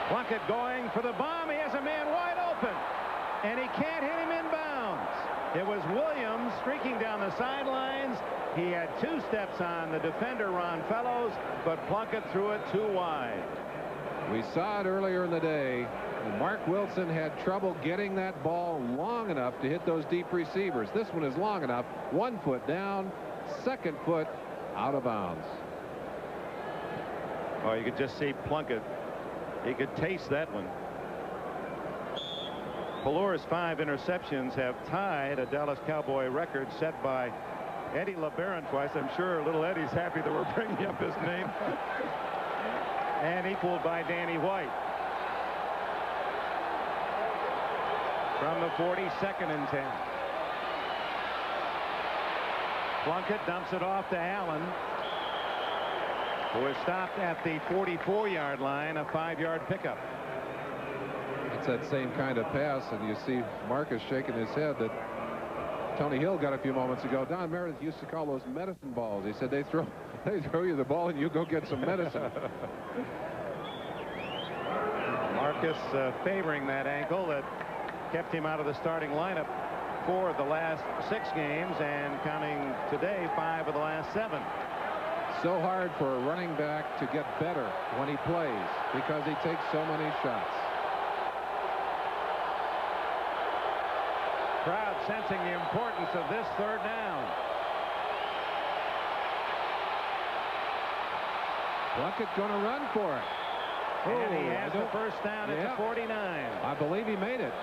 B: Plunkett going for the bomb. He has a man wide open, and he can't hit him inbounds. It was Williams streaking down the sidelines. He had 2 steps on the defender, Ron Fellows, but Plunkett threw it too wide.
A: We saw it earlier in the day. Mark Wilson had trouble getting that ball long enough to hit those deep receivers. This one is long enough. 1 foot down, 2nd foot out of bounds.
B: Oh, you could just see Plunkett. He could taste that one. Pelor's 5 interceptions have tied a Dallas Cowboy record set by Eddie LeBaron twice. I'm sure little Eddie's happy that we're bringing up his name. And equaled by Danny White. From the 42nd and 10. Plunkett dumps it off to Allen, who is stopped at the 44-yard line, a 5-yard pickup.
A: It's that same kind of pass, and you see Marcus shaking his head that Tony Hill got a few moments ago. Don Meredith used to call those medicine balls. He said they throw you the ball and you go get some medicine.
B: Marcus favoring that ankle that kept him out of the starting lineup for the last 6 games, and counting today 5 of the last 7.
A: So hard for a running back to get better when he plays because he takes so many shots.
B: Crowd sensing the importance of this 3rd down.
A: Plunkett going to run for it.
B: And he has the first down at the 49.
A: I believe he made it.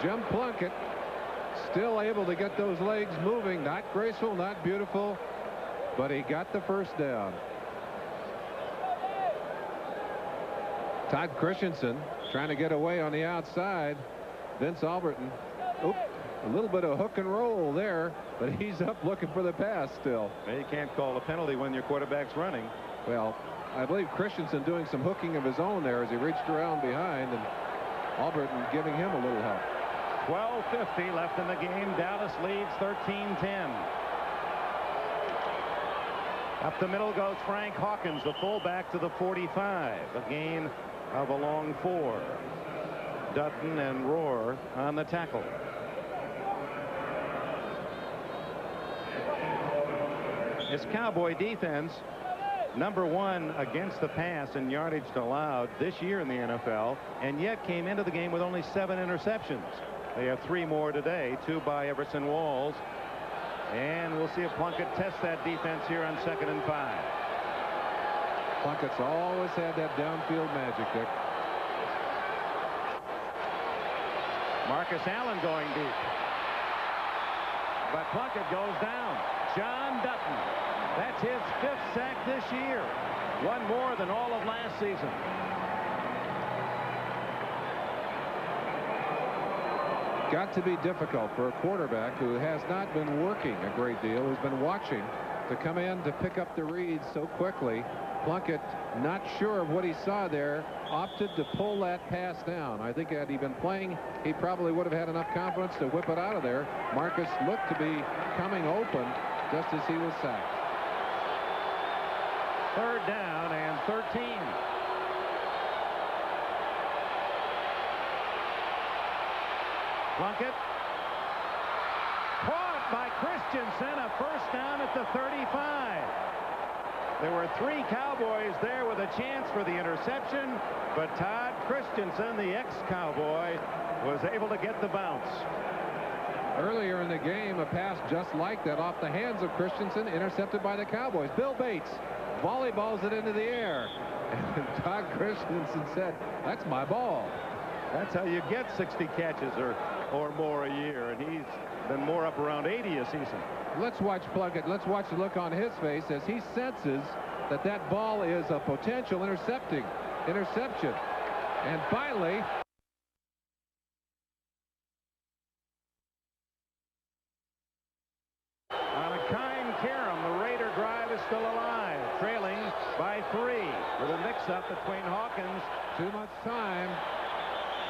A: Jim Plunkett still able to get those legs moving. Not graceful, not beautiful, but he got the first down. Todd Christensen trying to get away on the outside. Vince Alberton. A little bit of hook and roll there, but he's up looking for the pass still.
B: You can't call a penalty when your quarterback's running.
A: Well, I believe Christensen doing some hooking of his own there as he reached around behind, and Alberton giving him a little help.
B: 12:50 left in the game. Dallas leads 13-10. Up the middle goes Frank Hawkins, the fullback, to the 45. A gain of a long 4. Dutton and Rohr on the tackle. This Cowboy defense, #1 against the pass in yardage allowed this year in the NFL, and yet came into the game with only 7 interceptions. They have 3 more today, 2 by Everson Walls, And we'll see if Plunkett tests that defense here on 2nd and 5.
A: Plunkett's always had that downfield magic, Dick.
B: Marcus Allen going deep. But Plunkett goes down. John Dutton. That's his 5th sack this year. One more than all of last season.
A: Got to be difficult for a quarterback who has not been working a great deal, who's been watching, to come in to pick up the reads so quickly. Plunkett, not sure of what he saw there, opted to pull that pass down. I think had he been playing, he probably would have had enough confidence to whip it out of there. Marcus looked to be coming open just as he was sacked.
B: 3rd down and 13. Plunkett caught by Christensen, a 1st down at the 35. There were 3 Cowboys there with a chance for the interception, but Todd Christensen, the ex-Cowboy, was able to get the bounce.
A: Earlier in the game, a pass just like that off the hands of Christensen, intercepted by the Cowboys. Bill Bates volleyballs it into the air, and Todd Christensen said, "That's my ball."
B: That's how you get 60 catches or more a year, and he's been more up around 80 a season.
A: Let's watch Plunkett. Let's watch the look on his face as he senses that that ball is a potential interception. And finally,
B: on a kind carom, the Raider drive is still alive, trailing by 3 with a mix-up between Hawkins.
A: Too much time.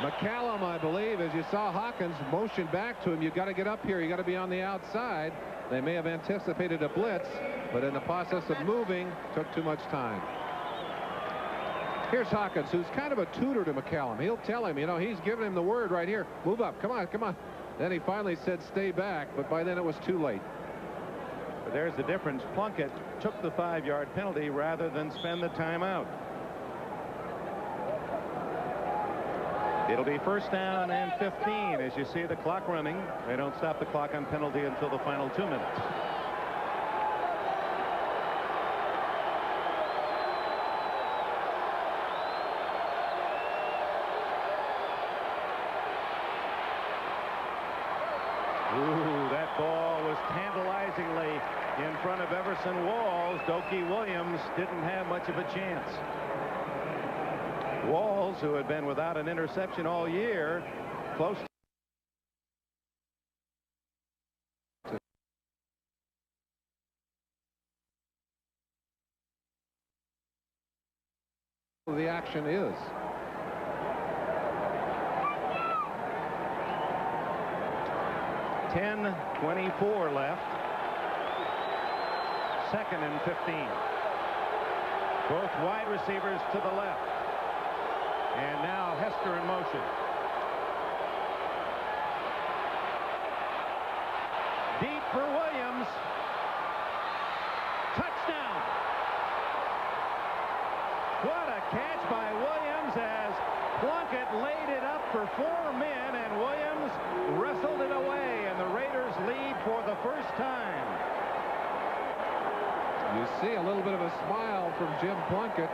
A: McCallum, I believe, as you saw Hawkins motion back to him, you got to get up here, you got to be on the outside. They may have anticipated a blitz, but in the process of moving, took too much time. Here's Hawkins, who's kind of a tutor to McCallum. He'll tell him, you know, he's giving him the word right here. Move up, come on, come on. Then he finally said stay back, but by then it was too late.
B: But there's the difference. Plunkett took the 5-yard penalty rather than spend the timeout. It'll be 1st down and 15 as you see the clock running. They don't stop the clock on penalty until the final 2 minutes. Ooh, that ball was tantalizingly in front of Everson Walls. Dokie Williams didn't have much of a chance. Walls, who had been without an interception all year, close
A: to the action is.
B: .24 left. 2nd and 15. Both wide receivers to the left. And now Hester in motion. Deep for Williams. Touchdown. What a catch by Williams as Plunkett laid it up for 4 men, and Williams wrestled it away, and the Raiders lead for the first time.
A: You see a little bit of a smile from Jim Plunkett.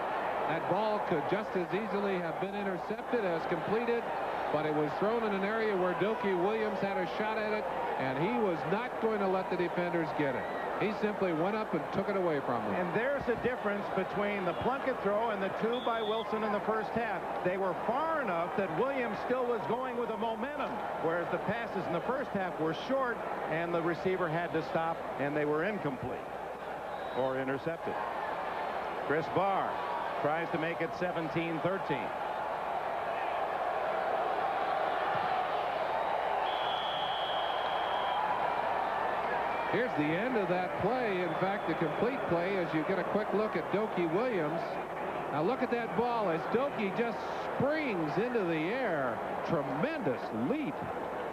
A: That ball could just as easily have been intercepted as completed, but it was thrown in an area where Dokie Williams had a shot at it, and he was not going to let the defenders get it. He simply went up and took it away from them.
B: And there's a difference between the Plunkett throw and the 2 by Wilson in the first half. They were far enough that Williams still was going with a momentum, whereas the passes in the first half were short, and the receiver had to stop, and they were incomplete or intercepted. Chris Barr tries to make it 17-13.
A: Here's the end of that play. In fact, the complete play as you get a quick look at Dokie Williams. Now look at that ball as Dokie just springs into the air. Tremendous leap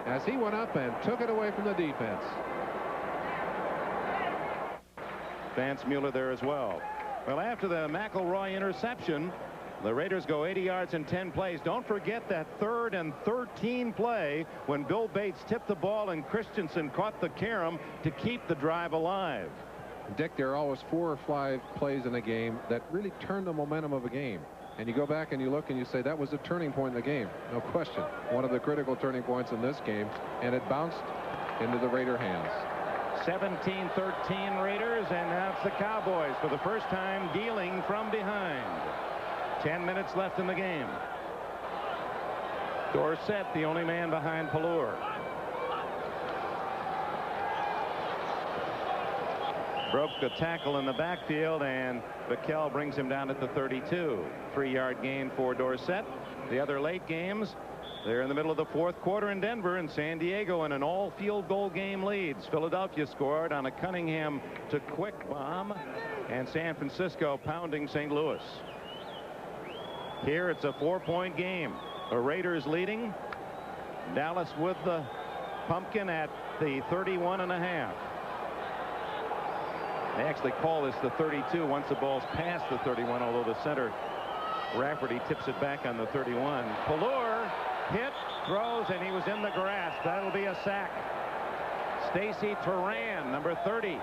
A: as he went up and took it away from the defense.
B: Vance Mueller there as well. Well, after the McElroy interception, The Raiders go 80 yards in 10 plays. Don't forget that 3rd and 13 play when Bill Bates tipped the ball and Christensen caught the carom to keep the drive alive.
A: Dick, there are always 4 or 5 plays in a game that really turn the momentum of a game. And you go back and you look and you say that was a turning point in the game. No question. One of the critical turning points in this game. And it bounced into the Raider hands.
B: 17-13 Raiders, and now it's the Cowboys for the first time dealing from behind. 10 minutes left in the game. Dorsett, the only man behind Pallure. Broke the tackle in the backfield, and Vaquel brings him down at the 32. 3-yard gain for Dorsett. The other late games, they're in the middle of the 4th quarter in Denver, and San Diego in an all field goal game leads. Philadelphia scored on a Cunningham to Quick bomb, and San Francisco pounding St. Louis. Here it's a 4-point game. The Raiders leading. Dallas with the pumpkin at the 31.5. They actually call this the 32 once the ball's past the 31, although the center Rafferty tips it back on the 31. Pallure hit, throws, and he was in the grass. That'll be a sack. Stacy Turan, number 30,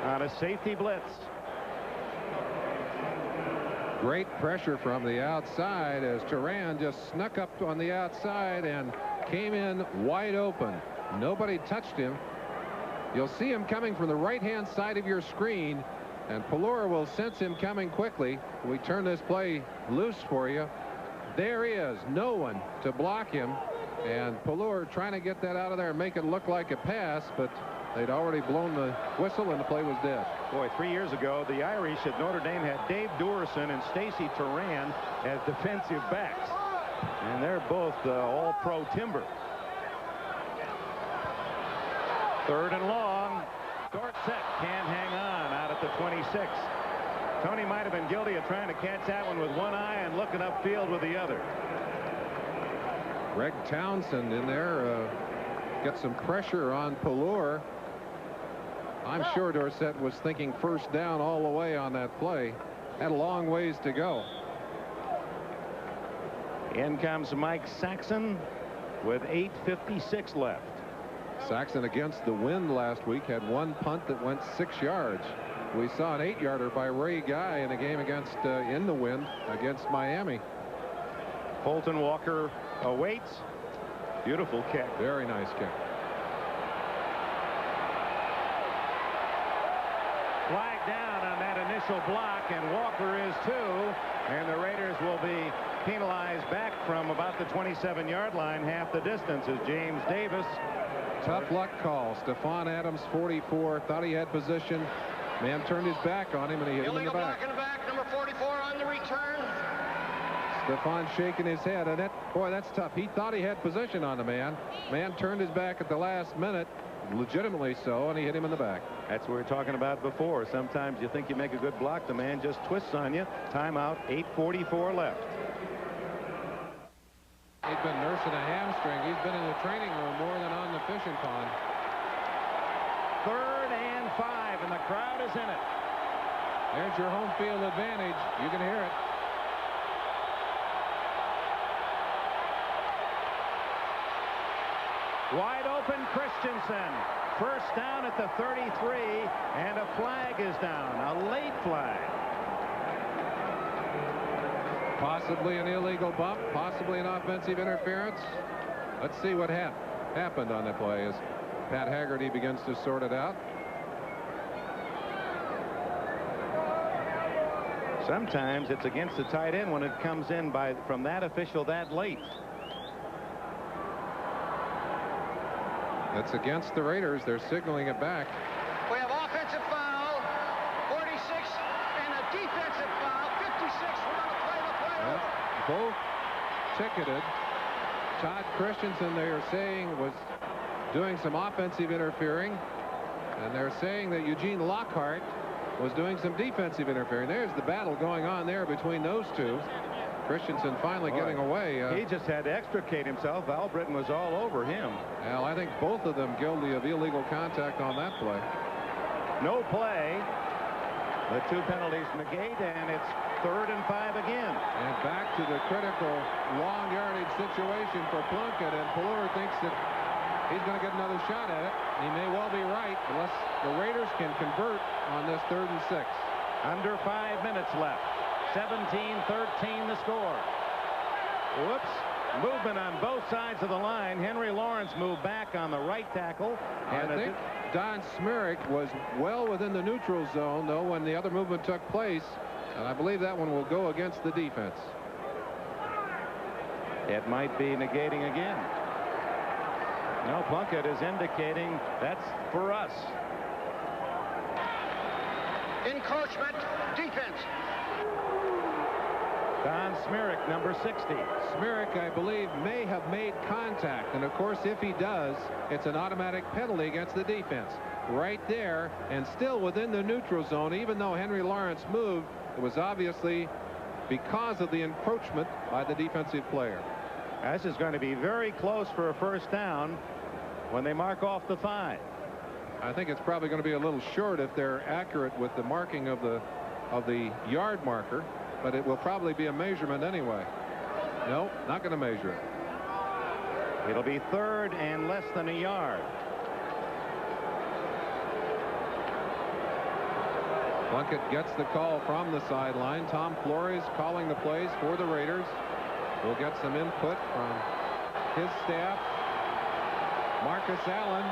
B: on a safety blitz.
A: Great pressure from the outside as Turan just snuck up on the outside and came in wide open. Nobody touched him. You'll see him coming from the right-hand side of your screen, and Pallure will sense him coming quickly. We turn this play loose for you. There he is. No one to block him, and Pallure trying to get that out of there and make it look like a pass, but they'd already blown the whistle and the play was dead.
B: Boy, 3 years ago, the Irish at Notre Dame had Dave Duerson and Stacy Turan as defensive backs, and they're both all-pro timber. 3rd and long. Dorsett can't hang on out at the 26. Tony might have been guilty of trying to catch that one with one eye and looking upfield with the other.
A: Greg Townsend in there gets some pressure on Pallure. I'm sure Dorsett was thinking first down all the way on that play. Had a long ways to go.
B: In comes Mike Saxon with 8:56 left.
A: Saxon against the wind last week had 1 punt that went 6 yards. We saw an 8-yarder by Ray Guy in a game against in the wind against Miami.
B: Fulton Walker awaits. Beautiful kick.
A: Very nice kick.
B: Flag down on that initial block, and Walker is too. And the Raiders will be penalized back from about the 27-yard line, half the distance, as James Davis.
A: Tough luck call. Stephon Adams, 44, thought he had position. Man turned his back on him, and he hit him in the back.
C: Illegal block in the back, number 44 on the return.
A: Stephon shaking his head, and that's tough. He thought he had position on the man. Man turned his back at the last minute, legitimately so, and he hit him in the back.
B: That's what we were talking about before. Sometimes you think you make a good block, the man just twists on you. Timeout, 8:44 left.
A: He's been nursing a hamstring. He's been in the training room more than on the fishing pond.
B: 3rd and 5, and the crowd is in it.
A: There's your home field advantage. You can hear it.
B: Wide open Christensen. First down at the 33, and a flag is down. A late flag.
A: Possibly an illegal bump, possibly an offensive interference. Let's see what happened on that play as Pat Haggerty begins to sort it out.
B: Sometimes it's against the tight end when it comes in from that official that late.
A: That's against the Raiders. They're signaling it back.
C: We have offensive foul, 46, and a defensive foul, 56. We're going to play the play.
A: Well, both ticketed. Todd Christensen, they are saying, was doing some offensive interfering, and they're saying that Eugene Lockhart was doing some defensive interfering. There's the battle going on there between those two. Christensen finally getting away.
B: He just had to extricate himself. Al Britton was all over him.
A: Well, I think both of them guilty of illegal contact on that play.
B: No play. The 2 penalties negate, and it's 3rd and 5 again.
A: And back to the critical long yardage situation for Plunkett, and Pallure thinks that he's going to get another shot at it. He may well be right, unless the Raiders can convert on this 3rd and 6.
B: Under 5 minutes left. 17-13 the score. Whoops. Movement on both sides of the line. Henry Lawrence moved back on the right tackle. And
A: I think Don Smirek was well within the neutral zone, though, when the other movement took place. And I believe that one will go against the defense.
B: It might be negating again. No, Plunkett is indicating that's for us.
C: Encroachment, defense.
B: Don Smirek, number 60.
A: Smirek, I believe, may have made contact. And, of course, if he does, it's an automatic penalty against the defense. Right there, and still within the neutral zone, even though Henry Lawrence moved, it was obviously because of the encroachment by the defensive player.
B: This is going to be very close for a 1st down when they mark off the 5.
A: I think it's probably going to be a little short if they're accurate with the marking of the yard marker. But it will probably be a measurement anyway. No, not going to measure it.
B: It'll be 3rd and less than a yard.
A: Plunkett gets the call from the sideline. Tom Flores calling the plays for the Raiders. We'll get some input from his staff. Marcus Allen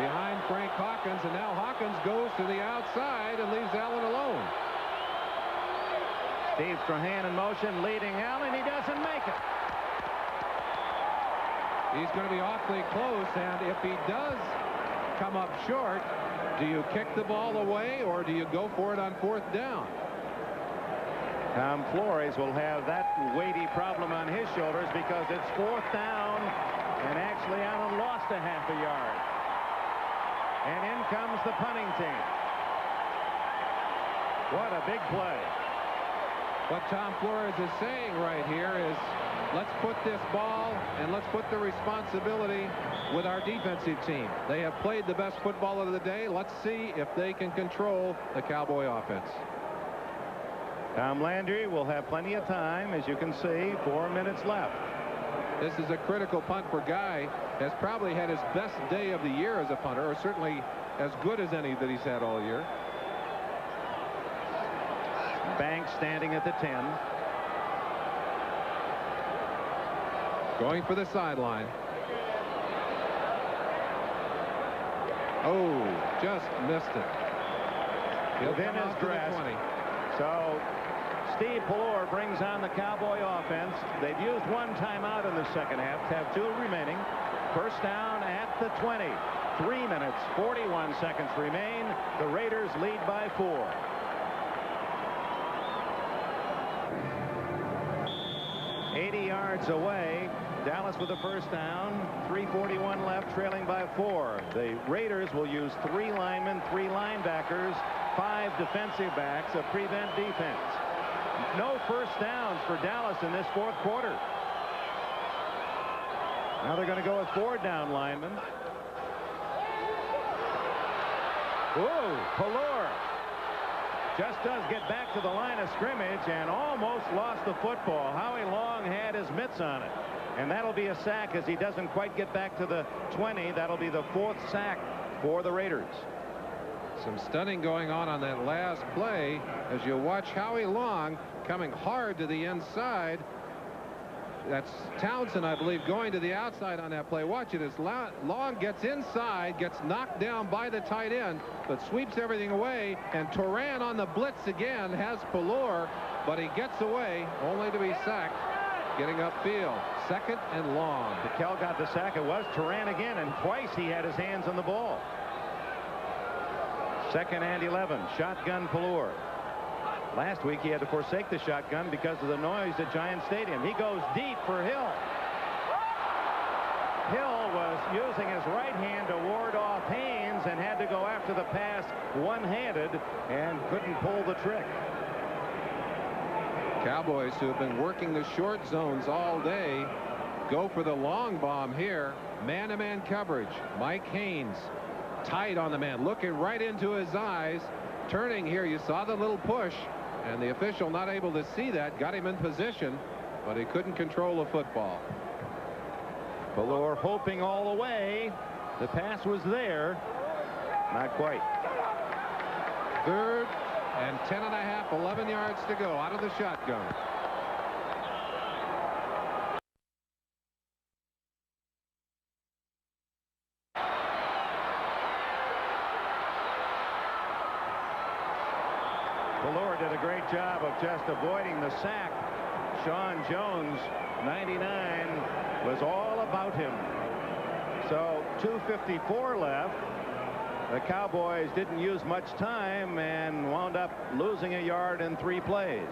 A: behind Frank Hawkins, and now Hawkins goes to the outside and leaves Allen alone.
B: Steve Strahan in motion, leading Allen. He doesn't make it.
A: He's going to be awfully close, and if he does come up short, do you kick the ball away or do you go for it on 4th down?
B: Tom Flores will have that weighty problem on his shoulders because it's 4th down, and actually Allen lost a half a yard. And in comes the punting team. What a big play.
A: What Tom Flores is saying right here is, let's put this ball and let's put the responsibility with our defensive team. They have played the best football of the day. Let's see if they can control the Cowboy offense.
B: Tom Landry will have plenty of time. As you can see, 4 minutes left.
A: This is a critical punt for Guy. Has probably had his best day of the year as a punter, or certainly as good as any that he's had all year.
B: Banks standing at the 10.
A: Going for the sideline. Oh, just missed it.
B: Within his grasp. So Steve Pallure brings on the Cowboy offense. They've used 1 timeout in the 2nd half, have 2 remaining. 1st down at the 20. 3 minutes, 41 seconds remain. The Raiders lead by 4. Away. Dallas with a 1st down. 3:41 left, trailing by 4. The Raiders will use 3 linemen, 3 linebackers, 5 defensive backs, a prevent defense. No 1st downs for Dallas in this 4th quarter. Now they're going to go with 4 down linemen. Whoa, Pallure just does get back to the line of scrimmage and almost lost the football. Howie Long had his mitts on it. And that'll be a sack as he doesn't quite get back to the 20. That'll be the 4th sack for the Raiders.
A: Some stunning going on that last play as you watch Howie Long coming hard to the inside. That's Townsend, I believe, going to the outside on that play. Watch it as Long gets inside, gets knocked down by the tight end, but sweeps everything away. And Turan on the blitz again has Pallure, but he gets away only to be sacked getting upfield. 2nd and long.
B: Piquel got the sack. It was Turan again, and twice he had his hands on the ball. 2nd and 11. Shotgun Pallure. Last week he had to forsake the shotgun because of the noise at Giant Stadium. He goes deep for Hill. Hill was using his right hand to ward off Haynes and had to go after the pass one-handed and couldn't pull the trick.
A: Cowboys, who have been working the short zones all day, go for the long bomb here. Man-to-man coverage. Mike Haynes tight on the man, looking right into his eyes, turning here. You saw the little push, And the official, not able to see that, got him in position, but he couldn't control the football.
B: Ballore hoping all the way. The pass was there. Not quite.
A: 3rd and 10.5, 11 yards to go out of the shotgun.
B: Ballore did a great job of just avoiding the sack. Sean Jones, 99, was all about him. So 2:54 left. The Cowboys didn't use much time and wound up losing a yard in 3 plays.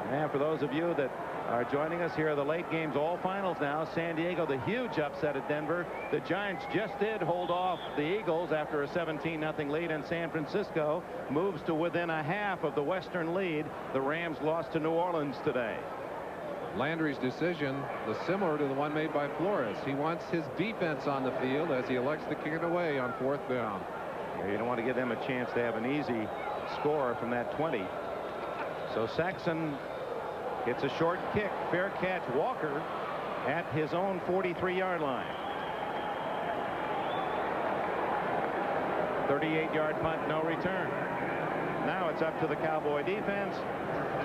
B: And for those of you that are joining us, here are the late games, all finals now. San Diego, the huge upset at Denver. The Giants just did hold off the Eagles after a 17-0 lead, and San Francisco moves to within a half of the Western lead. The Rams lost to New Orleans today.
A: Landry's decision is similar to the one made by Flores. He wants his defense on the field as he elects to kick it away on 4th down.
B: Yeah, you don't want to give them a chance to have an easy score from that 20. So Saxon gets a short kick. Fair catch. Walker at his own 43-yard line. 38-yard punt, no return. Now it's up to the Cowboy defense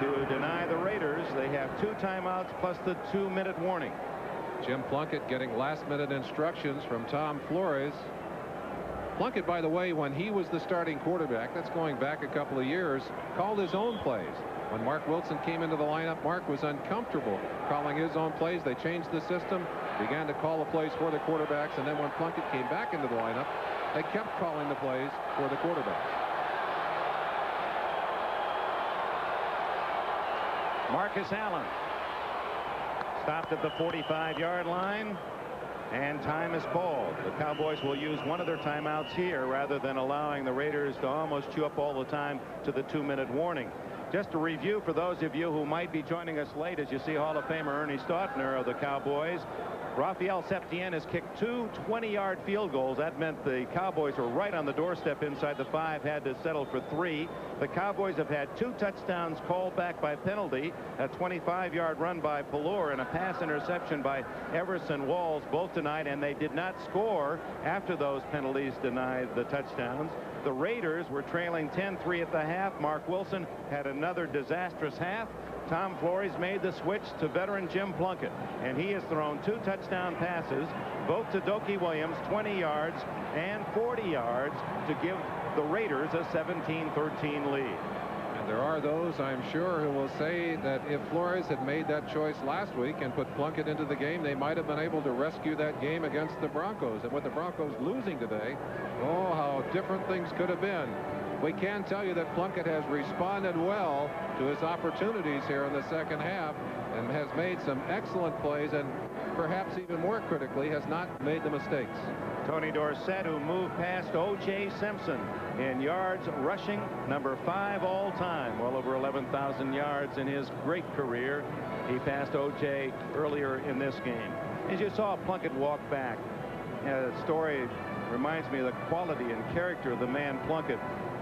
B: to deny the Raiders. They have 2 timeouts plus the 2-minute warning.
A: Jim Plunkett getting last-minute instructions from Tom Flores. Plunkett, by the way, when he was the starting quarterback, that's going back a couple of years, called his own plays. When Mark Wilson came into the lineup, Mark was uncomfortable calling his own plays. They changed the system, began to call the plays for the quarterbacks, and then when Plunkett came back into the lineup, they kept calling the plays for the quarterbacks.
B: Marcus Allen stopped at the 45-yard line, and time is called. The Cowboys will use one of their timeouts here rather than allowing the Raiders to almost chew up all the time to the 2-minute warning. Just a review for those of you who might be joining us late, as you see Hall of Famer Ernie Stautner of the Cowboys. Rafael Septien has kicked 2 20-yard field goals. That meant the Cowboys were right on the doorstep inside the 5, had to settle for 3. The Cowboys have had 2 touchdowns called back by penalty, a 25-yard run by Ballore and a pass interception by Everson Walls, both denied, and they did not score after those penalties denied the touchdowns. The Raiders were trailing 10-3 at the half. Mark Wilson had another disastrous half. Tom Flores made the switch to veteran Jim Plunkett, and he has thrown 2 touchdown passes, both to Dokie Williams, 20 yards and 40 yards, to give the Raiders a 17-13 lead.
A: And there are those, I'm sure, who will say that if Flores had made that choice last week and put Plunkett into the game, they might have been able to rescue that game against the Broncos. And with the Broncos losing today, oh, how different things could have been. We can tell you that Plunkett has responded well to his opportunities here in the second half and has made some excellent plays, and perhaps even more critically, has not made the mistakes.
B: Tony Dorsett, who moved past O.J. Simpson in yards rushing, number 5 all time, well over 11,000 yards in his great career. He passed O.J. earlier in this game. As you saw Plunkett walk back, the story reminds me of the quality and character of the man Plunkett.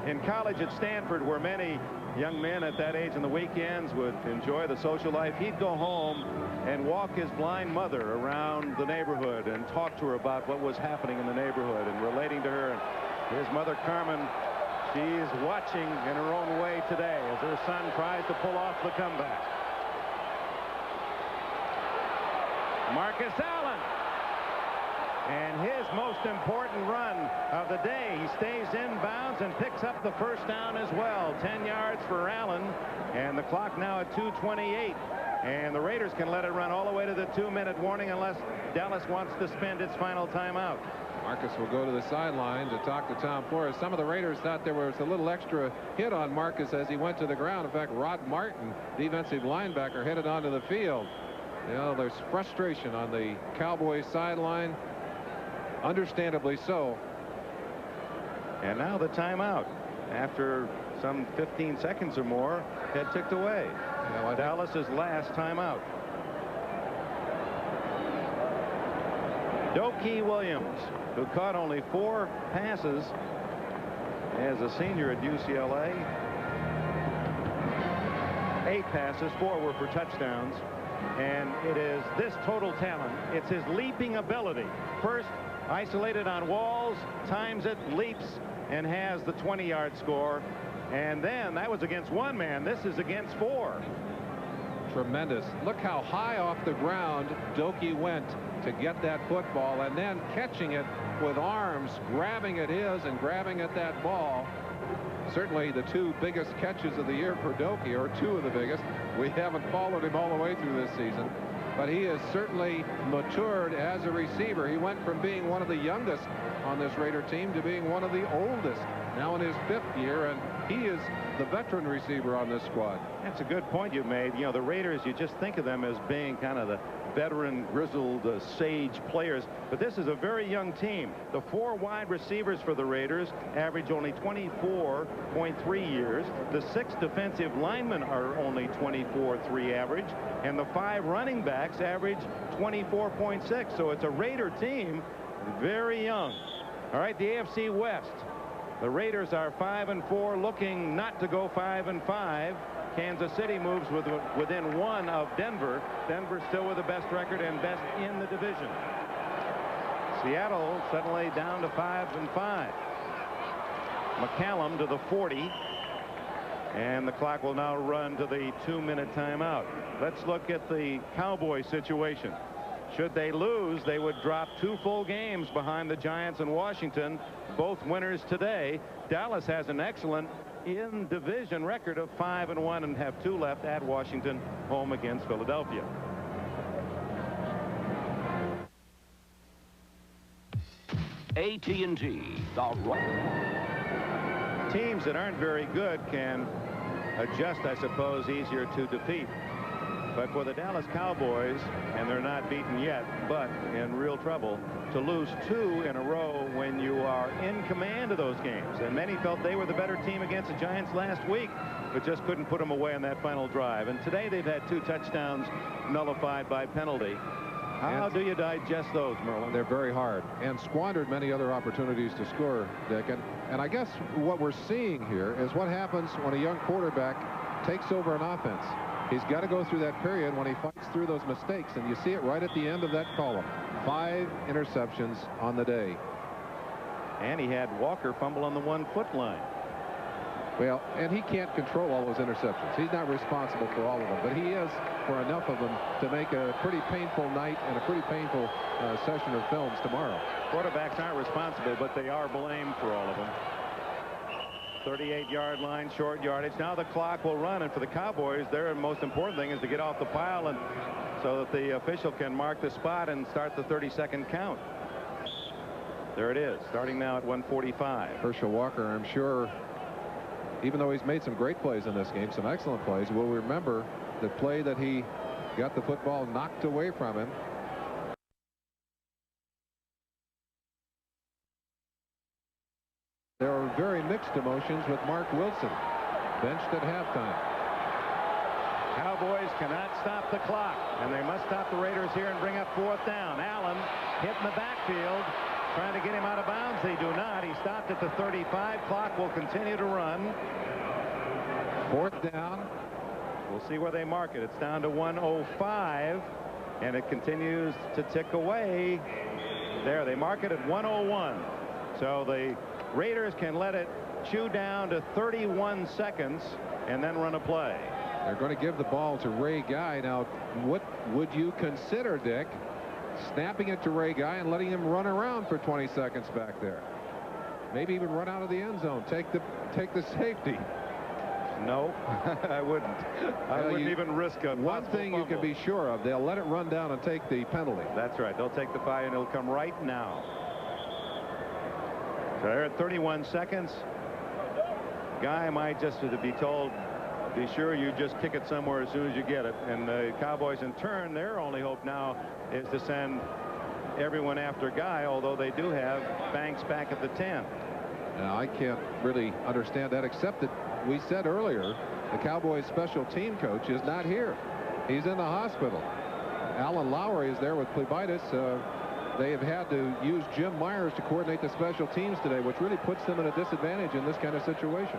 B: In college at Stanford, where many young men at that age on the weekends would enjoy the social life, he'd go home and walk his blind mother around the neighborhood and talk to her about what was happening in the neighborhood and relating to her. And his mother, Carmen, she's watching in her own way today as her son tries to pull off the comeback. Marcus Allen. And his most important run of the day. He stays inbounds and picks up the first down as well. 10 yards for Allen, and the clock now at 2:28. And the Raiders can let it run all the way to the 2-minute warning unless Dallas wants to spend its final timeout.
A: Marcus will go to the sideline to talk to Tom Flores. Some of the Raiders thought there was a little extra hit on Marcus as he went to the ground. In fact, Rod Martin, defensive linebacker, headed onto the field. You know, there's frustration on the Cowboys sideline. Understandably so.
B: And now the timeout, after some 15 seconds or more, had ticked away. Dallas's last timeout. Dokie Williams, who caught only 4 passes as a senior at UCLA, 8 passes, 4 were for touchdowns. And it is this total talent. It's his leaping ability. First, isolated on walls, times it, leaps, and has the 20-yard score. And then that was against 1 man. This is against 4.
A: Tremendous. Look how high off the ground Doki went to get that football, and then catching it with arms, grabbing at his and grabbing at that ball. Certainly the 2 biggest catches of the year for Doki, or 2 of the biggest. We haven't followed him all the way through this season, but he has certainly matured as a receiver. He went from being one of the youngest on this Raider team to being one of the oldest, now in his 5th year, and he is the veteran receiver on this squad.
B: That's a good point you made. You know, the Raiders, you just think of them as being kind of the veteran, grizzled, sage players, but this is a very young team. The 4 wide receivers for the Raiders average only 24.3 years. The 6 defensive linemen are only 24.3 average, and the 5 running backs average 24.6. So it's a Raider team, very young. All right, the AFC West. The Raiders are 5-4, looking not to go 5-5. Kansas City moves within 1 of Denver. Denver still with the best record and best in the division. Seattle suddenly down to 5-5. McCallum to the 40. And the clock will now run to the 2-minute timeout. Let's look at the Cowboys situation. Should they lose, they would drop 2 full games behind the Giants and Washington, both winners today. Dallas has an excellent in-division record of 5-1 and have 2 left at Washington, home against Philadelphia.
N: AT&T,
B: Teams that aren't very good can adjust, I suppose, easier to defeat. But for the Dallas Cowboys, and they're not beaten yet, but in real trouble, to lose 2 in a row when you are in command of those games. And many felt they were the better team against the Giants last week, but just couldn't put them away on that final drive. And today they've had 2 touchdowns nullified by penalty. How do you digest those, Merlin?
A: They're very hard, and squandered many other opportunities to score, Dick. And I guess what we're seeing here is what happens when a young quarterback takes over an offense. He's got to go through that period when he fights through those mistakes, and you see it right at the end of that column. 5 interceptions on the day.
B: And he had Walker fumble on the 1-foot line.
A: Well, and he can't control all those interceptions. He's not responsible for all of them, but he is for enough of them to make a pretty painful night and a pretty painful session of films tomorrow.
B: Quarterbacks aren't responsible, but they are blamed for all of them. 38-yard line, short yardage. Now the clock will run, and for the Cowboys, their most important thing is to get off the pile and so that the official can mark the spot and start the 30-second count. There it is, starting now at 1:45.
A: Herschel Walker, I'm sure, even though he's made some great plays in this game, some excellent plays, will remember the play that he got the football knocked away from him. There are very mixed emotions with Mark Wilson, benched at halftime.
B: Cowboys cannot stop the clock, and they must stop the Raiders here and bring up 4th down. Allen hit in the backfield, trying to get him out of bounds. They do not. He stopped at the 35. Clock will continue to run.
A: 4th down.
B: We'll see where they mark it. It's down to 1:05, and it continues to tick away. There, they mark it at 1:01. So the Raiders can let it chew down to 31 seconds and then run a play.
A: They're going to give the ball to Ray Guy. Now, what would you consider, Dick, snapping it to Ray Guy and letting him run around for 20 seconds back there? Maybe even run out of the end zone. Take the safety.
B: No, I wouldn't. I wouldn't even risk a
A: one thing you can be sure of, they'll let it run down and take the penalty.
B: That's right. They'll take the 5, and it'll come right now. So they're at 31 seconds. Guy might just be told, be sure you just kick it somewhere as soon as you get it. And the Cowboys, in turn, their only hope now is to send everyone after Guy, although they do have Banks back at the 10.
A: Now, I can't really understand that, except that we said earlier the Cowboys special team coach is not here. He's in the hospital. Alan Lowry is there with phlebitis. They have had to use Jim Myers to coordinate the special teams today, which really puts them at a disadvantage in this kind of situation.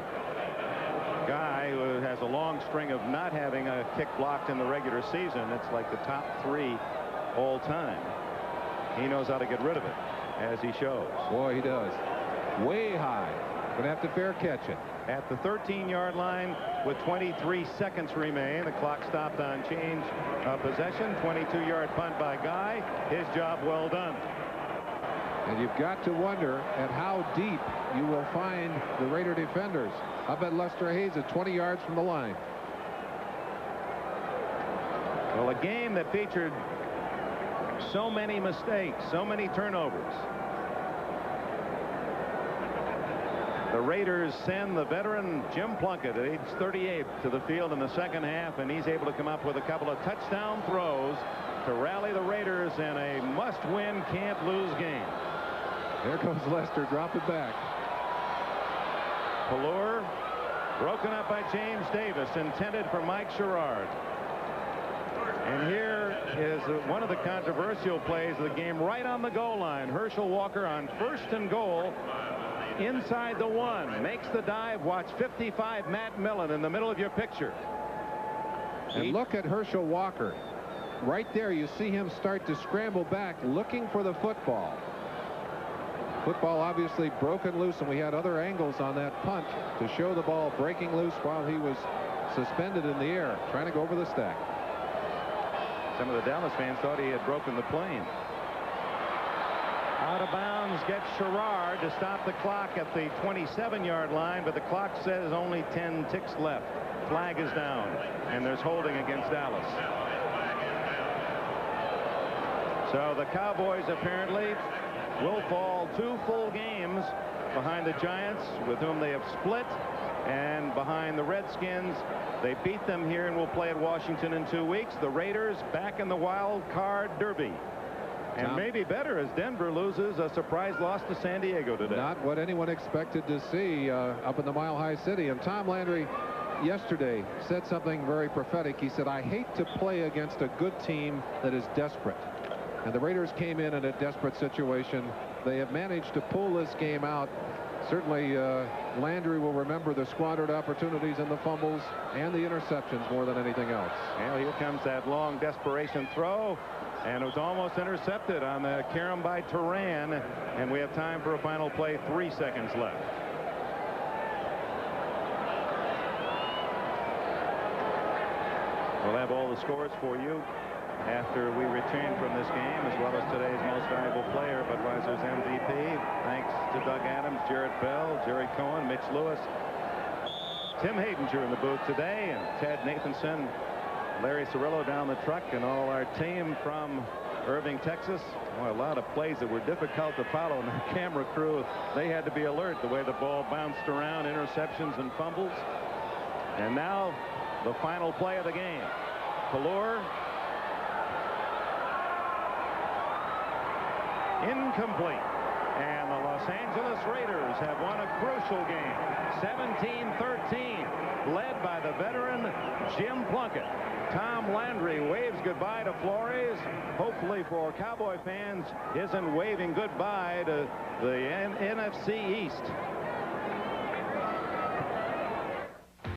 B: Guy, who has a long string of not having a kick blocked in the regular season. It's like the top 3 all time. He knows how to get rid of it, as he shows.
A: Boy, he does. Way high. Gonna have to fair catch it.
B: At the 13-yard line with 23 seconds remain. The clock stopped on change of possession. 22-yard punt by Guy. His job well done.
A: And you've got to wonder at how deep you will find the Raider defenders. I bet Lester Hayes at 20 yards from the line.
B: Well, a game that featured so many mistakes, so many turnovers. The Raiders send the veteran Jim Plunkett at age 38 to the field in the second half, and he's able to come up with a couple of touchdown throws to rally the Raiders in a must-win, can't-lose game.
A: There goes Lester. Drop it back.
B: Pelluer broken up by James Davis, intended for Mike Sherrard. And here is one of the controversial plays of the game, right on the goal line. Herschel Walker on 1st and goal. Inside the 1, makes the dive. Watch 55 Matt Millen in the middle of your picture.
A: And look at Herschel Walker. Right there, you see him start to scramble back, looking for the football. Football obviously broken loose, and we had other angles on that punt to show the ball breaking loose while he was suspended in the air, trying to go over the stack.
B: Some of the Dallas fans thought he had broken the plane. Out of bounds gets Sherrard to stop the clock at the 27-yard line, but the clock says only 10 ticks left. Flag is down, and there's holding against Dallas. So the Cowboys apparently will fall 2 full games behind the Giants, with whom they have split, and behind the Redskins. They beat them here and will play at Washington in 2 weeks. The Raiders back in the wild card derby. And maybe better as Denver loses a surprise loss to San Diego today.
A: Not what anyone expected to see up in the Mile High City. And Tom Landry yesterday said something very prophetic. He said, I hate to play against a good team that is desperate. And the Raiders came in a desperate situation. They have managed to pull this game out. Certainly Landry will remember the squandered opportunities and the fumbles and the interceptions more than anything else.
B: Well, here comes that long desperation throw, and it was almost intercepted on the carom by Turan, and we have time for a final play. 3 seconds left. We'll have all the scores for you after we return from this game, as well as today's most valuable player, Budweiser's MVP. Thanks to Doug Adams, Jarrett Bell, Jerry Cohen, Mitch Lewis, Tim Haydinger in the booth today, and Ted Nathanson, Larry Cirillo down the truck, and all our team from Irving, Texas. Boy, a lot of plays that were difficult to follow, and the camera crew, they had to be alert the way the ball bounced around, interceptions and fumbles. And now the final play of the game. Pelluer. Incomplete. And the Los Angeles Raiders have won a crucial game, 17-13, led by the veteran Jim Plunkett. Tom Landry waves goodbye to Flores. Hopefully for Cowboy fans, isn't waving goodbye to the NFC East.